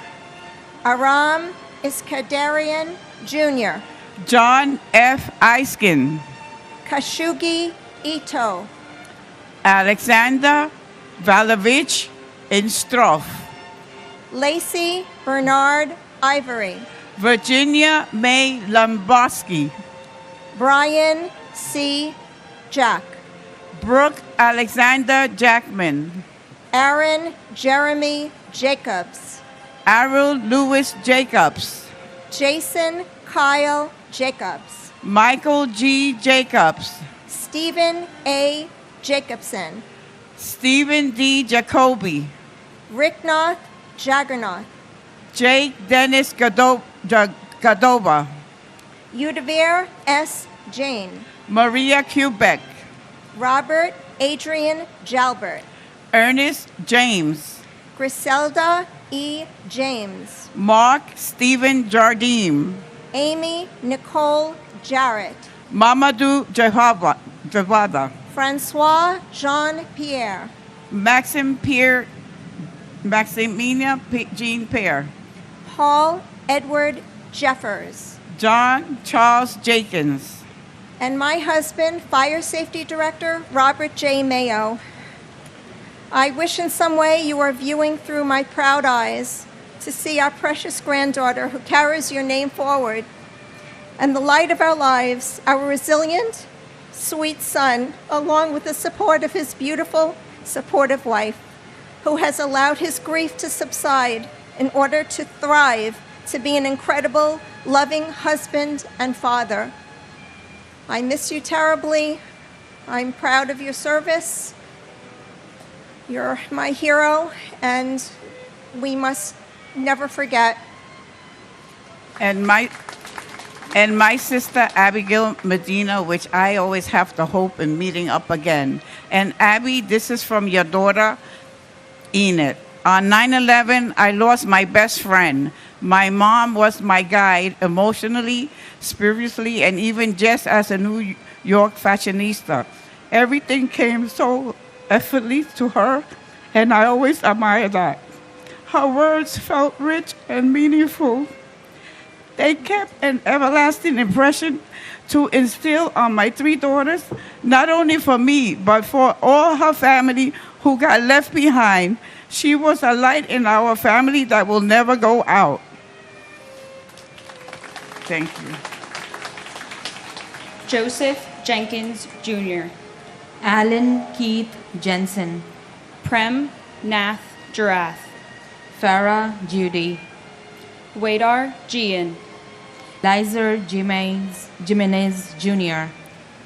Aram Iskandarian Jr. John F. Eiskin. Kashugi Ito. Alexander Valovich Instroff. Lacey Bernard Ivory. Virginia May Lomboski. Brian C. Jack. Brooke Alexander Jackman. Aaron Jeremy Jacobs. Arul Lewis Jacobs. Jason Kyle Jacobs. Michael G. Jacobs. Stephen A. Jacobson. Stephen D. Jacoby. Ricknoth Jaggernoth. Jake Dennis Gadova. Udavir S. Jane. Maria Quebec. Robert Adrian Jalbert. Ernest James. Griselda E. James. Mark Stephen Jardim. Amy Nicole Jarrett. Mamadou Javada. Francois Jean Pierre. Maximina Jean Pierre. Paul Edward Jeffers. John Charles Jenkins. And my husband, Fire Safety Director Robert J. Mayo. I wish in some way you are viewing through my proud eyes to see our precious granddaughter who carries your name forward, and the light of our lives, our resilient, sweet son, along with the support of his beautiful, supportive wife, who has allowed his grief to subside in order to thrive, to be an incredible, loving husband and father. I miss you terribly. I'm proud of your service. You're my hero, and we must never forget. And And my sister Abigail Medina, which I always have the hope in meeting up again. And Abby, this is from your daughter, Enid. On 9/11, I lost my best friend. My mom was my guide emotionally, spiritually, and even just as a New York fashionista. Everything came so effortlessly to her, and I always admire that. Her words felt rich and meaningful. They kept an everlasting impression to instill on my three daughters, not only for me, but for all her family who got left behind. She was a light in our family that will never go out. Thank you. Joseph Jenkins Jr., Alan Keith Jensen, Prem Nath Jarath, Farah Judy, Wadar Gian, Lizer Jimenez Jr.,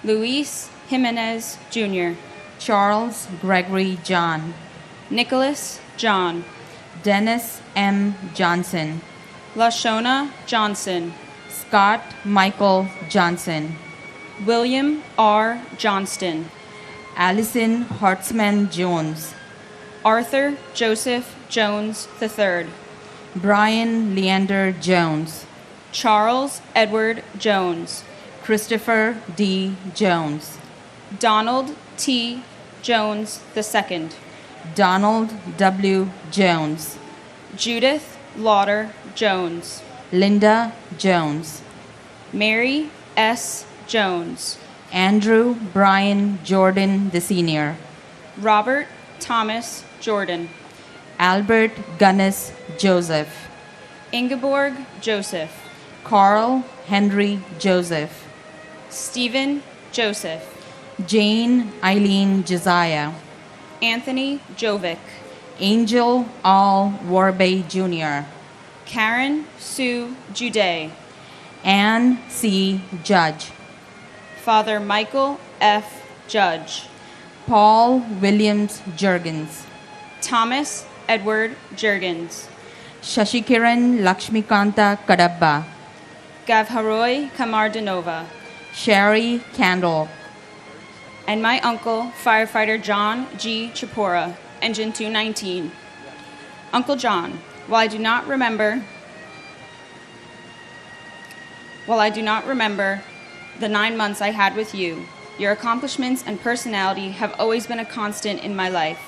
Luis Jimenez Jr., Charles Gregory John, Nicholas John, Dennis M. Johnson, Lashona Johnson, Scott Michael Johnson, William R. Johnston, Allison Hartzman Jones, Arthur Joseph Jones III, Brian Leander Jones, Charles Edward Jones, Christopher D. Jones, Donald T. Jones II, Donald W. Jones, Judith Lauder Jones, Linda Jones, Mary S. Jones, Andrew Brian Jordan the Senior, Robert Thomas Jordan, Albert Gunnis Joseph, Ingeborg Joseph, Carl Henry Joseph, Stephen Joseph, Jane Eileen Josiah, Anthony Jovic, Angel Al Warbay Jr., Karen Sue Juday, Ann C. Judge, Father Michael F. Judge, Paul Williams Jurgens, Thomas Edward Jurgens, Shashikiran Lakshmikanta Kadabba, Gavharoy Kamardanova, Sherry Candle, and my uncle, firefighter John G. Chipora, Engine 219. Uncle John, while I do not remember the 9 months I had with you, your accomplishments and personality have always been a constant in my life.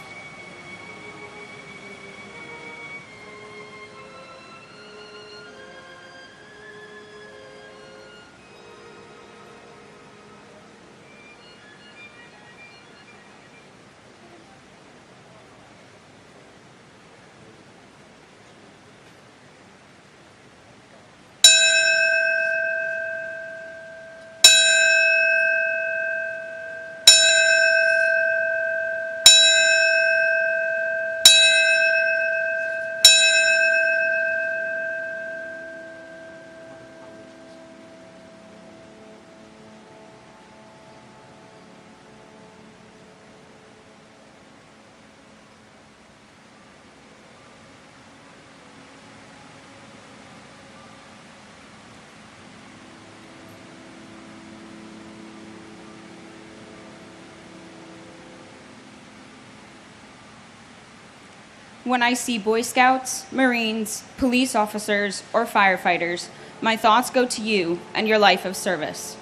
When I see Boy Scouts, Marines, police officers, or firefighters, my thoughts go to you and your life of service.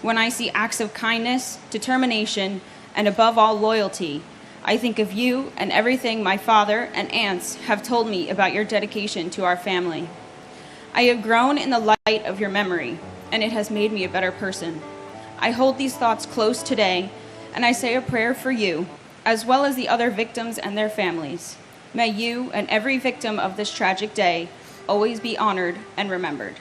When I see acts of kindness, determination, and above all loyalty, I think of you and everything my father and aunts have told me about your dedication to our family. I have grown in the light of your memory, and it has made me a better person. I hold these thoughts close today, and I say a prayer for you, as well as the other victims and their families. May you and every victim of this tragic day always be honored and remembered.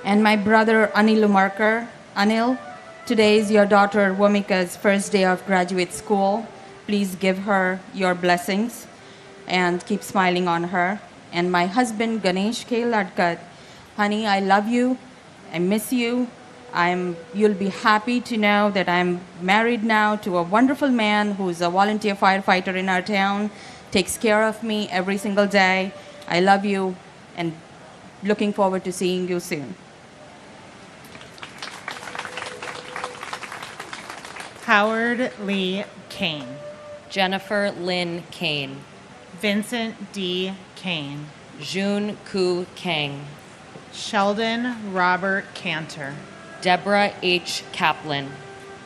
And my brother Anil Umarkar. Anil, today is your daughter Womika's first day of graduate school. Please give her your blessings and keep smiling on her. And my husband Ganesh K. Ladkat. Honey, I love you. I miss you. You'll be happy to know that I'm married now to a wonderful man who's a volunteer firefighter in our town. takes care of me every single day. I love you and looking forward to seeing you soon. Howard Lee Kane. Jennifer Lynn Kane. Vincent D. Kane. Jun Ku Kang. Sheldon Robert Cantor. Deborah H. Kaplan.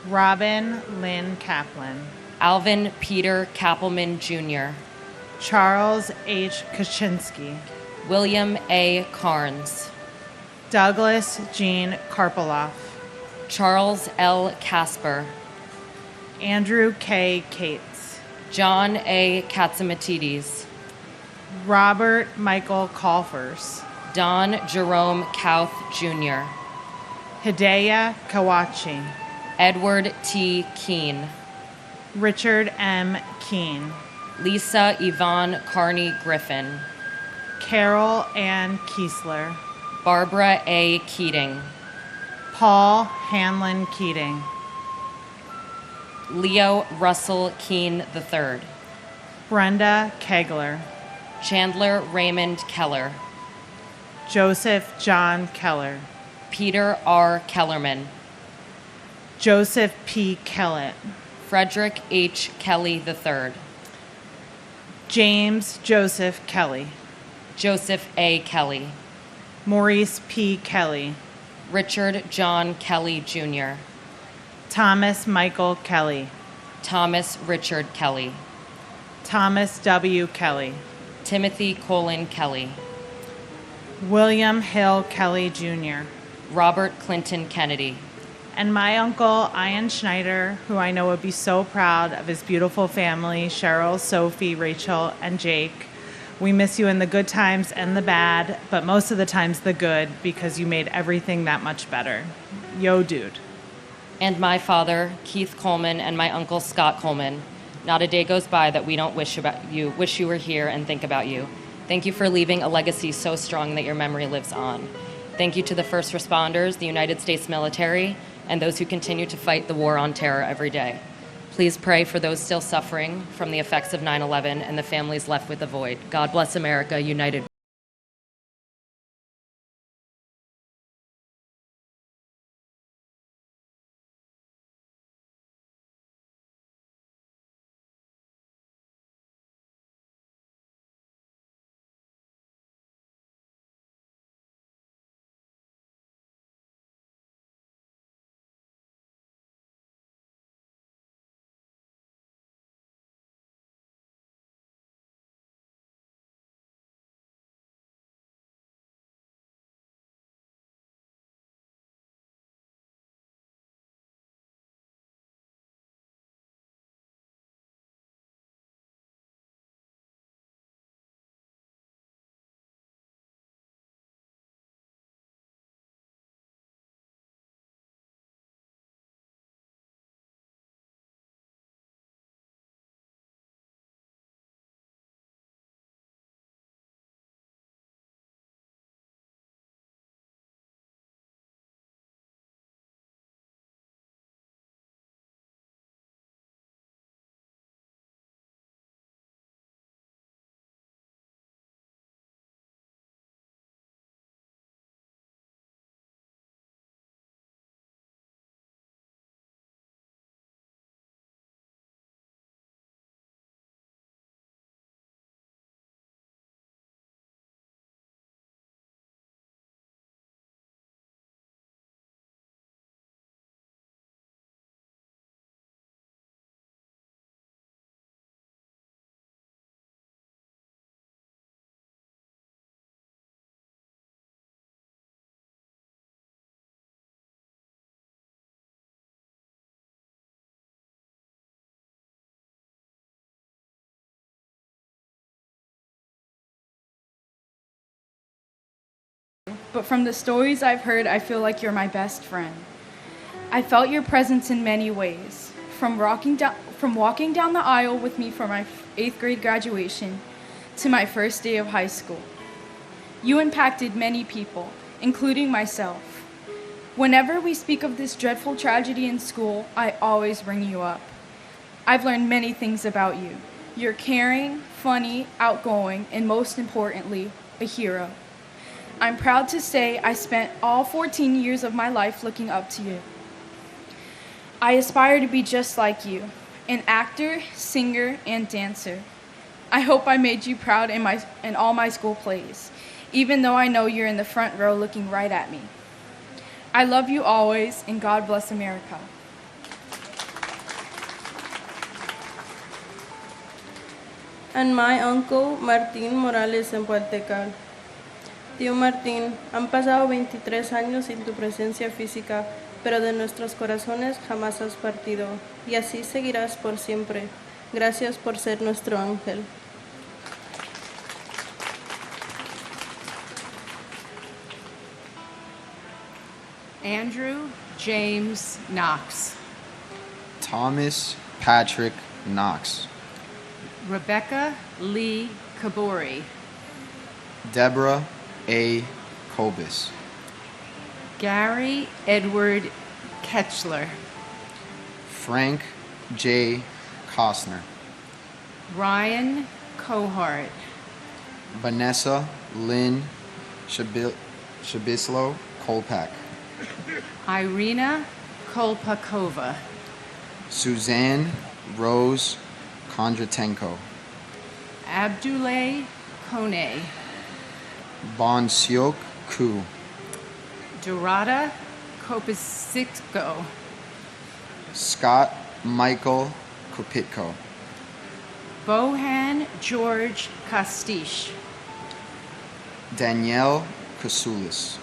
Robin Lynn Kaplan. Alvin Peter Kappelman Jr. Charles H. Kaczynski. William A. Carnes. Douglas Jean Karpoloff. Charles L. Casper. Andrew K. Cates. John A. Katsamatides. Robert Michael Colfers. Don Jerome Kauth Jr. Hidea Kawachi. Edward T. Keene. Richard M. Keene. Lisa Yvonne Carney Griffin. Carol Ann Kiesler. Barbara A. Keating. Paul Hanlon Keating. Leo Russell Keene III. Brenda Kegler. Chandler Raymond Keller. Joseph John Keller. Peter R. Kellerman. Joseph P. Kellett. Frederick H. Kelly III. James Joseph Kelly. Joseph A. Kelly. Maurice P. Kelly. Richard John Kelly Jr. Thomas Michael Kelly. Thomas Richard Kelly. Thomas W. Kelly. Timothy Colin Kelly. William Hill Kelly Jr. Robert Clinton Kennedy. And my uncle, Ian Schneider, who I know would be so proud of his beautiful family, Cheryl, Sophie, Rachel, and Jake. We miss you in the good times and the bad, but most of the times the good, because you made everything that much better. Yo, dude. And my father, Keith Coleman, and my uncle, Scott Coleman. Not a day goes by that we don't wish you were here and think about you. Thank you for leaving a legacy so strong that your memory lives on. Thank you to the first responders, the United States military, and those who continue to fight the war on terror every day. Please pray for those still suffering from the effects of 9/11 and the families left with the void. God bless America, united. But from the stories I've heard, I feel like you're my best friend. I felt your presence in many ways, from walking down the aisle with me for my 8th grade graduation to my first day of high school. You impacted many people, including myself. Whenever we speak of this dreadful tragedy in school, I always bring you up. I've learned many things about you. You're caring, funny, outgoing, and most importantly, a hero. I'm proud to say I spent all 14 years of my life looking up to you. I aspire to be just like you, an actor, singer, and dancer. I hope I made you proud in all my school plays, even though I know you're in the front row looking right at me. I love you always, and God bless America. And my uncle Martín Morales en Puertecal. Tío Martín, han pasado 23 años sin tu presencia física, pero de nuestros corazones jamás has partido, y así seguirás por siempre. Gracias por ser nuestro ángel. Andrew James Knox. Thomas Patrick Knox. Rebecca Lee Kabori. Deborah A. Kobus. Gary Edward Ketchler. Frank J. Costner. Ryan Cohart. Vanessa Lynn Shabislo Kolpak. Irina Kolpakova. Suzanne Rose Kondratenko. Abdullah Kone. Bonsiok Ku. Dorada Kopisitko. Scott Michael Kopitko. Bohan George Kastish. Danielle Kasulis.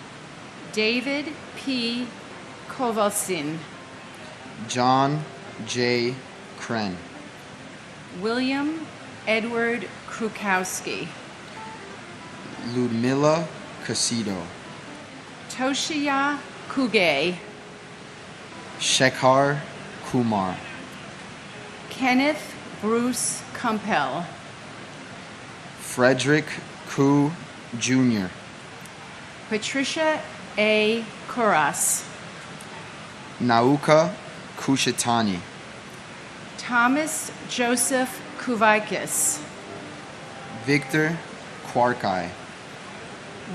David P. Kovalsin. John J. Kren. William Edward Krukowski. Ludmila Casido. Toshiya Kuge. Shekhar Kumar. Kenneth Bruce Kumpel. Frederick Ku Jr. Patricia A. Koras. Nauka Kushatani. Thomas Joseph Kuvaikis. Victor Kwarkai.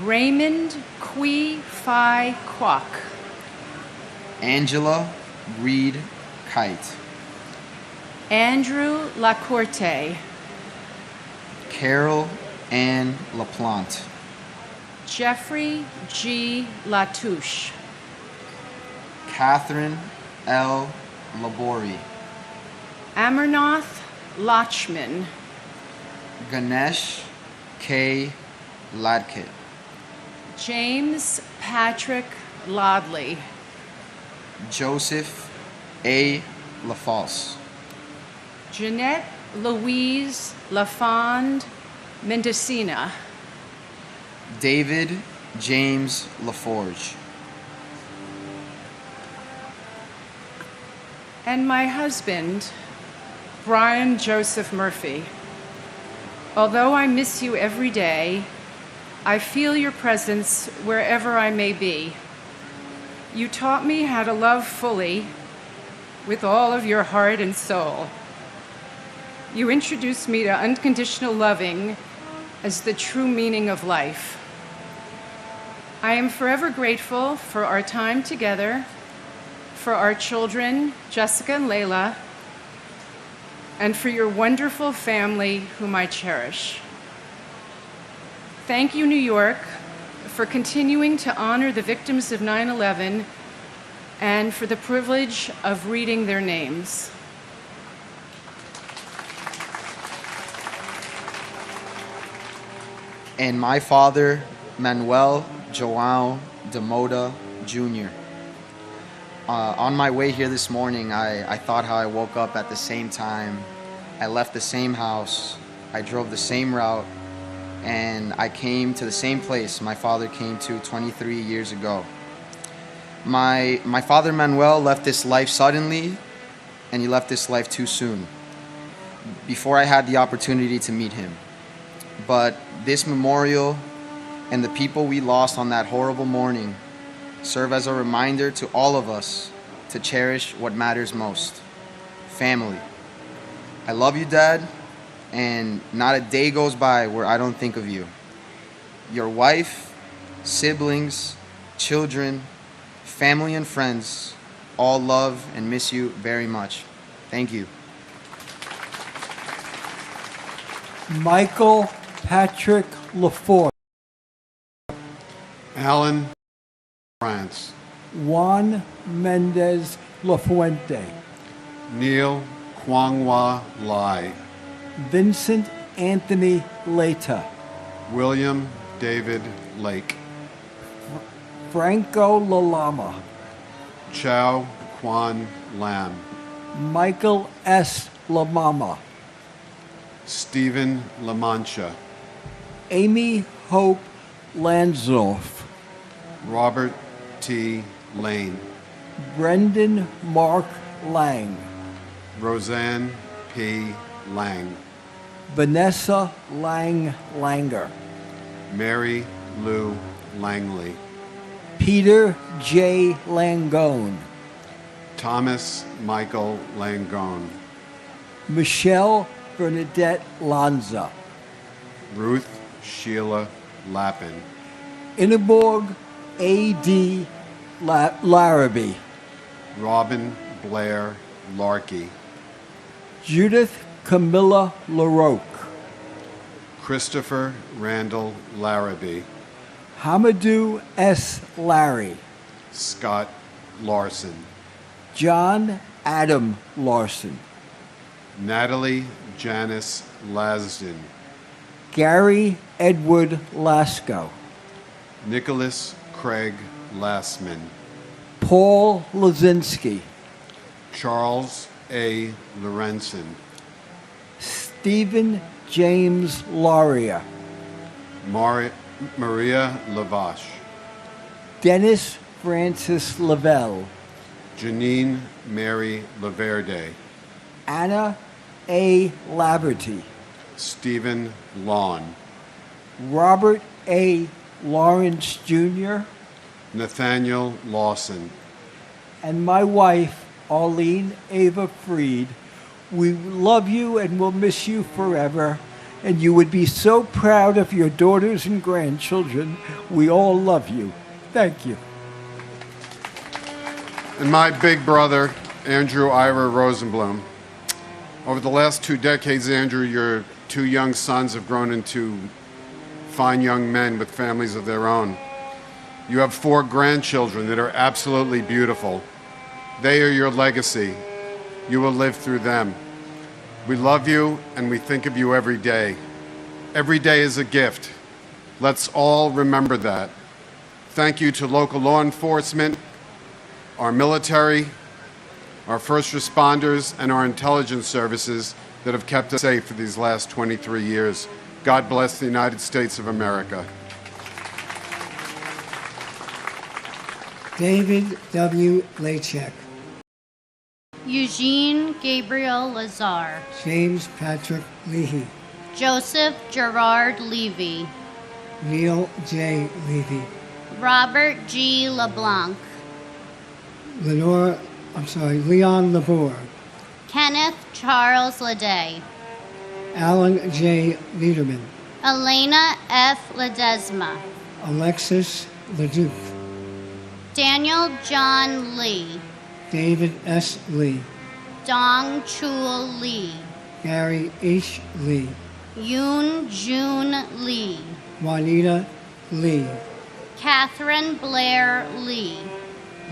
Raymond Kui Phi Kwok. Angela Reed Kite. Andrew Lacourte. Carol Ann LaPlante. Jeffrey G. Latouche. Catherine L. Labori. Amarnath Lachman. Ganesh K. Ladkit. James Patrick Lodley. Joseph A. LaFalce. Jeanette Louise LaFond Mendocina. David James LaForge. And my husband, Brian Joseph Murphy. Although I miss you every day, I feel your presence wherever I may be. You taught me how to love fully with all of your heart and soul. You introduced me to unconditional loving as the true meaning of life. I am forever grateful for our time together, for our children, Jessica and Layla, and for your wonderful family whom I cherish. Thank you, New York, for continuing to honor the victims of 9/11 and for the privilege of reading their names. And my father, Manuel João de Moda Jr. On my way here this morning, I thought how I woke up at the same time. I left the same house. I drove the same route. And I came to the same place my father came to 23 years ago. My father, Manuel, left this life suddenly, and he left this life too soon, before I had the opportunity to meet him. But this memorial and the people we lost on that horrible morning serve as a reminder to all of us to cherish what matters most: family. I love you, Dad, and not a day goes by where I don't think of you. Your wife, siblings, children, family, and friends all love and miss you very much. Thank you. Michael Patrick LaForce. Alan France. Juan Mendez Lafuente. Neil Kwangwa Lai. Vincent Anthony Leta. William David Lake. Franco Lalama. Chow Kwan Lam. Michael S. Lamama. Stephen LaMancha. Amy Hope Lansdorf. Robert T. Lane. Brendan Mark Lang. Roseanne P. Lang. Vanessa Lang Langer. Mary Lou Langley. Peter J. Langone. Thomas Michael Langone. Michelle Bernadette Lanza. Ruth Sheila Lappin. Ingeborg A.D. Larrabee. Robin Blair Larkey. Judith Camilla LaRoque. Christopher Randall Larrabee. Hamadou S. Larry. Scott Larson. John Adam Larson. Natalie Janice Lasden. Gary Edward Lasco. Nicholas Craig Lassman. Paul Lazinski. Charles A. Lorenzen. Stephen James Laria. Maria Lavash. Dennis Francis Lavelle. Janine Mary Laverde. Anna A. Laverty. Stephen Lawn. Robert A. Lawrence Jr. Nathaniel Lawson. And my wife, Arlene Ava Freed. We love you and will miss you forever. And you would be so proud of your daughters and grandchildren. We all love you. Thank you. And my big brother, Andrew Ira Rosenblum. Over the last 2 decades, Andrew, your 2 young sons have grown into fine young men with families of their own. You have 4 grandchildren that are absolutely beautiful. They are your legacy. You will live through them. We love you and we think of you every day. Every day is a gift. Let's all remember that. Thank you to local law enforcement, our military, our first responders, and our intelligence services that have kept us safe for these last 23 years. God bless the United States of America. David W. Lachek. Eugene Gabriel Lazar. James Patrick Leahy. Joseph Gerard Levy. Neil J. Levy. Robert G. LeBlanc. Leon Labor. Kenneth Charles Leday. Alan J. Liederman. Elena F. Ledesma. Alexis Leduc. Daniel John Lee. David S. Lee. Dong Chul Lee. Gary H. Lee. Yoon Jun Lee. Juanita Lee. Catherine Blair Lee.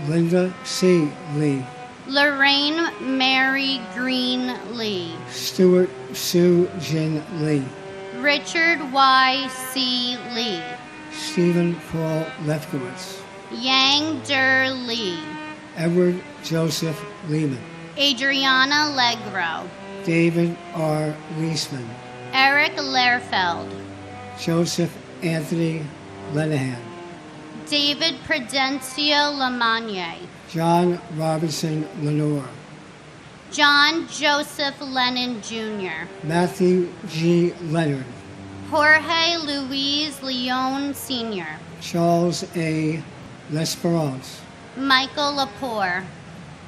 Linda C. Lee. Lorraine Mary Green Lee. Stuart Sue Jin Lee. Richard Y. C. Lee. Stephen Paul Lefkowitz. Yang Der Lee. Edward Joseph Lehman. Adriana Legro. David R. Leisman. Eric Lehrfeld. Joseph Anthony Lenahan. David Prudencio Lamagne. John Robinson Lenore. John Joseph Lennon Jr. Matthew G. Leonard. Jorge Luis Leon Sr. Charles A. L'Esperance. Michael Lepore.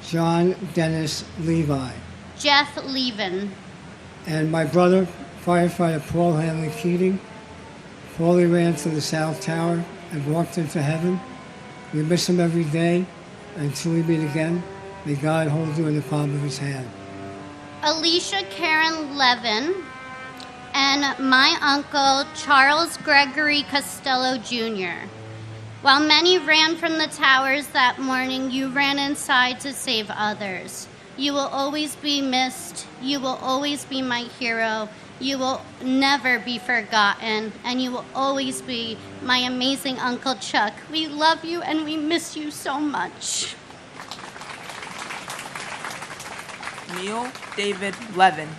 John Dennis Levi. Jeff Levin. And my brother, Firefighter Paul Hanley Keating. Paulie ran to the South Tower and walked into heaven. We miss him every day. Until we meet again, may God hold you in the palm of his hand. Alicia Karen Levin, and my uncle Charles Gregory Costello Jr. While many ran from the towers that morning, you ran inside to save others. You will always be missed. You will always be my hero. You will never be forgotten, and you will always be my amazing Uncle Chuck. We love you and we miss you so much. Neil David Levin.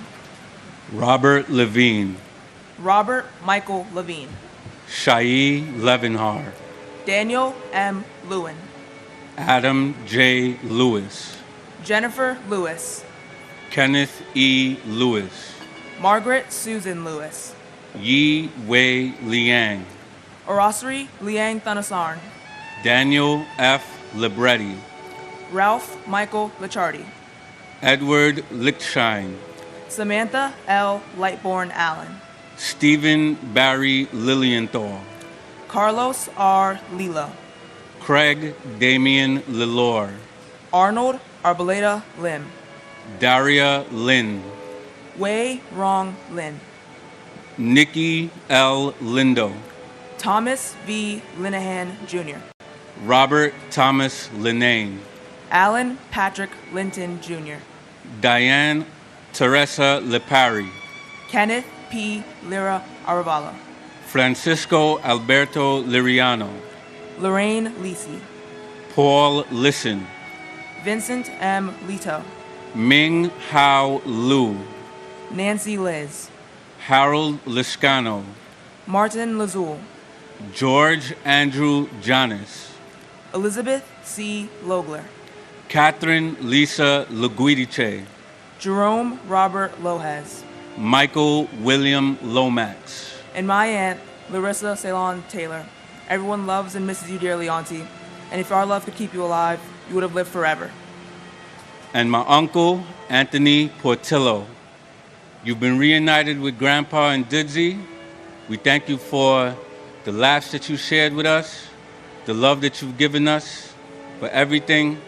Robert Levine. Robert Michael Levine. Shai Levenhar. Daniel M. Lewin. Adam J. Lewis. Jennifer Lewis. Kenneth E. Lewis. Margaret Susan Lewis. Yi Wei Liang. Orosri Liang Thanasarn. Daniel F. Libretti. Ralph Michael Lichardi. Edward Lichtshine. Samantha L. Lightborn Allen. Stephen Barry Lilienthal. Carlos R. Lilo. Craig Damian Lilor. Arnold Arboleda Lim. Daria Lin. Wei Rong Lin. Nikki L. Lindo. Thomas V. Linehan Jr. Robert Thomas Linane. Alan Patrick Linton Jr. Diane Teresa Lepari. Kenneth P. Lira Arevalo. Francisco Alberto Liriano. Lorraine Lisi. Paul Listen. Vincent M. Lito. Ming Hao Lu. Nancy Liz. Harold Liscano. Martin Lazul. George Andrew Janis. Elizabeth C. Logler. Catherine Lisa Luguidice. Jerome Robert Lohez. Michael William Lomax. And my aunt, Larissa Ceylon Taylor. Everyone loves and misses you dearly, Auntie. And if our love could keep you alive, you would have lived forever. And my uncle, Anthony Portillo. You've been reunited with Grandpa and Didzy. We thank you for the laughs that you shared with us, the love that you've given us, for everything.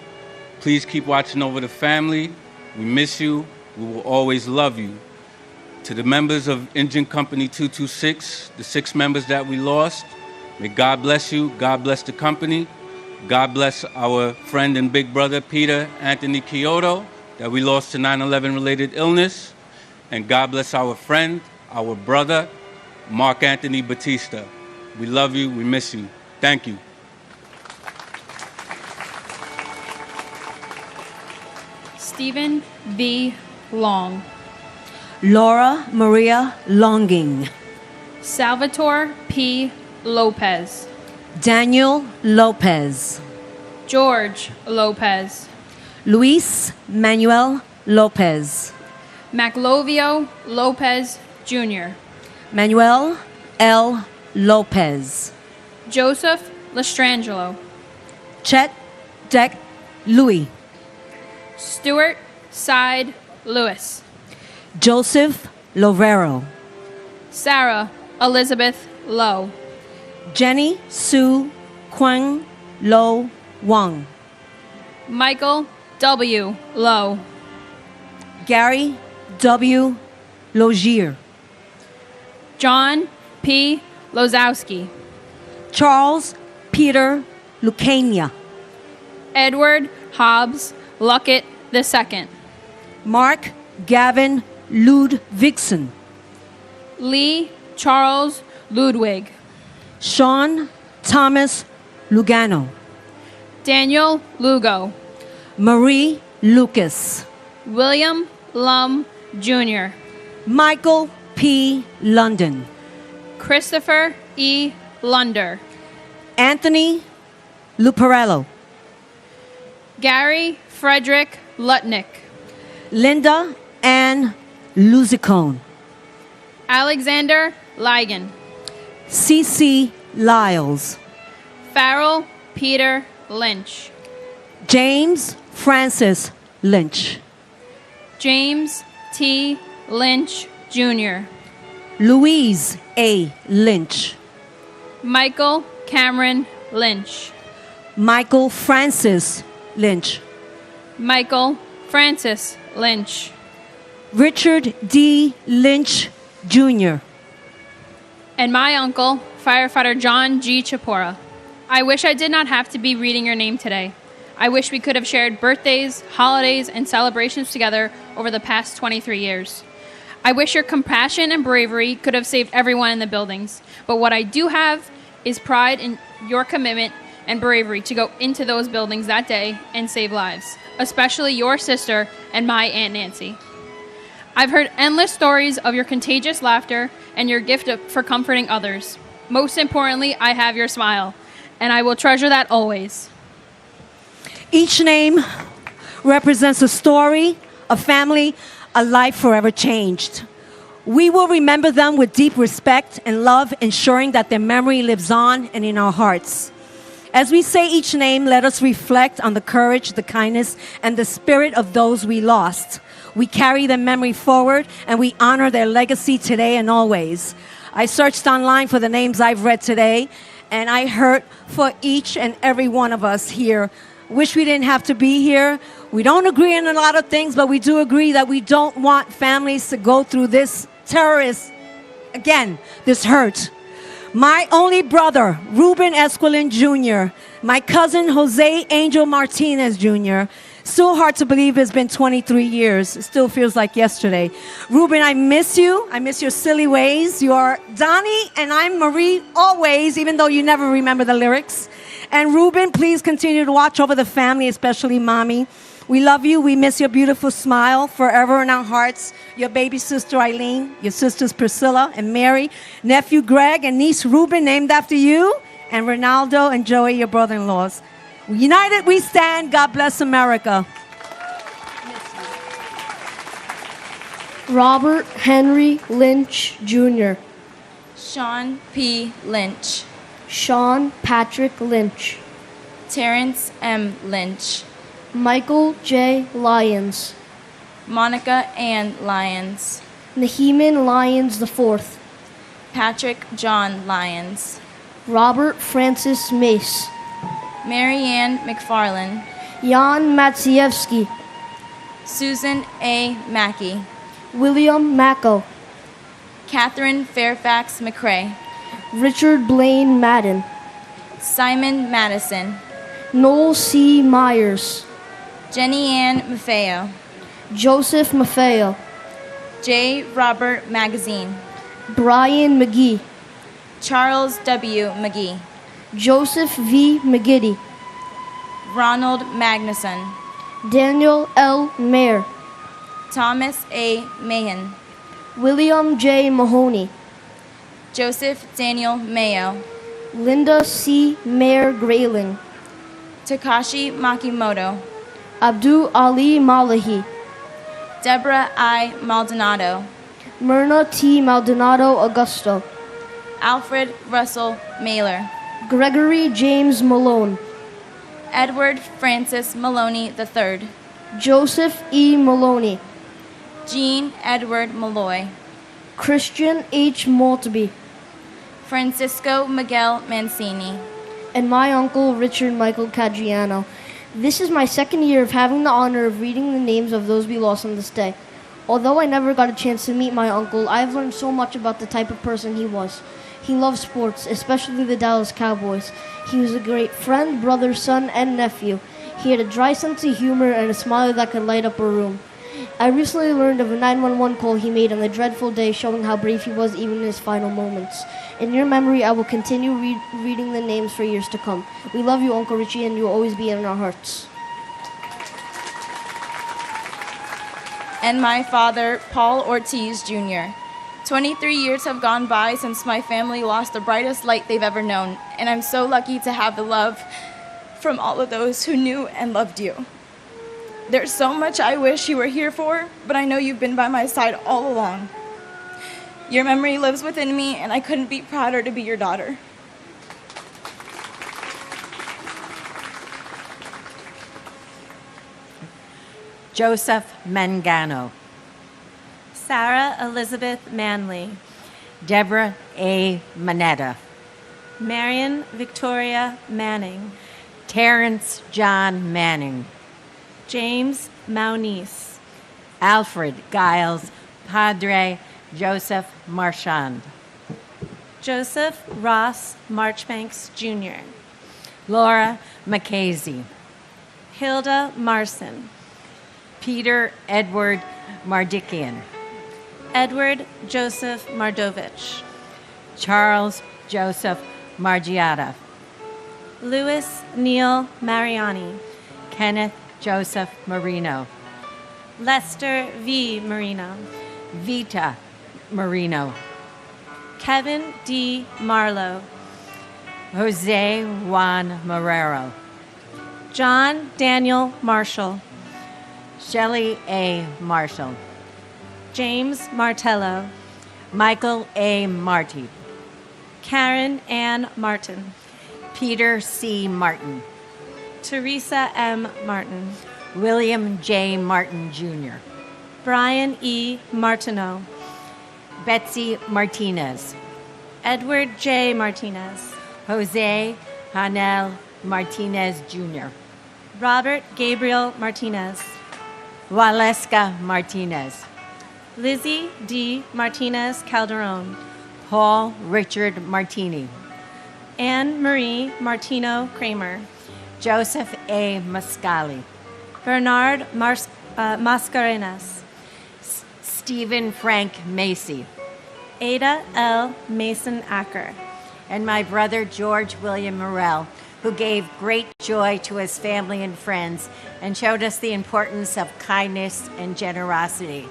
Please keep watching over the family. We miss you. We will always love you. To the members of Engine Company 226, the 6 members that we lost, may God bless you. God bless the company. God bless our friend and big brother, Peter Anthony Kyoto, that we lost to 9/11 related illness. And God bless our friend, our brother, Mark Anthony Batista. We love you. We miss you. Thank you. Stephen V. Long. Laura Maria Longing. Salvatore P. Lopez. Daniel Lopez. George Lopez. Luis Manuel Lopez. Maclovio Lopez Jr. Manuel L. Lopez. Joseph Lestrangelo. Chet Deck Louis. Stuart Side Lewis. Joseph Lovero. Sarah Elizabeth Lowe. Jenny Sue Kwang Lo Wang. Michael W. Lowe. Gary W. Logier. John P. Lozowski. Charles Peter Lucania. Edward Hobbs Luckett II. Mark Gavin Ludvigsen. Lee Charles Ludwig. Sean Thomas Lugano. Daniel Lugo. Marie Lucas. William Lum Jr. Michael P. London. Christopher E. Lunder. Anthony Luparello. Gary Frederick Lutnick. Linda Ann Luzicone. Alexander Ligon. C.C. Lyles. Farrell Peter Lynch. James Francis Lynch. James T. Lynch Jr. Louise A. Lynch. Michael Cameron Lynch. Michael Francis Lynch. Michael Francis Lynch. Richard D. Lynch Jr. And my uncle, firefighter John G. Chapora. I wish I did not have to be reading your name today. I wish we could have shared birthdays, holidays, and celebrations together over the past 23 years. I wish your compassion and bravery could have saved everyone in the buildings. But what I do have is pride in your commitment and bravery to go into those buildings that day and save lives, especially your sister and my Aunt Nancy. I've heard endless stories of your contagious laughter and your gift for comforting others. Most importantly, I have your smile, and I will treasure that always. Each name represents a story, a family, a life forever changed. We will remember them with deep respect and love, ensuring that their memory lives on and in our hearts. As we say each name, let us reflect on the courage, the kindness, and the spirit of those we lost. We carry their memory forward, and we honor their legacy today and always. I searched online for the names I've read today, and I heard for each and every one of us here. Wish we didn't have to be here. We don't agree on a lot of things, but we do agree that we don't want families to go through this terrorist, again, this hurt. My only brother, Ruben Esquilin Jr., my cousin, Jose Angel Martinez Jr., still hard to believe it's been 23 years. It still feels like yesterday. Ruben, I miss you. I miss your silly ways. You are Donnie, and I'm Marie always, even though you never remember the lyrics. And Ruben, please continue to watch over the family, especially Mommy. We love you. We miss your beautiful smile forever in our hearts. Your baby sister, Eileen, your sisters, Priscilla and Mary, nephew, Greg, and niece, Ruben, named after you, and Ronaldo and Joey, your brother-in-laws. United we stand. God bless America. Robert Henry Lynch Jr. Sean P. Lynch. Sean Patrick Lynch. Terrence M. Lynch. Michael J. Lyons. Monica Ann Lyons. Naheeman Lyons IV. Patrick John Lyons. Robert Francis Mace. Mary Ann McFarland. Jan Matsievsky. Susan A. Mackey. William Macko. Catherine Fairfax McCrae. Richard Blaine Madden. Simon Madison. Noel C. Myers. Jenny Ann Maffeo. Joseph Maffeo. J. Robert Magazine. Brian McGee. Charles W. McGee. Joseph V. McGiddy. Ronald Magnuson. Daniel L. Mayer. Thomas A. Mahan. William J. Mahoney. Joseph Daniel Mayo. Linda C. Mayer Grayling. Takashi Makimoto. Abdul Ali Malahi. Deborah I. Maldonado. Myrna T. Maldonado Augusto. Alfred Russell Mailer. Gregory James Malone. Edward Francis Maloney III. Joseph E. Maloney. Jean Edward Malloy. Christian H. Maltby. Francisco Miguel Mancini. And my uncle, Richard Michael Cadriano. This is my second year of having the honor of reading the names of those we lost on this day. Although I never got a chance to meet my uncle, I've learned so much about the type of person he was. He loved sports, especially the Dallas Cowboys. He was a great friend, brother, son, and nephew. He had a dry sense of humor and a smile that could light up a room. I recently learned of a 911 call he made on the dreadful day, showing how brave he was even in his final moments. In your memory, I will continue reading the names for years to come. We love you, Uncle Richie, and you will always be in our hearts. And my father, Paul Ortiz Jr. 23 years have gone by since my family lost the brightest light they've ever known, and I'm so lucky to have the love from all of those who knew and loved you. There's so much I wish you were here for, but I know you've been by my side all along. Your memory lives within me, and I couldn't be prouder to be your daughter. Joseph Mangano. Sarah Elizabeth Manley. Deborah A. Manetta. Marion Victoria Manning. Terrence John Manning. James Maunice. Alfred Giles Padre Joseph Marchand. Joseph Ross Marchbanks Jr. Laura McCasey. Hilda Marson. Peter Edward Mardikian. Edward Joseph Mardovich. Charles Joseph Margiata. Louis Neil Mariani. Kenneth Joseph Marino. Lester V. Marino. Vita Marino. Kevin D. Marlowe. Jose Juan Marrero. John Daniel Marshall. Shelley A. Marshall. James Martello. Michael A. Marty. Karen Ann Martin. Peter C. Martin. Teresa M. Martin. William J. Martin, Jr. Brian E. Martineau. Betsy Martinez. Edward J. Martinez. Jose Hanel Martinez, Jr. Robert Gabriel Martinez. Waleska Martinez. Lizzie D. Martinez Calderon. Paul Richard Martini. Anne Marie Martino Kramer. Joseph A. Mascali. Bernard Mascarenas. Stephen Frank Macy. Ada L. Mason Acker. And my brother George William Morell, who gave great joy to his family and friends and showed us the importance of kindness and generosity.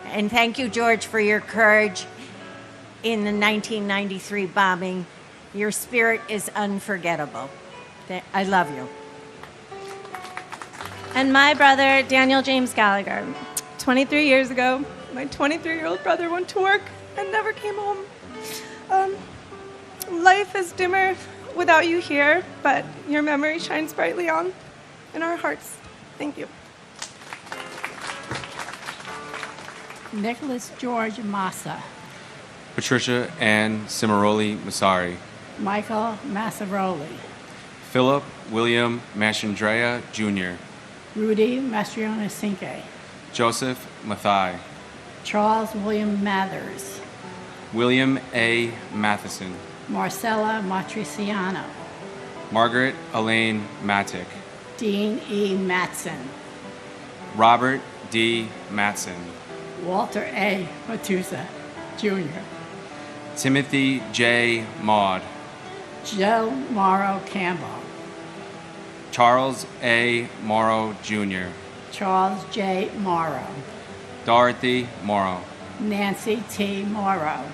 And thank you, George, for your courage in the 1993 bombing. Your spirit is unforgettable. I love you. And my brother, Daniel James Gallagher. 23 years ago, my 23-year-old brother went to work and never came home. Life is dimmer without you here, but your memory shines brightly on in our hearts. Thank you. Nicholas George Massa. Patricia Ann Cimaroli Masari. Michael Massaroli. Philip William Mastrandrea Jr. Rudy Mastriona Cinque. Joseph Mathai. Charles William Mathers. William A. Matheson. Marcella Matriciano. Margaret Elaine Mattick. Dean E. Matson. Robert D. Matson. Walter A. Matusa, Jr. Timothy J. Maud. Joe Morrow Campbell. Charles A. Morrow Jr. Charles J. Morrow. Dorothy Morrow. Nancy T. Morrow.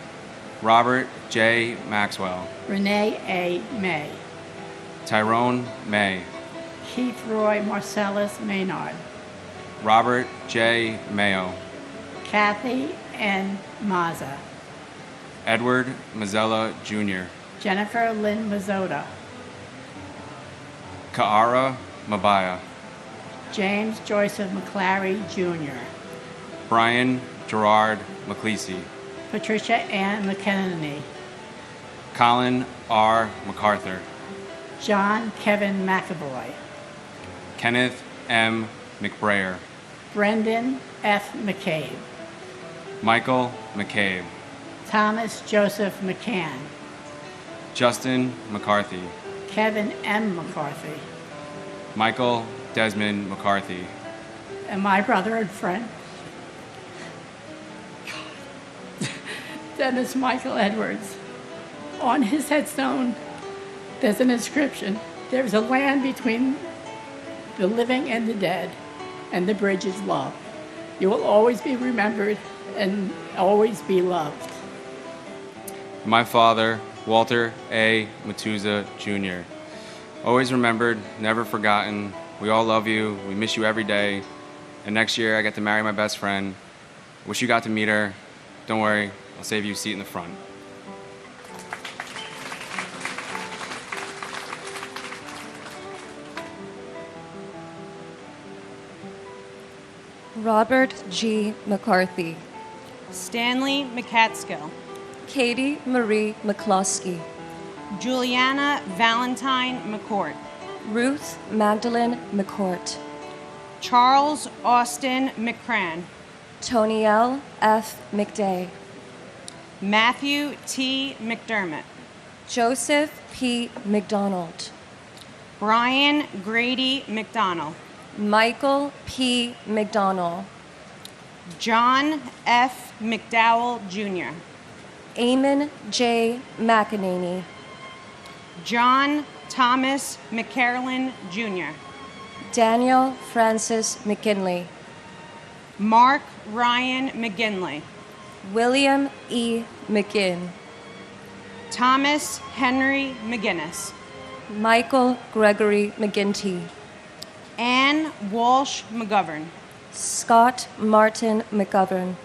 Robert J. Maxwell. Renee A. May. Tyrone May. Keith Roy Marcellus Maynard. Robert J. Mayo. Kathy N. Mazza. Edward Mazzella Jr. Jennifer Lynn Mazzotta. Kaara Mabaya. James Joseph McClary Jr. Brian Gerard McClesey. Patricia Ann McKenney. Colin R. MacArthur. John Kevin McAvoy. Kenneth M. McBrayer. Brendan F. McCabe. Michael McCabe. Thomas Joseph McCann. Justin McCarthy. Kevin M. McCarthy. Michael Desmond McCarthy. And my brother and friend, Dennis Michael Edwards. On his headstone, there's an inscription. There's a land between the living and the dead, and the bridge is love. You will always be remembered and always be loved. My father, Walter A. Matuza Jr. Always remembered, never forgotten. We all love you. We miss you every day. And next year, I get to marry my best friend. Wish you got to meet her. Don't worry, I'll save you a seat in the front. Robert G. McCarthy. Stanley McCatskill. Katie Marie McCloskey, Juliana Valentine McCourt, Ruth Magdalene McCourt, Charles Austin McCran, Tonielle F. McDay, Matthew T. McDermott, Joseph P. McDonald, Brian Grady McDonald, Michael P. McDonald, John F. McDowell Jr., Eamon J. McEnany, John Thomas McCarolyn Jr., Daniel Francis McKinley, Mark Ryan McGinley, William E. McGinn, Thomas Henry McGinnis, Michael Gregory McGinty, Ann Walsh McGovern, Scott Martin McGovern,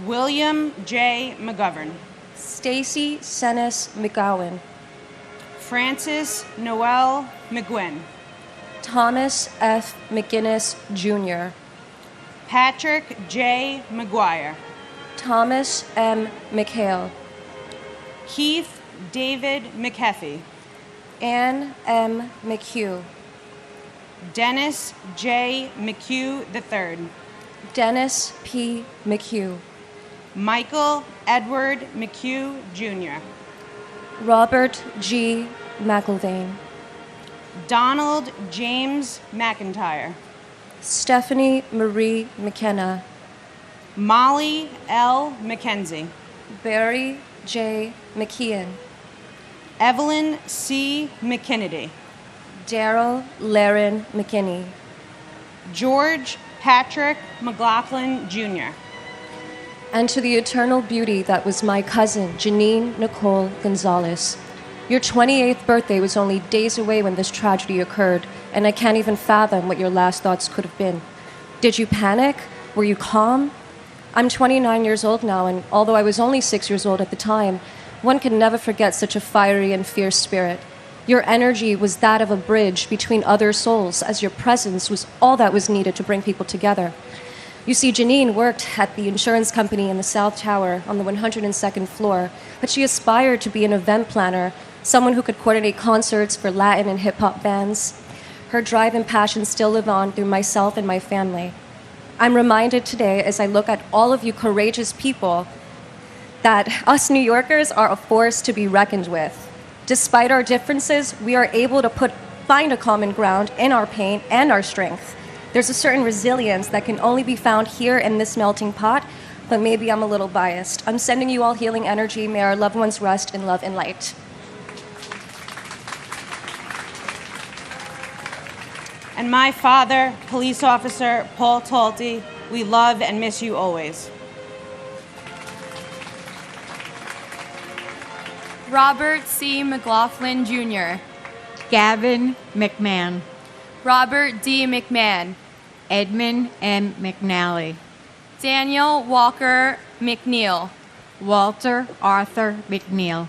William J. McGovern, Stacy Senes McGowan, Francis Noel McGuinn, Thomas F. McGinnis Jr., Patrick J. McGuire, Thomas M. McHale, Keith David McHeffy, Ann M. McHugh, Dennis J. McHugh III, Dennis P. McHugh, Michael Edward McHugh Jr., Robert G. McIlvaine, Donald James McIntyre, Stephanie Marie McKenna, Molly L. McKenzie, Barry J. McKeon, Evelyn C. McKinnedy, Daryl Laren McKinney, George Patrick McLaughlin Jr., and to the eternal beauty that was my cousin, Janine Nicole Gonzalez. Your 28th birthday was only days away when this tragedy occurred, and I can't even fathom what your last thoughts could have been. Did you panic? Were you calm? I'm 29 years old now, and although I was only 6 years old at the time, one can never forget such a fiery and fierce spirit. Your energy was that of a bridge between other souls, as your presence was all that was needed to bring people together. You see, Janine worked at the insurance company in the South Tower on the 102nd floor, but she aspired to be an event planner, someone who could coordinate concerts for Latin and hip-hop bands. Her drive and passion still live on through myself and my family. I'm reminded today, as I look at all of you courageous people, that us New Yorkers are a force to be reckoned with. Despite our differences, we are able to find a common ground in our pain and our strength. There's a certain resilience that can only be found here in this melting pot, but maybe I'm a little biased. I'm sending you all healing energy. May our loved ones rest in love and light. And my father, Police Officer Paul Talty, we love and miss you always. Robert C. McLaughlin Jr., Gavin McMahon, Robert D. McMahon, Edmund M. McNally, Daniel Walker McNeil, Walter Arthur McNeil,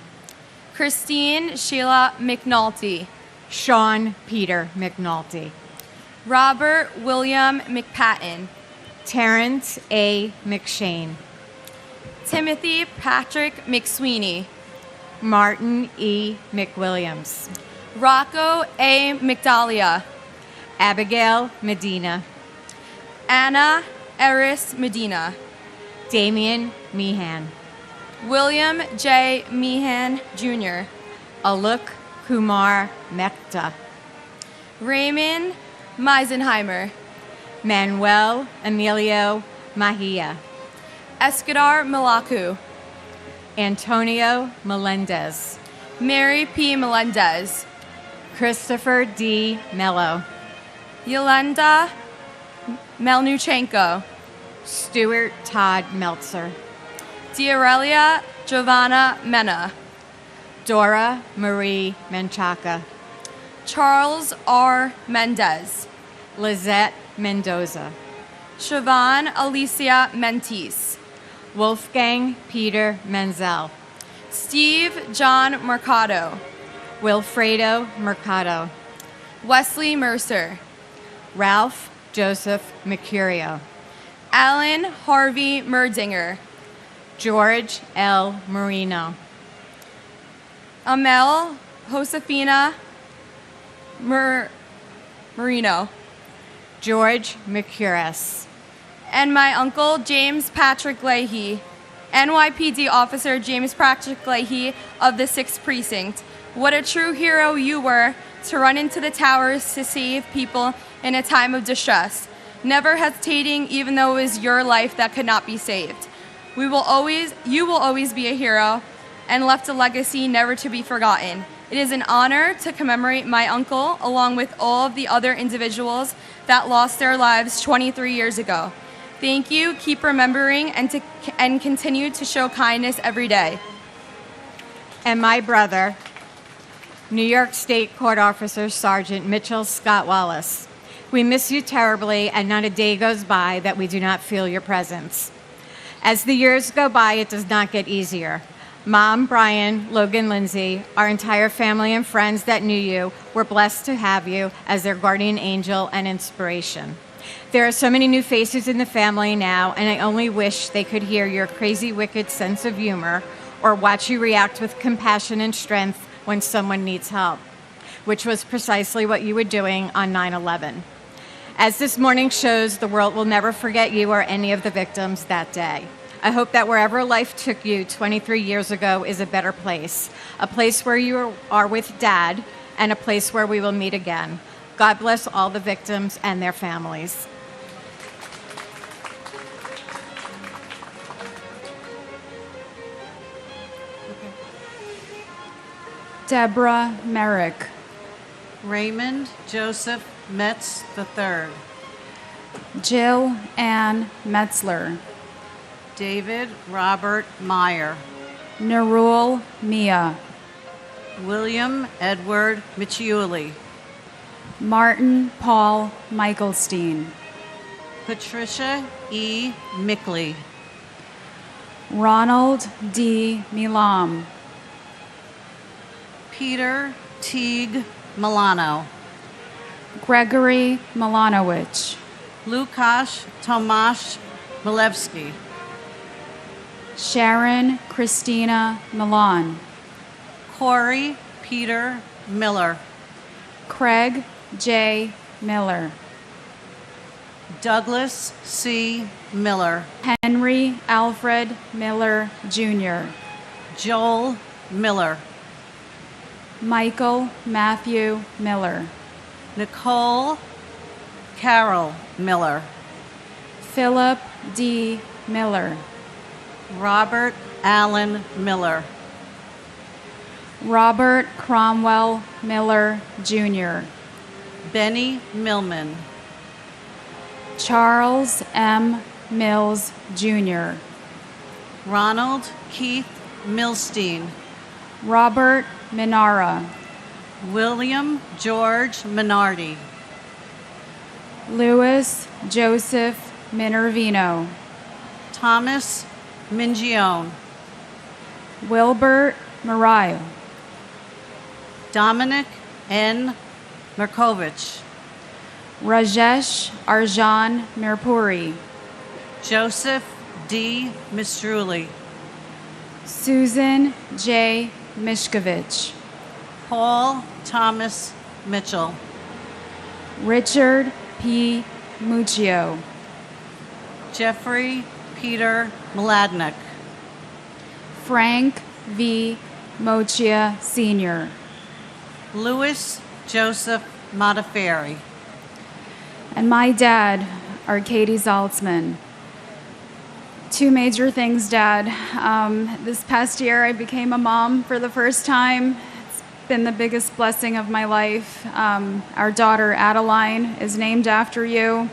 Christine Sheila McNulty, Sean Peter McNulty, Robert William McPatton, Terrence A. McShane, Timothy Patrick McSweeney, Martin E. McWilliams, Rocco A. McDalia, Abigail Medina, Anna Eris Medina, Damian Meehan, William J. Meehan Jr., Aluk Kumar Mehta, Raymond Meisenheimer, Manuel Emilio Mahia, Escadar Malaku, Antonio Melendez, Mary P. Melendez, Christopher D. Mello, Yolanda Melnuchenko, Stuart Todd Meltzer, Diarelia Giovanna Mena, Dora Marie Menchaca, Charles R. Mendez, Lizette Mendoza, Siobhan Alicia Mentis, Wolfgang Peter Menzel, Steve John Mercado, Wilfredo Mercado, Wesley Mercer, Ralph Joseph Mercurio, Alan Harvey Merdinger, George L. Marino. Amel Josefina Marino. George Mercuris. And my uncle, James Patrick Leahy. NYPD Officer James Patrick Leahy of the 6th Precinct. What a true hero you were to run into the towers to save people in a time of distress, never hesitating even though it was your life that could not be saved. You will always be a hero and left a legacy never to be forgotten. It is an honor to commemorate my uncle along with all of the other individuals that lost their lives 23 years ago. Thank you, keep remembering, and continue to show kindness every day. And my brother, New York State Court Officer Sergeant Mitchell Scott Wallace. We miss you terribly, and not a day goes by that we do not feel your presence. As the years go by, it does not get easier. Mom, Brian, Logan, Lindsay, our entire family and friends that knew you were blessed to have you as their guardian angel and inspiration. There are so many new faces in the family now, and I only wish they could hear your crazy, wicked sense of humor or watch you react with compassion and strength when someone needs help, which was precisely what you were doing on 9/11. As this morning shows, the world will never forget you or any of the victims that day. I hope that wherever life took you 23 years ago is a better place, a place where you are with Dad, and a place where we will meet again. God bless all the victims and their families. Deborah Merrick. Raymond Joseph Metz III. Jill Ann Metzler. David Robert Meyer. Narul Mia. William Edward Michiuli. Martin Paul Michaelstein. Patricia E. Mickley. Ronald D. Milam. Peter Teague Milano. Gregory Milanowicz. Lukasz Tomasz Milewski. Sharon Christina Milan. Corey Peter Miller. Craig J. Miller. Douglas C. Miller. Henry Alfred Miller, Jr. Joel Miller. Michael Matthew Miller. Nicole Carol Miller. Philip D. Miller. Robert Allen Miller. Robert Cromwell Miller, Jr. Benny Millman. Charles M. Mills, Jr. Ronald Keith Milstein. Robert Minara. William George Minardi. Louis Joseph Minervino. Thomas Mingione. Wilbert Mariah. Dominic N. Merkovich. Rajesh Arjan Mirpuri. Joseph D. Mistruli. Susan J. Mishkovich. Paul Thomas Mitchell. Richard P. Muccio. Jeffrey Peter Mladnick. Frank V. Mochia, Sr. Louis Joseph Modafferi. And my dad, Arkady Zaltzman. Two major things, Dad. This past year, I became a mom for the first time. It's been the biggest blessing of my life. Our daughter, Adeline, is named after you.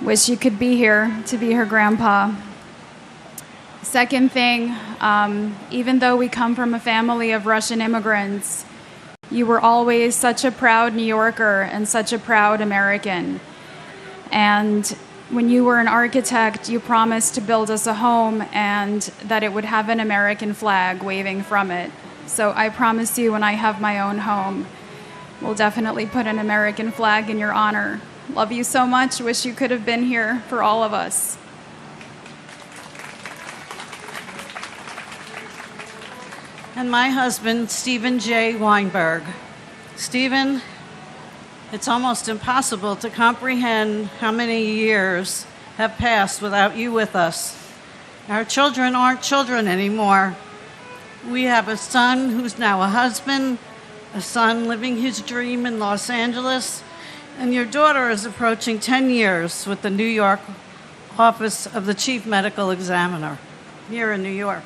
Wish you could be here to be her grandpa. Second thing, even though we come from a family of Russian immigrants, you were always such a proud New Yorker and such a proud American. And when you were an architect, you promised to build us a home and that it would have an American flag waving from it. So I promise you, when I have my own home, we'll definitely put an American flag in your honor. Love you so much. Wish you could have been here for all of us. and my husband, Stephen J. Weinberg. Stephen, it's almost impossible to comprehend how many years have passed without you with us. Our children aren't children anymore. We have a son who's now a husband, a son living his dream in Los Angeles, and your daughter is approaching 10 years with the New York office of the Chief Medical Examiner here in New York.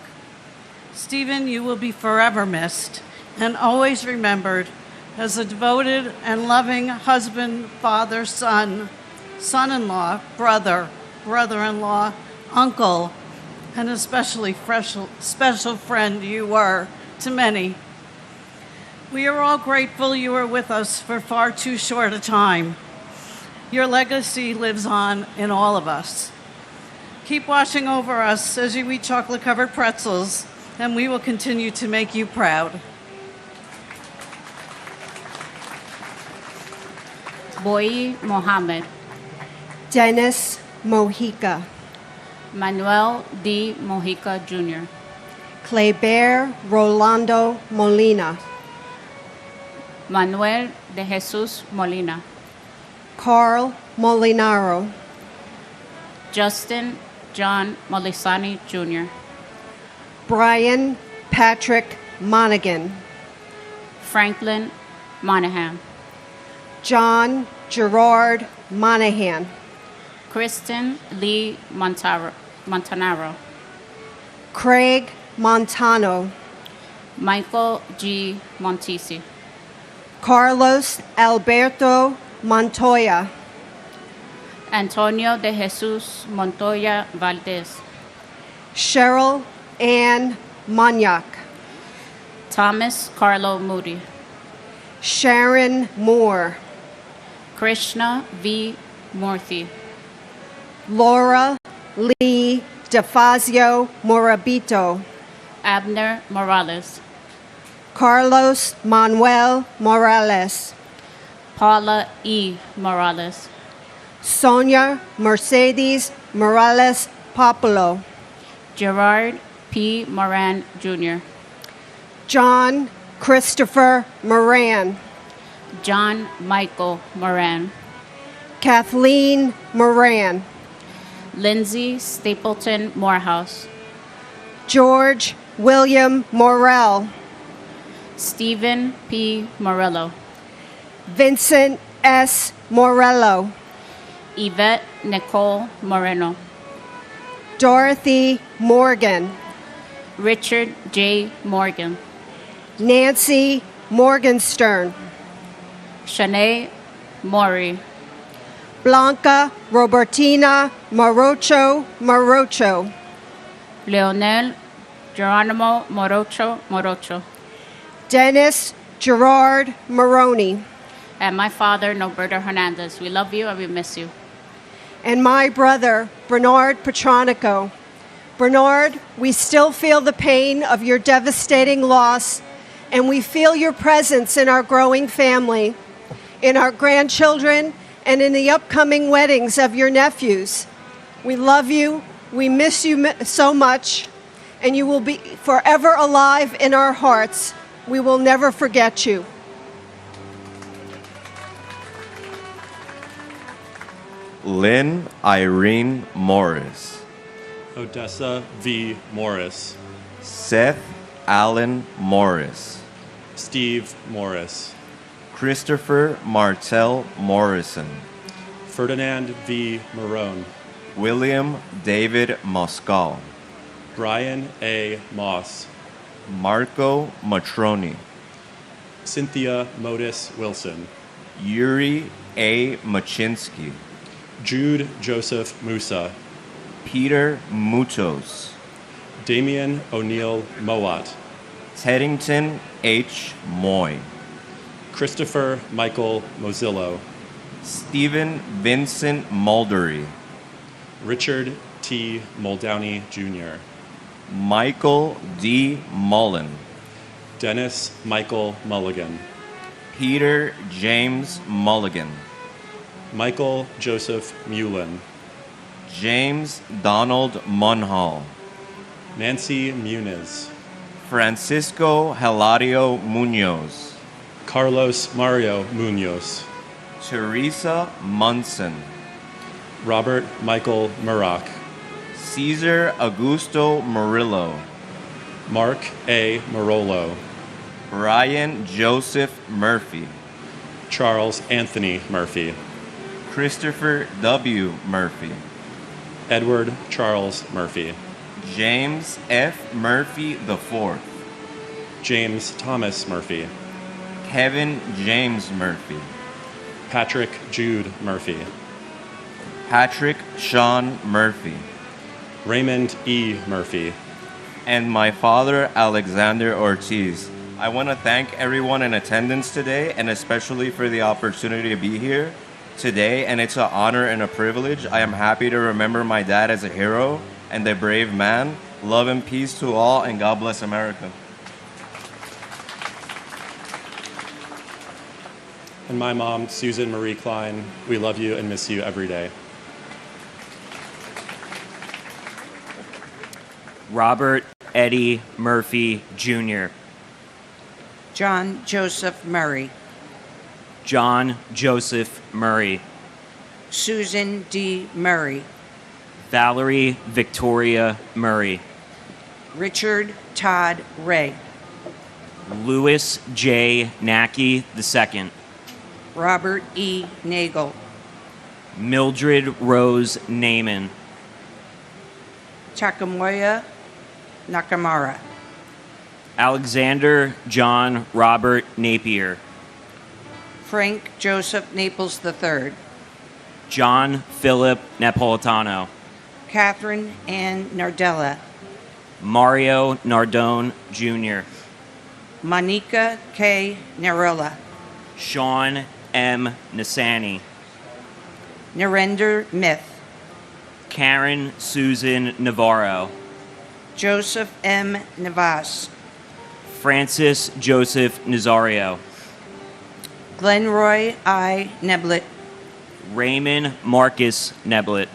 Stephen, you will be forever missed and always remembered as a devoted and loving husband, father, son, son-in-law, brother, brother-in-law, uncle, and especially special friend you were to many. We are all grateful you were with us for far too short a time. Your legacy lives on in all of us. Keep watching over us as you eat chocolate-covered pretzels, and we will continue to make you proud. Boy Mohammed. Dennis Mojica. Manuel D. Mojica Jr. Cleber Rolando Molina. Manuel de Jesus Molina. Carl Molinaro. Justin John Molisani Jr. Brian Patrick Monaghan. Franklin Monahan. John Gerard Monahan. Kristen Lee Montanaro. Craig Montano. Michael G. Montesi. Carlos Alberto Montoya. Antonio de Jesus Montoya Valdez. Cheryl Ann Monyak. Thomas Carlo Moody. Sharon Moore. Krishna V. Murthy. Laura Lee DeFazio Morabito. Abner Morales. Carlos Manuel Morales. Paula E. Morales. Sonia Mercedes Morales Populo. Gerard P. Moran Jr. John Christopher Moran. John Michael Moran. Kathleen Moran. Lindsay Stapleton Morehouse. George William Morell. Stephen P. Morello. Vincent S. Morello. Yvette Nicole Moreno. Dorothy Morgan. Richard J. Morgan. Nancy Morgenstern. Shanae Maury. Blanca Robertina Morocho. Leonel Geronimo Morocho. Dennis Gerard Maroney. And my father, Norberto Hernandez. We love you and we miss you. And my brother, Bernard Petronico. Bernard, we still feel the pain of your devastating loss, and we feel your presence in our growing family, in our grandchildren, and in the upcoming weddings of your nephews. We love you, we miss you so much, and you will be forever alive in our hearts. We will never forget you. Lynn Irene Morris. Odessa V. Morris. Seth Allen Morris. Steve Morris. Christopher Martell Morrison. Ferdinand V. Marone. William David Moscal. Brian A. Moss. Marco Matroni. Cynthia Modis Wilson. Yuri A. Machinsky. Jude Joseph Musa. Peter Mutos. Damian O'Neill Mowat. Teddington H. Moy. Christopher Michael Mozillo. Stephen Vincent Muldery. Richard T. Muldowney Jr. Michael D. Mullen. Dennis Michael Mulligan. Peter James Mulligan. Michael Joseph Mullen. James Donald Munhall. Nancy Muniz. Francisco Hilario Munoz. Carlos Mario Munoz. Teresa Munson. Robert Michael Murak. Cesar Augusto Murillo. Mark A. Marolo. Brian Joseph Murphy. Charles Anthony Murphy. Christopher W. Murphy. Edward Charles Murphy. James F. Murphy IV. James Thomas Murphy. Kevin James Murphy. Patrick Jude Murphy. Patrick Sean Murphy. Raymond E. Murphy. And my father, Alexander Ortiz. I want to thank everyone in attendance today, and especially for the opportunity to be here today. And it's an honor and a privilege. I am happy to remember my dad as a hero and a brave man. Love and peace to all, and God bless America. And my mom, Susan Marie Klein, we love you and miss you every day. Robert Eddie Murphy Jr. John Joseph Murray. John Joseph Murray. Susan D. Murray. Valerie Victoria Murray. Richard Todd Ray. Louis J. Nackey II. Robert E. Nagel. Mildred Rose Naaman. Takamoya Nakamura. Alexander John Robert Napier. Frank Joseph Naples III. John Philip Napolitano. Catherine Ann Nardella. Mario Nardone Jr. Monica K. Narilla. Sean M. Nasani. Narendra Mith. Karen Susan Navarro. Joseph M. Navas. Francis Joseph Nazario. Glenroy I. Neblett. Raymond Marcus Neblett.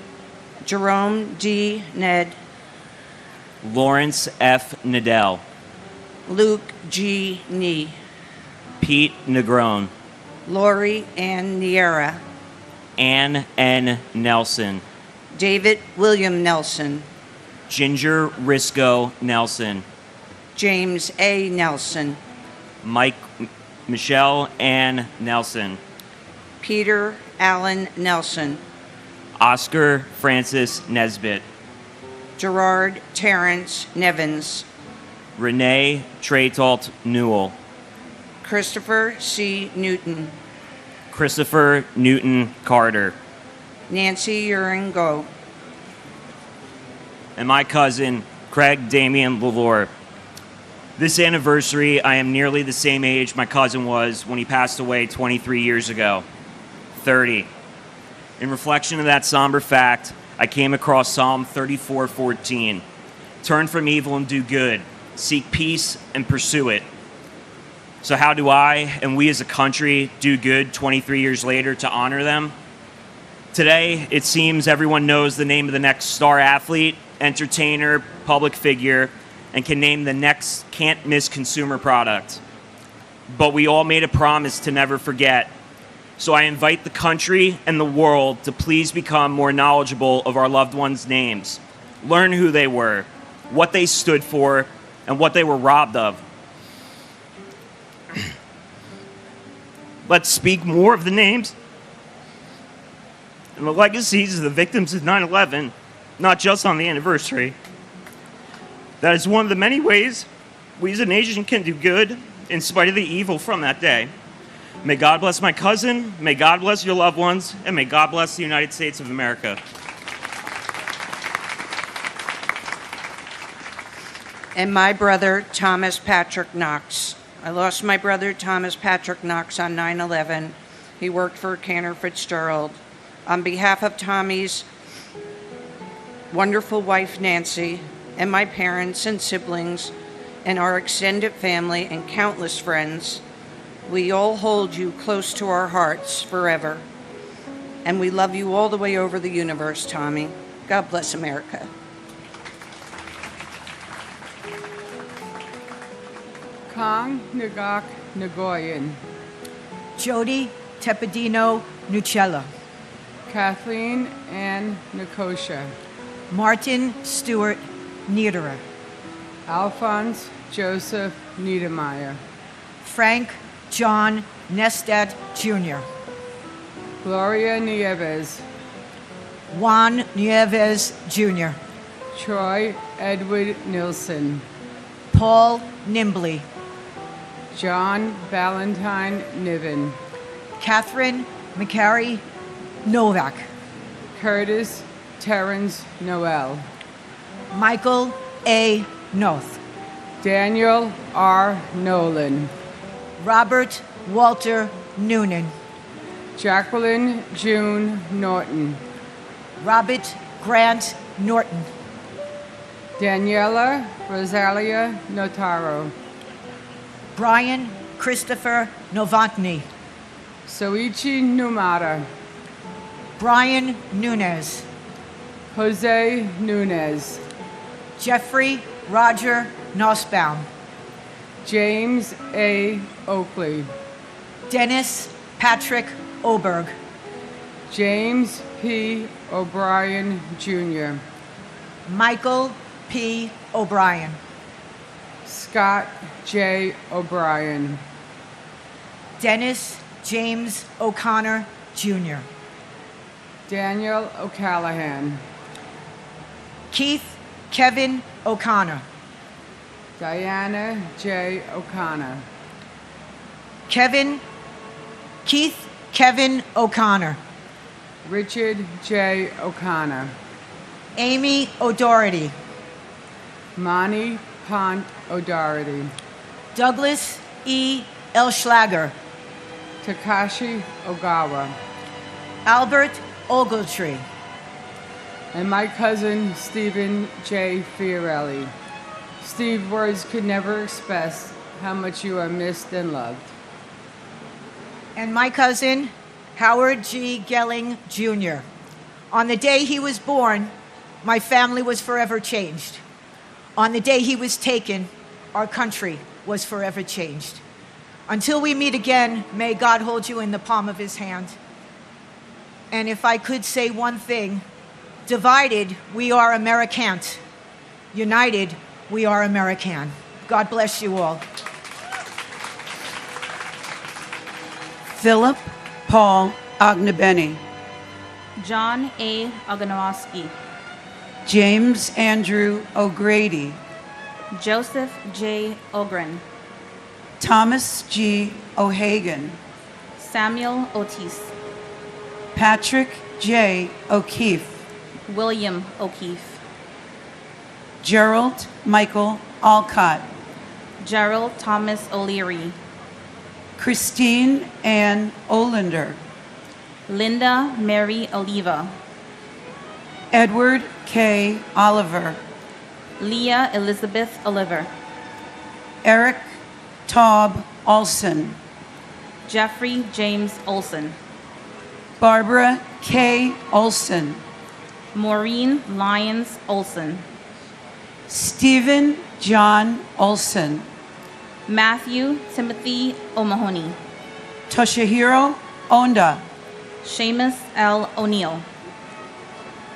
Jerome D. Ned. Lawrence F. Nadell. Luke G. Nee. Pete Negron. Lori Ann Niera. Ann N. Nelson. David William Nelson. Ginger Risco Nelson. James A. Nelson. Michelle Ann Nelson. Peter Allen Nelson. Oscar Francis Nesbitt. Gerard Terrence Nevins. Renee Traytalt Newell. Christopher C. Newton. Christopher Newton Carter. Nancy Uringo. And my cousin, Craig Damian Lalore. This anniversary, I am nearly the same age my cousin was when he passed away 23 years ago. 30. In reflection of that somber fact, I came across Psalm 34:14. Turn from evil and do good. Seek peace and pursue it. So how do I and we as a country do good 23 years later to honor them? Today, it seems everyone knows the name of the next star athlete, entertainer, public figure, and can name the next can't-miss consumer product. But we all made a promise to never forget. So I invite the country and the world to please become more knowledgeable of our loved ones' names. Learn who they were, what they stood for, and what they were robbed of. Let's speak more of the names and the legacies of the victims of 9/11, not just on the anniversary. That is one of the many ways we as a nation can do good in spite of the evil from that day. May God bless my cousin, may God bless your loved ones, and may God bless the United States of America. And my brother, Thomas Patrick Knox. I lost my brother, Thomas Patrick Knox, on 9/11. He worked for Cantor Fitzgerald. On behalf of Tommy's wonderful wife, Nancy, and my parents and siblings, and our extended family and countless friends, we all hold you close to our hearts forever. And we love you all the way over the universe, Tommy. God bless America. Kang Nagak Nagoyan. Jody Tepedino Nucella. Kathleen Ann Nikosha. Martin Stewart Niederer. Alphonse Joseph Niedermeyer. Frank John Nestat Jr. Gloria Nieves. Juan Nieves Jr. Troy Edward Nilsson. Paul Nimbley. John Valentine Niven. Catherine McCary Novak. Curtis Terrence Noel. Michael A. Noth. Daniel R. Nolan. Robert Walter Noonan. Jacqueline June Norton. Robert Grant Norton. Daniela Rosalia Notaro. Brian Christopher Novotny. Soichi Numata. Brian Nunez. Jose Nunez. Jeffrey Roger Nussbaum. James A. Oakley. Dennis Patrick Oberg. James P. O'Brien Jr. Michael P. O'Brien. Scott J. O'Brien. Dennis James O'Connor Jr. Daniel O'Callahan. Keith Kevin O'Connor. Diana J. O'Connor. Keith Kevin O'Connor. Richard J. O'Connor. Amy O'Doherty. Monty Pont O'Doherty. Douglas E. Elschlager. Takashi Ogawa. Albert Ogletree. And my cousin Stephen J. Fiorelli. Steve, words could never express how much you are missed and loved. And my cousin Howard G. Gelling Jr. On the day he was born, my family was forever changed. On the day he was taken, our country was forever changed. Until we meet again, may God hold you in the palm of his hand. And if I could say one thing, divided, we are Americant. United, we are American. God bless you all. Philip Paul Ognebeni. John A. Oganowski. James Andrew O'Grady. Joseph J. Ogren. Thomas G. O'Hagan. Samuel Otis. Patrick J. O'Keefe. William O'Keefe. Gerald Michael Alcott. Gerald Thomas O'Leary. Christine Ann Olander. Linda Mary Oliva. Edward K. Oliver. Leah Elizabeth Oliver. Eric Taub Olson. Jeffrey James Olson. Barbara K. Olson. Maureen Lyons Olson. Stephen John Olson. Matthew Timothy O'Mahony. Toshihiro Onda. Seamus L. O'Neill.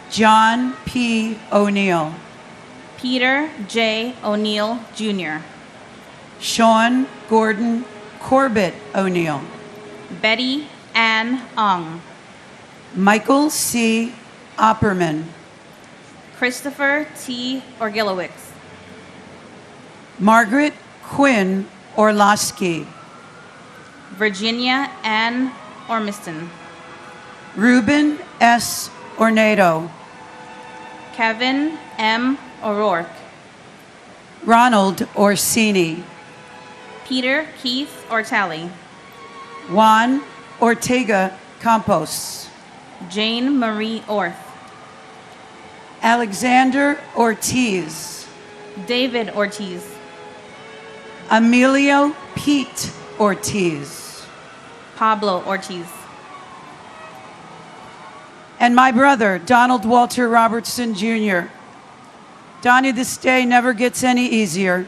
John P. O'Neill. Peter J. O'Neill, Jr. Sean Gordon Corbett O'Neill. Betty Ann Ong. Michael C. Opperman. Christopher T. Orgilowicz. Margaret Quinn Orlowski. Virginia Ann Ormiston. Ruben S. Ornado. Kevin M. O'Rourke. Ronald Orsini. Peter Keith Ortali. Juan Ortega Campos. Jane Marie Orth. Alexander Ortiz. David Ortiz. Emilio Pete Ortiz. Pablo Ortiz. And my brother, Donald Walter Robertson, Jr. Donnie, this day never gets any easier.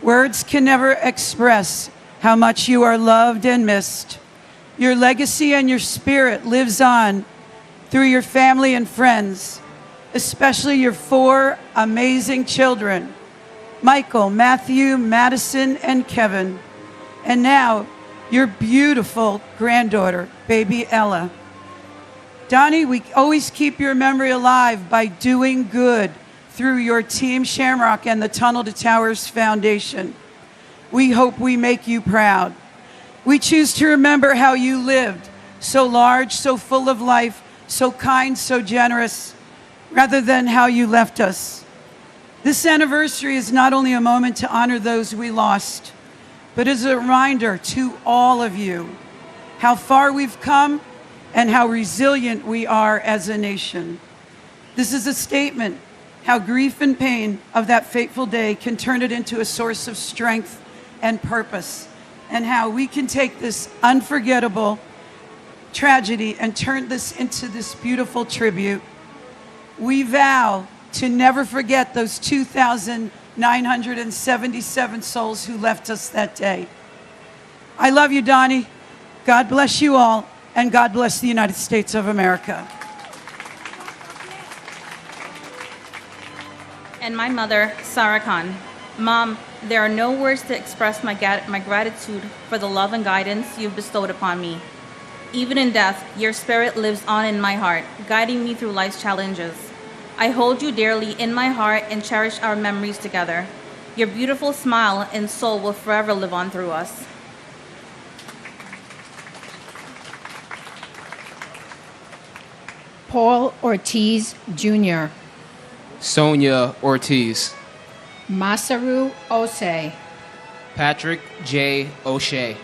Words can never express how much you are loved and missed. Your legacy and your spirit lives on through your family and friends, especially your 4 amazing children, Michael, Matthew, Madison, and Kevin. And now, your beautiful granddaughter, baby Ella. Donnie, we always keep your memory alive by doing good through your Team Shamrock and the Tunnel to Towers Foundation. We hope we make you proud. We choose to remember how you lived, so large, so full of life, so kind, so generous, rather than how you left us. This anniversary is not only a moment to honor those we lost, but is a reminder to all of you how far we've come and how resilient we are as a nation. This is a statement how grief and pain of that fateful day can turn it into a source of strength and purpose, and how we can take this unforgettable tragedy and turn this into this beautiful tribute. We vow to never forget those 2,977 souls who left us that day. I love you, Donnie. God bless you all, and God bless the United States of America. And my mother, Sarah Khan. Mom, there are no words to express my gratitude for the love and guidance you've bestowed upon me. Even in death, your spirit lives on in my heart, guiding me through life's challenges. I hold you dearly in my heart and cherish our memories together. Your beautiful smile and soul will forever live on through us. Paul Ortiz Jr., Sonia Ortiz, Masaru Ose, Patrick J. O'Shea,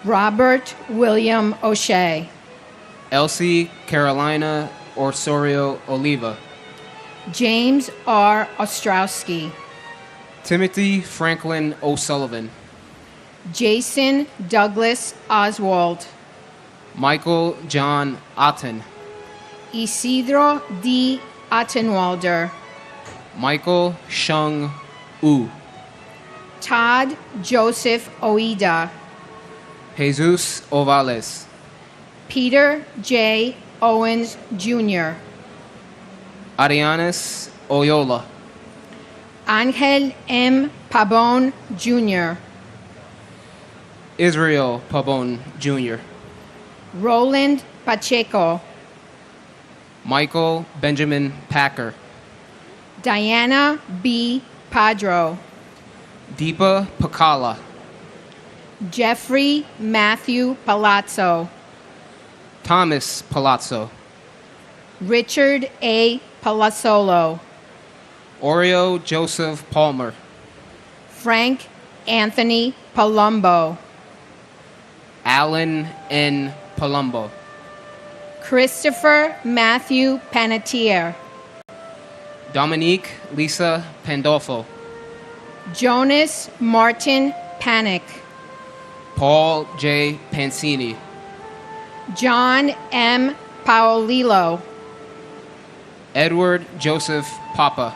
Robert William O'Shea, Elsie Carolina Osorio Oliva, James R. Ostrowski, Timothy Franklin O'Sullivan, Jason Douglas Oswald, Michael John Otten, Isidro D. Ottenwalder, Michael Shung U, Todd Joseph Oida, Jesus Ovales, Peter J. Owens Jr., Arianes Oyola, Angel M. Pabon Jr., Israel Pabon Jr., Roland Pacheco, Michael Benjamin Packer, Diana B. Padro, Deepa Pakala, Jeffrey Matthew Palazzo, Thomas Palazzo, Richard A. Palazzolo, Oreo Joseph Palmer, Frank Anthony Palumbo, Alan N. Palumbo, Christopher Matthew Panettiere, Dominique Lisa Pandolfo, Jonas Martin Panic, Paul J. Pansini, John M. Paolillo, Edward Joseph Papa,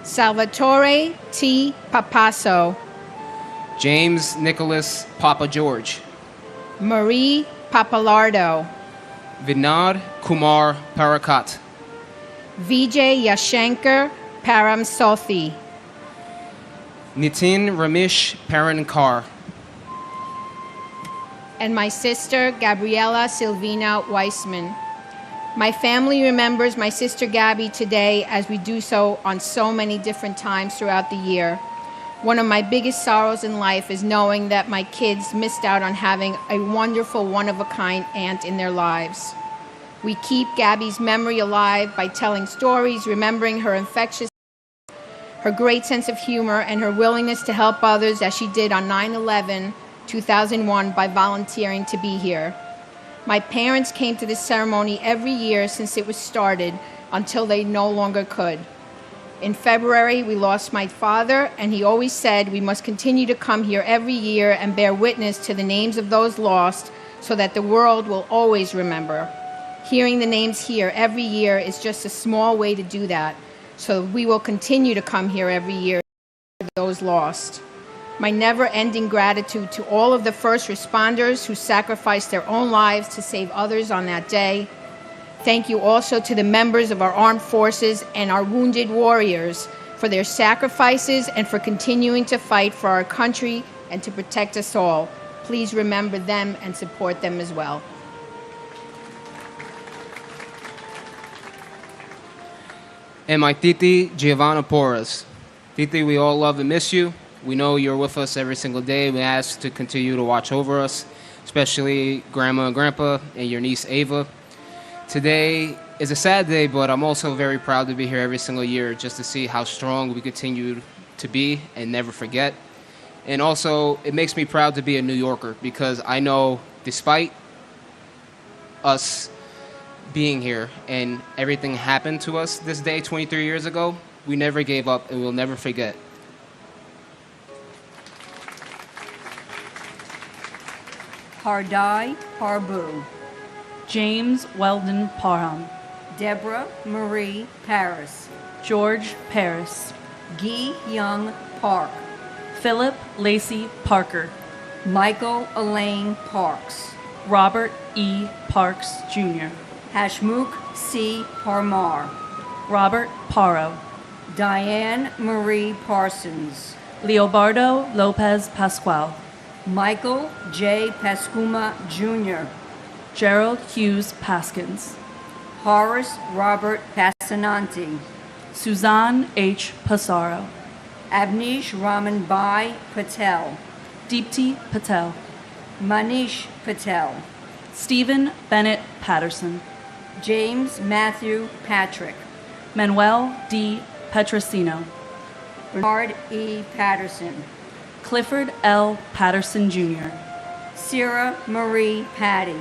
Salvatore T. Papasso, James Nicholas Papa George, Marie Papalardo, Vinod Kumar Parakat, Vijay Yashankar Paramsothi, Nitin Ramesh Parankar, and my sister Gabriela Silvina Weissman. My family remembers my sister Gabby today as we do so on so many different times throughout the year. One of my biggest sorrows in life is knowing that my kids missed out on having a wonderful, one-of-a-kind aunt in their lives. We keep Gabby's memory alive by telling stories, remembering her infectious, her great sense of humor, and her willingness to help others as she did on 9/11/2001 by volunteering to be here. My parents came to this ceremony every year since it was started until they no longer could. In February, we lost my father, and he always said we must continue to come here every year and bear witness to the names of those lost so that the world will always remember. Hearing the names here every year is just a small way to do that, so we will continue to come here every year. those lost. My never-ending gratitude to all of the first responders who sacrificed their own lives to save others on that day. Thank you also to the members of our armed forces and our wounded warriors for their sacrifices and for continuing to fight for our country and to protect us all. Please remember them and support them as well. And my Titi, Giovanna Porras. Titi, we all love and miss you. We know you're with us every single day. We ask to continue to watch over us, especially Grandma and Grandpa and your niece Ava. Today is a sad day, but I'm also very proud to be here every single year just to see how strong we continue to be and never forget. And also, it makes me proud to be a New Yorker because I know despite us being here and everything happened to us this day 23 years ago, we never gave up and we'll never forget. Hardai Harbu. James Weldon Parham. Deborah Marie Paris. George Paris. Guy Young Park. Philip Lacey Parker. Michael Elaine Parks. Robert E. Parks, Jr. Hashmukh C. Parmar. Robert Paro. Diane Marie Parsons. Leobardo Lopez Pascual. Michael J. Pascuma, Jr. Gerald Hughes Paskins. Horace Robert Passananti. Suzanne H. Passaro. Abnish Raman Bai Patel. Deepti Patel. Manish Patel. Stephen Bennett Patterson. James Matthew Patrick. Manuel D. Petrosino. Bernard E. Patterson. Clifford L. Patterson, Jr. Sarah Marie Patty.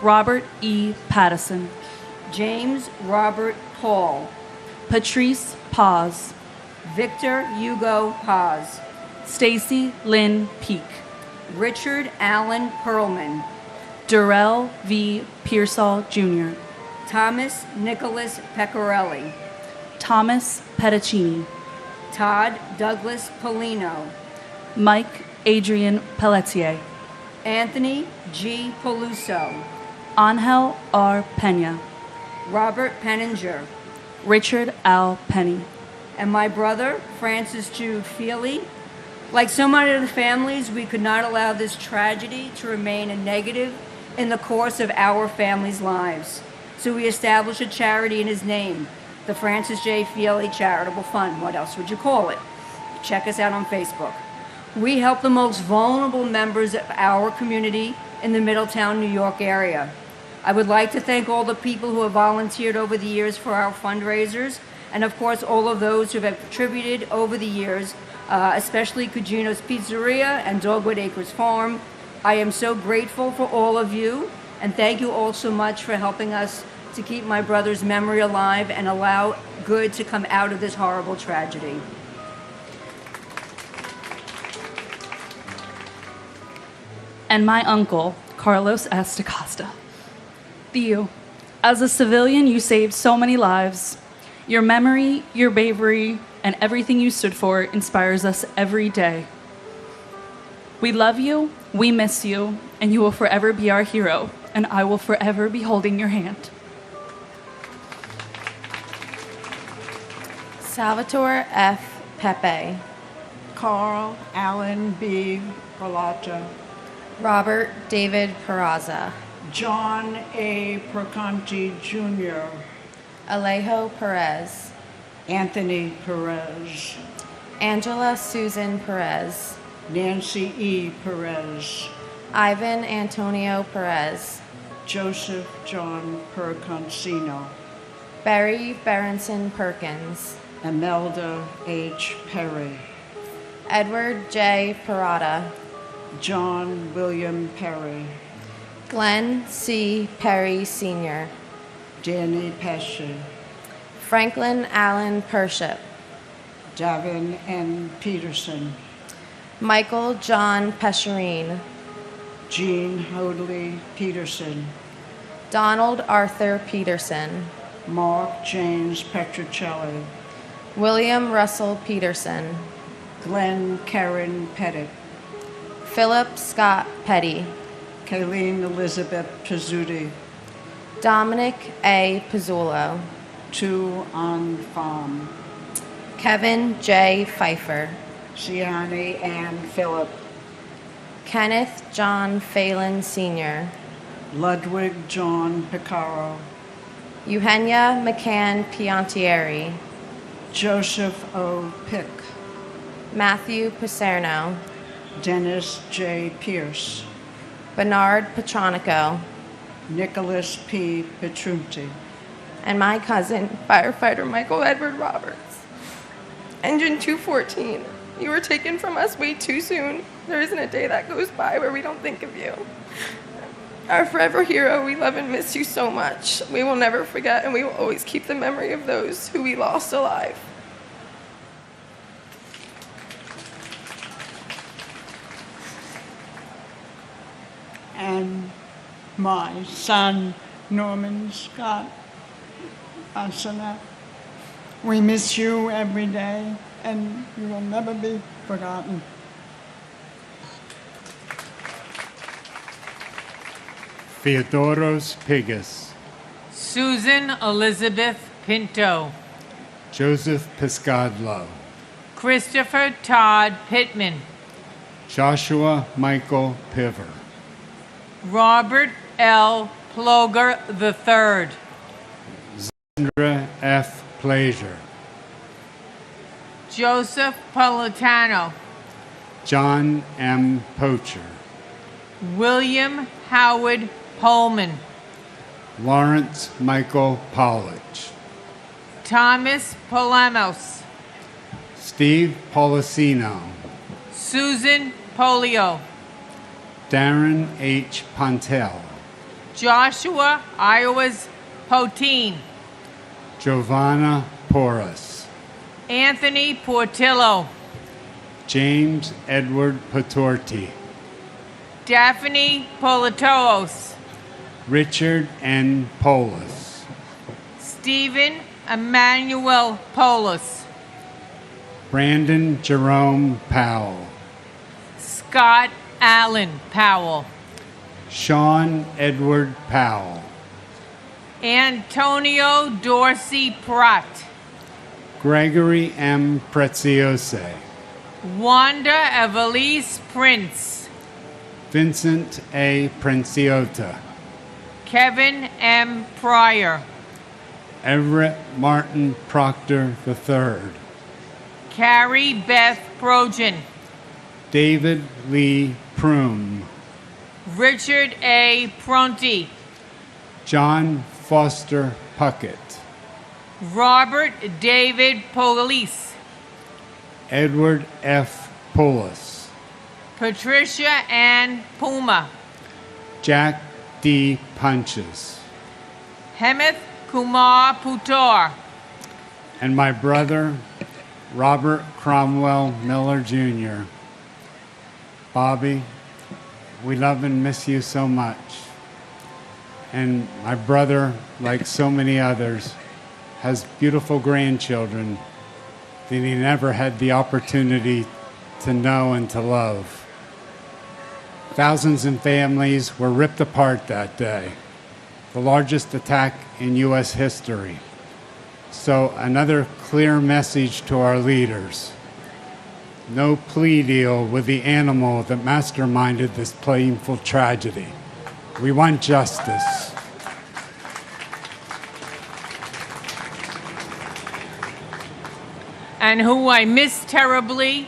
Robert E. Pattison. James Robert Paul. Patrice Paz. Victor Hugo Paz. Stacy Lynn Peak. Richard Allen Perlman. Durrell V. Pearsall, Jr. Thomas Nicholas Pecorelli. Thomas Petticini. Todd Douglas Polino. Mike Adrian Pelletier. Anthony G. Peluso. Angel R. Pena. Robert Penninger. Richard Al Penny. And my brother, Francis Jude Feely. Like so many of the families, we could not allow this tragedy to remain a negative in the course of our family's lives. So we established a charity in his name, the Francis J. Feely Charitable Fund. What else would you call it? Check us out on Facebook. We help the most vulnerable members of our community in the Middletown, New York area. I would like to thank all the people who have volunteered over the years for our fundraisers, and of course all of those who have contributed over the years, especially Cugino's Pizzeria and Dogwood Acres Farm. I am so grateful for all of you, and thank you all so much for helping us to keep my brother's memory alive and allow good to come out of this horrible tragedy. And my uncle, Carlos S. DaCosta. Theo, as a civilian, you saved so many lives. Your memory, your bravery, and everything you stood for inspires us every day. We love you, we miss you, and you will forever be our hero, and I will forever be holding your hand. Salvatore F. Pepe. Carl Allen B. Galata. Robert David Peraza. John A. Procanti Jr. Alejo Perez. Anthony Perez. Angela Susan Perez. Nancy E. Perez. Ivan Antonio Perez. Joseph John Perconcino. Barry Berenson Perkins. Imelda H. Perry. Edward J. Parada. John William Perry. Glenn C. Perry Sr. Danny Pesci. Franklin Allen Pership. Davin N. Peterson. Michael John Pescherine. Jean Hoadley Peterson. Donald Arthur Peterson. Mark James Petrocelli. William Russell Peterson. Glenn Karen Pettit, Philip Scott Petty, Kayleen Elizabeth Pizzuti, Dominic A. Pizzullo, Tu An Pham, Kevin J. Pfeiffer, Shiani Ann Phillip, Kenneth John Phelan Sr., Ludwig John Picaro, Eugenia McCann Piantieri, Joseph O. Pick, Matthew Paserno, Dennis J. Pierce, Bernard Petronico, Nicholas P. Petrunti, and my cousin, firefighter Michael Edward Roberts. Engine 214, you were taken from us way too soon. There isn't a day that goes by where we don't think of you. Our forever hero, we love and miss you so much. We will never forget, and we will always keep the memory of those who we lost alive. and my son, Norman Scott Asana. We miss you every day, and you will never be forgotten. Theodoros Pigus, Susan Elizabeth Pinto, Joseph Piscadlo, Christopher Todd Pittman, Joshua Michael Piver, Robert L. Ploger III, Zandra F. Plaisir, Joseph Politano, John M. Pocher, William Howard Holman, Lawrence Michael Pollage, Thomas Polemos, Steve Policino, Susan Polio, Darren H. Pontel, Joshua Iowas Potine, Giovanna Porras, Anthony Portillo, James Edward Patorti, Daphne Politoos, Richard N. Polis, Stephen Emmanuel Polis, Brandon Jerome Powell, Scott Allen Powell, Sean Edward Powell, Antonio Dorsey Pratt, Gregory M. Preziose, Wanda Evelise Prince, Vincent A. Princiota, Kevin M. Pryor, Everett Martin Proctor III, Carrie Beth Projan, David Lee Prume, Richard A. Pronti, John Foster Puckett, Robert David Polis, Edward F. Poulos, Patricia Ann Puma, Jack D. Punches, Hemeth Kumar Putor, and my brother, Robert Cromwell Miller Jr. Bobby, we love and miss you so much. And my brother, like so many others, has beautiful grandchildren that he never had the opportunity to know and to love. Thousands of families were ripped apart that day, the largest attack in U.S. history. So another clear message to our leaders. No plea deal with the animal that masterminded this painful tragedy. We want justice. and who I miss terribly,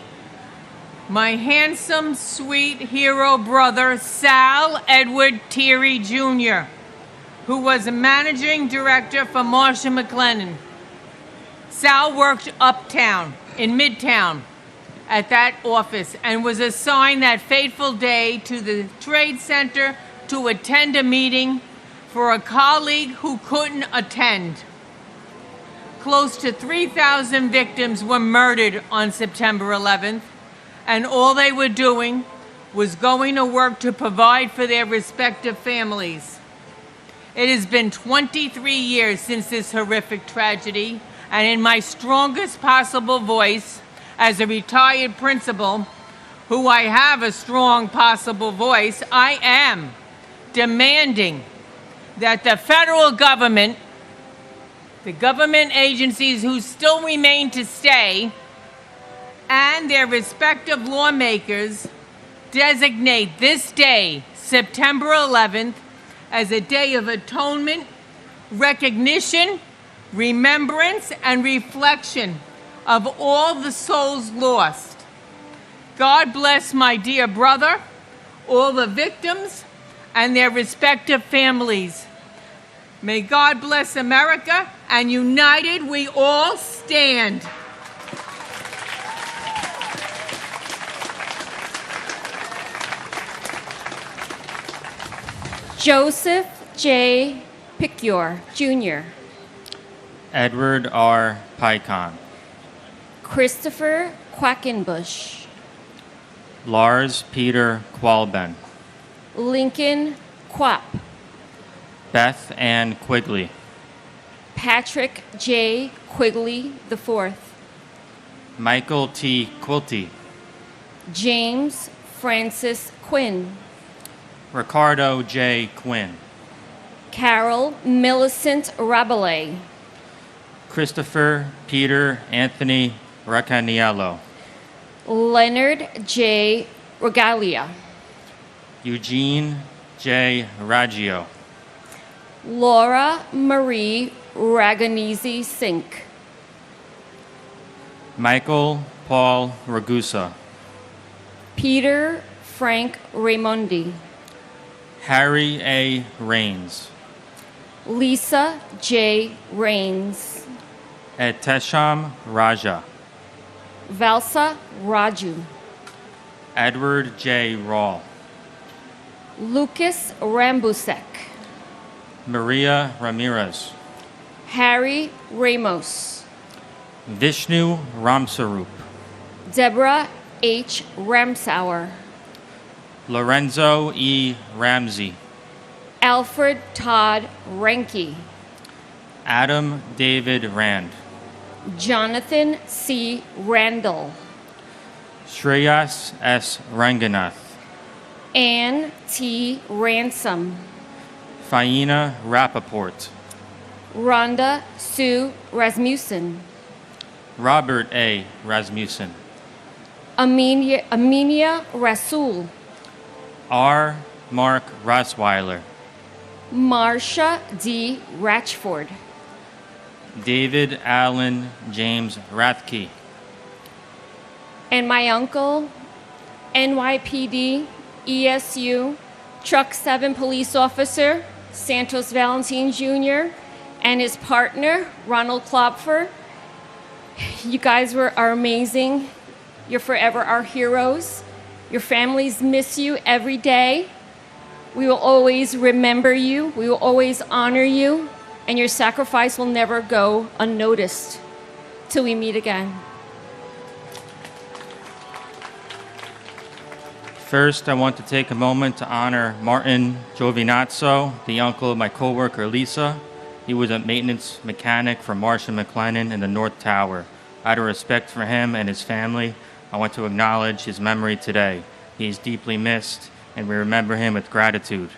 my handsome, sweet hero brother, Sal Edward Thierry Jr., who was a managing director for Marsh & McLennan. Sal worked uptown, in Midtown, at that office, and was assigned that fateful day to the Trade Center to attend a meeting for a colleague who couldn't attend. Close to 3,000 victims were murdered on September 11th, and all they were doing was going to work to provide for their respective families. It has been 23 years since this horrific tragedy, and in my strongest possible voice, as a retired principal who I have a strong possible voice, I am demanding that the federal government, the government agencies who still remain to stay, and their respective lawmakers designate this day, September 11th, as a day of atonement, recognition, remembrance, and reflection of all the souls lost. God bless my dear brother, all the victims, and their respective families. May God bless America, and united we all stand. Joseph J. Picure, Jr. Edward R. Pycon. Christopher Quackenbush. Lars Peter Qualben. Lincoln Quapp. Beth Ann Quigley. Patrick J. Quigley IV. Michael T. Quilty. James Francis Quinn. Ricardo J. Quinn. Carol Millicent Rabelais. Christopher Peter Anthony Racaniello. Leonard J. Regalia. Eugene J. Raggio. Laura Marie Raganese Sink. Michael Paul Ragusa. Peter Frank Raimondi. Harry A. Rains. Lisa J. Rains. Etesham Raja. Valsa Raju. Edward J. Rawl. Lucas Rambusek. Maria Ramirez. Harry Ramos. Vishnu Ramsarup. Deborah H. Ramsauer. Lorenzo E. Ramsey. Alfred Todd Renke. Adam David Rand. Jonathan C. Randall. Shreyas S. Ranganath. Ann T. Ransom. Faina Rappaport. Rhonda Sue Rasmussen. Robert A. Rasmussen. Aminia Rasul. R. Mark Rosweiler. Marsha D. Ratchford. David Allen James Rathke. And my uncle, NYPD, ESU, Truck 7 police officer, Santos Valentin Jr., and his partner, Ronald Klopfer. You guys are amazing. You're forever our heroes. Your families miss you every day. We will always remember you. We will always honor you. And your sacrifice will never go unnoticed till we meet again. First, I want to take a moment to honor Martin Giovinazzo, the uncle of my coworker Lisa. He was a maintenance mechanic for Marsh & McLennan in the North Tower. Out of respect for him and his family, I want to acknowledge his memory today. He is deeply missed, and we remember him with gratitude.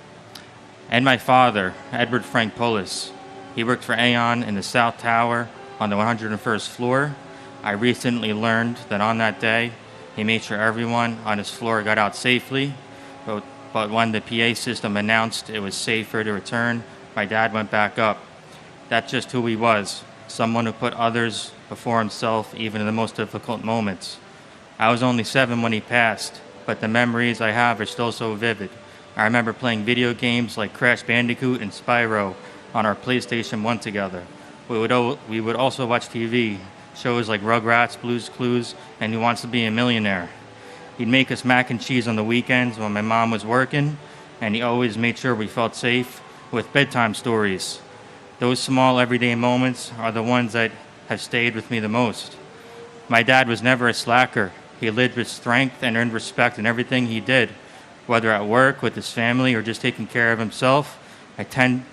And my father, Edward Frank Pullis. He worked for Aon in the South Tower on the 101st floor. I recently learned that on that day, he made sure everyone on his floor got out safely, but when the PA system announced it was safer to return, my dad went back up. That's just who he was, someone who put others before himself even in the most difficult moments. I was only 7 when he passed, but the memories I have are still so vivid. I remember playing video games like Crash Bandicoot and Spyro on our PlayStation 1 together. We would also watch TV, shows like Rugrats, Blue's Clues, and Who Wants to Be a Millionaire. He'd make us mac and cheese on the weekends when my mom was working, and he always made sure we felt safe with bedtime stories. Those small everyday moments are the ones that have stayed with me the most. My dad was never a slacker. He lived with strength and earned respect in everything he did, whether at work, with his family, or just taking care of himself. I tend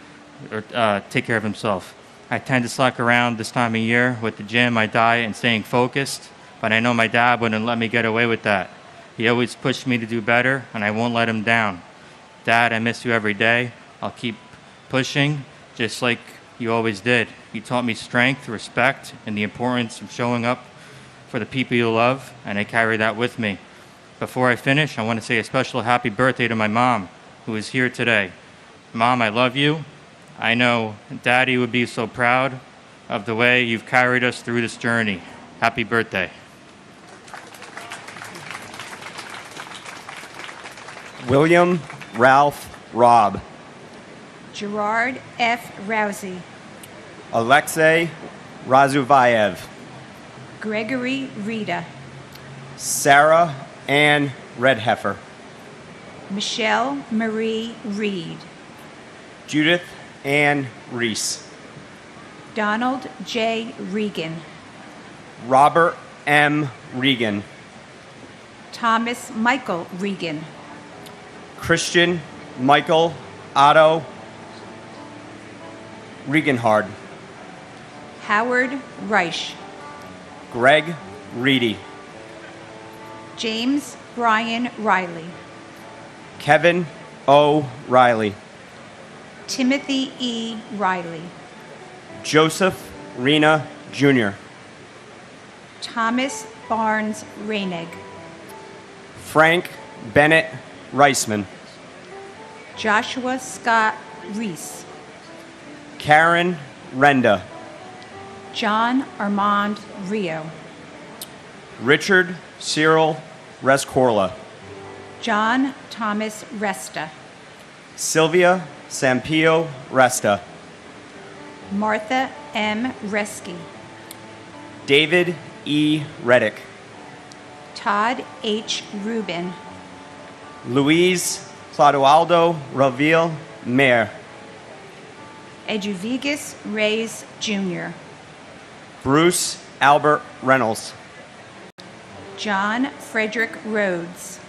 to slack around this time of year with the gym, my diet, and staying focused. but I know my dad wouldn't let me get away with that. He always pushed me to do better, and I won't let him down. Dad, I miss you every day. I'll keep pushing, just like you always did. You taught me strength, respect, and the importance of showing up for the people you love, and I carry that with me. Before I finish, I want to say a special happy birthday to my mom, who is here today. Mom, I love you. I know Daddy would be so proud of the way you've carried us through this journey. Happy birthday. William Ralph Robb. Gerard F. Rousey. Alexei Razuvayev. Gregory Rita. Sarah Ann Redheffer. Michelle Marie Reed. Judith Ann Reese. Donald J. Regan. Robert M. Regan. Thomas Michael Regan. Christian Michael Otto Regenhard. Howard Reich. Greg Reedy. James Brian Riley. Kevin O. Riley. Timothy E. Riley. Joseph Rena Jr. Thomas Barnes Reinig. Frank Bennett Reisman. Joshua Scott Reese. Karen Renda. John Armand Rio. Richard Cyril Rescorla. John Thomas Resta. Sylvia Sampio Resta. Martha M. Reski. David E. Reddick. Todd H. Rubin. Luis Clodoaldo Ravil Mayer. Eduvigus Reyes Jr. Bruce Albert Reynolds. John Frederick Rhodes.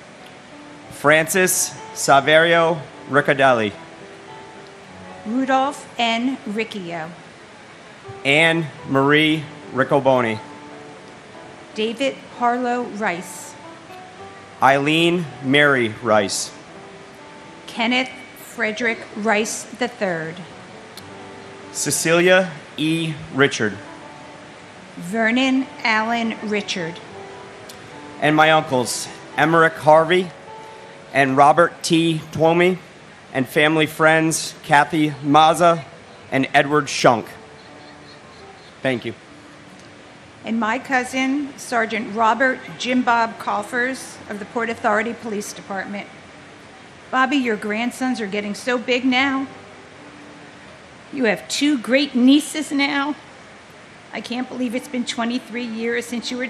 Francis Saverio Riccadelli. Rudolph N. Riccio. Anne Marie Riccoboni. David Harlow Rice. Eileen Mary Rice. Kenneth Frederick Rice III. Cecilia E. Richard. Vernon Allen Richard. And my uncles, Emmerich Harvey and Robert T. Twomey, and family friends, Kathy Mazza and Edward Shunk. Thank you. And my cousin, Sergeant Robert Jim Bob Coffers of the Port Authority Police Department. Bobby, your grandsons are getting so big now. You have 2 great nieces now. I can't believe it's been 23 years since you were